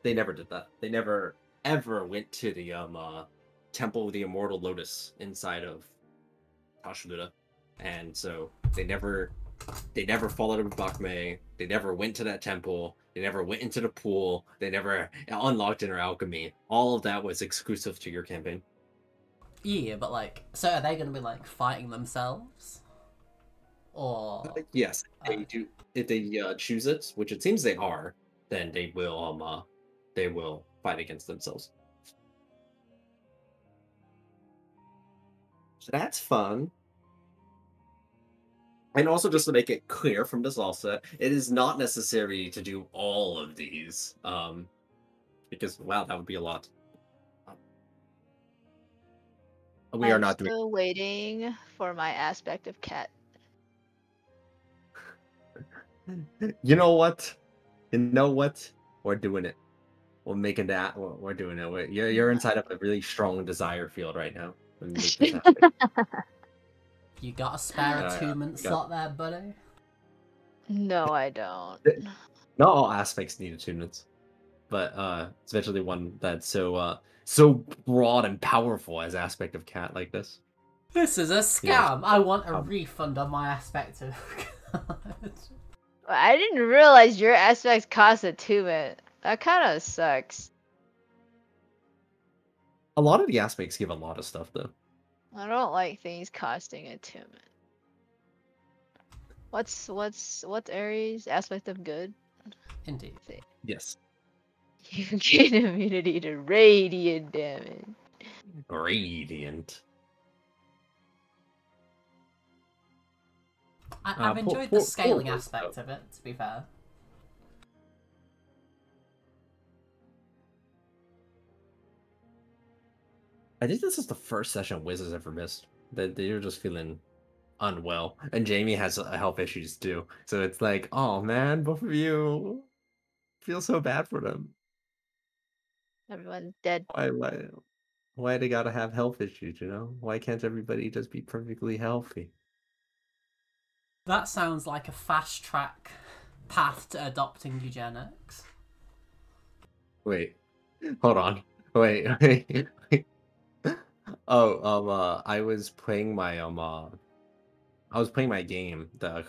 They never did that. They never ever went to the Temple of the Immortal Lotus inside of Tashaluda. And so they never followed Bakme. They never went to that temple. They never went into the pool. They never unlocked Inner Alchemy. All of that was exclusive to your campaign. Yeah, but like, so are they going to be like fighting themselves? Or Yes, they do. If they choose it, which it seems they are, then they will fight against themselves. So that's fun. And also, just to make it clear from this also, it is not necessary to do all of these, because wow, that would be a lot. We are I'm not doing. still waiting for my aspect of cat. You know what? You know what? We're doing it. We're making that. We're doing it. You're inside of a really strong desire field right now. Let me make this happen. you got a spare Yeah, attunement we got- slot there, buddy? No, I don't. Not all aspects need attunements, but especially one that's so broad and powerful as aspect of cat like this. This is a Yeah. scam! I want a refund on my aspect of I didn't realize your aspects cost attunement. That kind of sucks. A lot of the aspects give a lot of stuff though. I don't like things costing attunement. What's Aries aspect of good? Indeed. Yes. You gain immunity to radiant damage. Radiant. I've enjoyed the scaling aspect of it, to be fair. I think this is the first session Wiz has ever missed. That they're just feeling unwell, and Jamie has health issues too. So it's like, oh man, both of you feel so bad for them. Everyone's dead. Why they gotta have health issues? You know, why can't everybody just be perfectly healthy? That sounds like a fast track path to adopting eugenics. Wait, hold on. Wait, wait. Oh, I was playing my game, the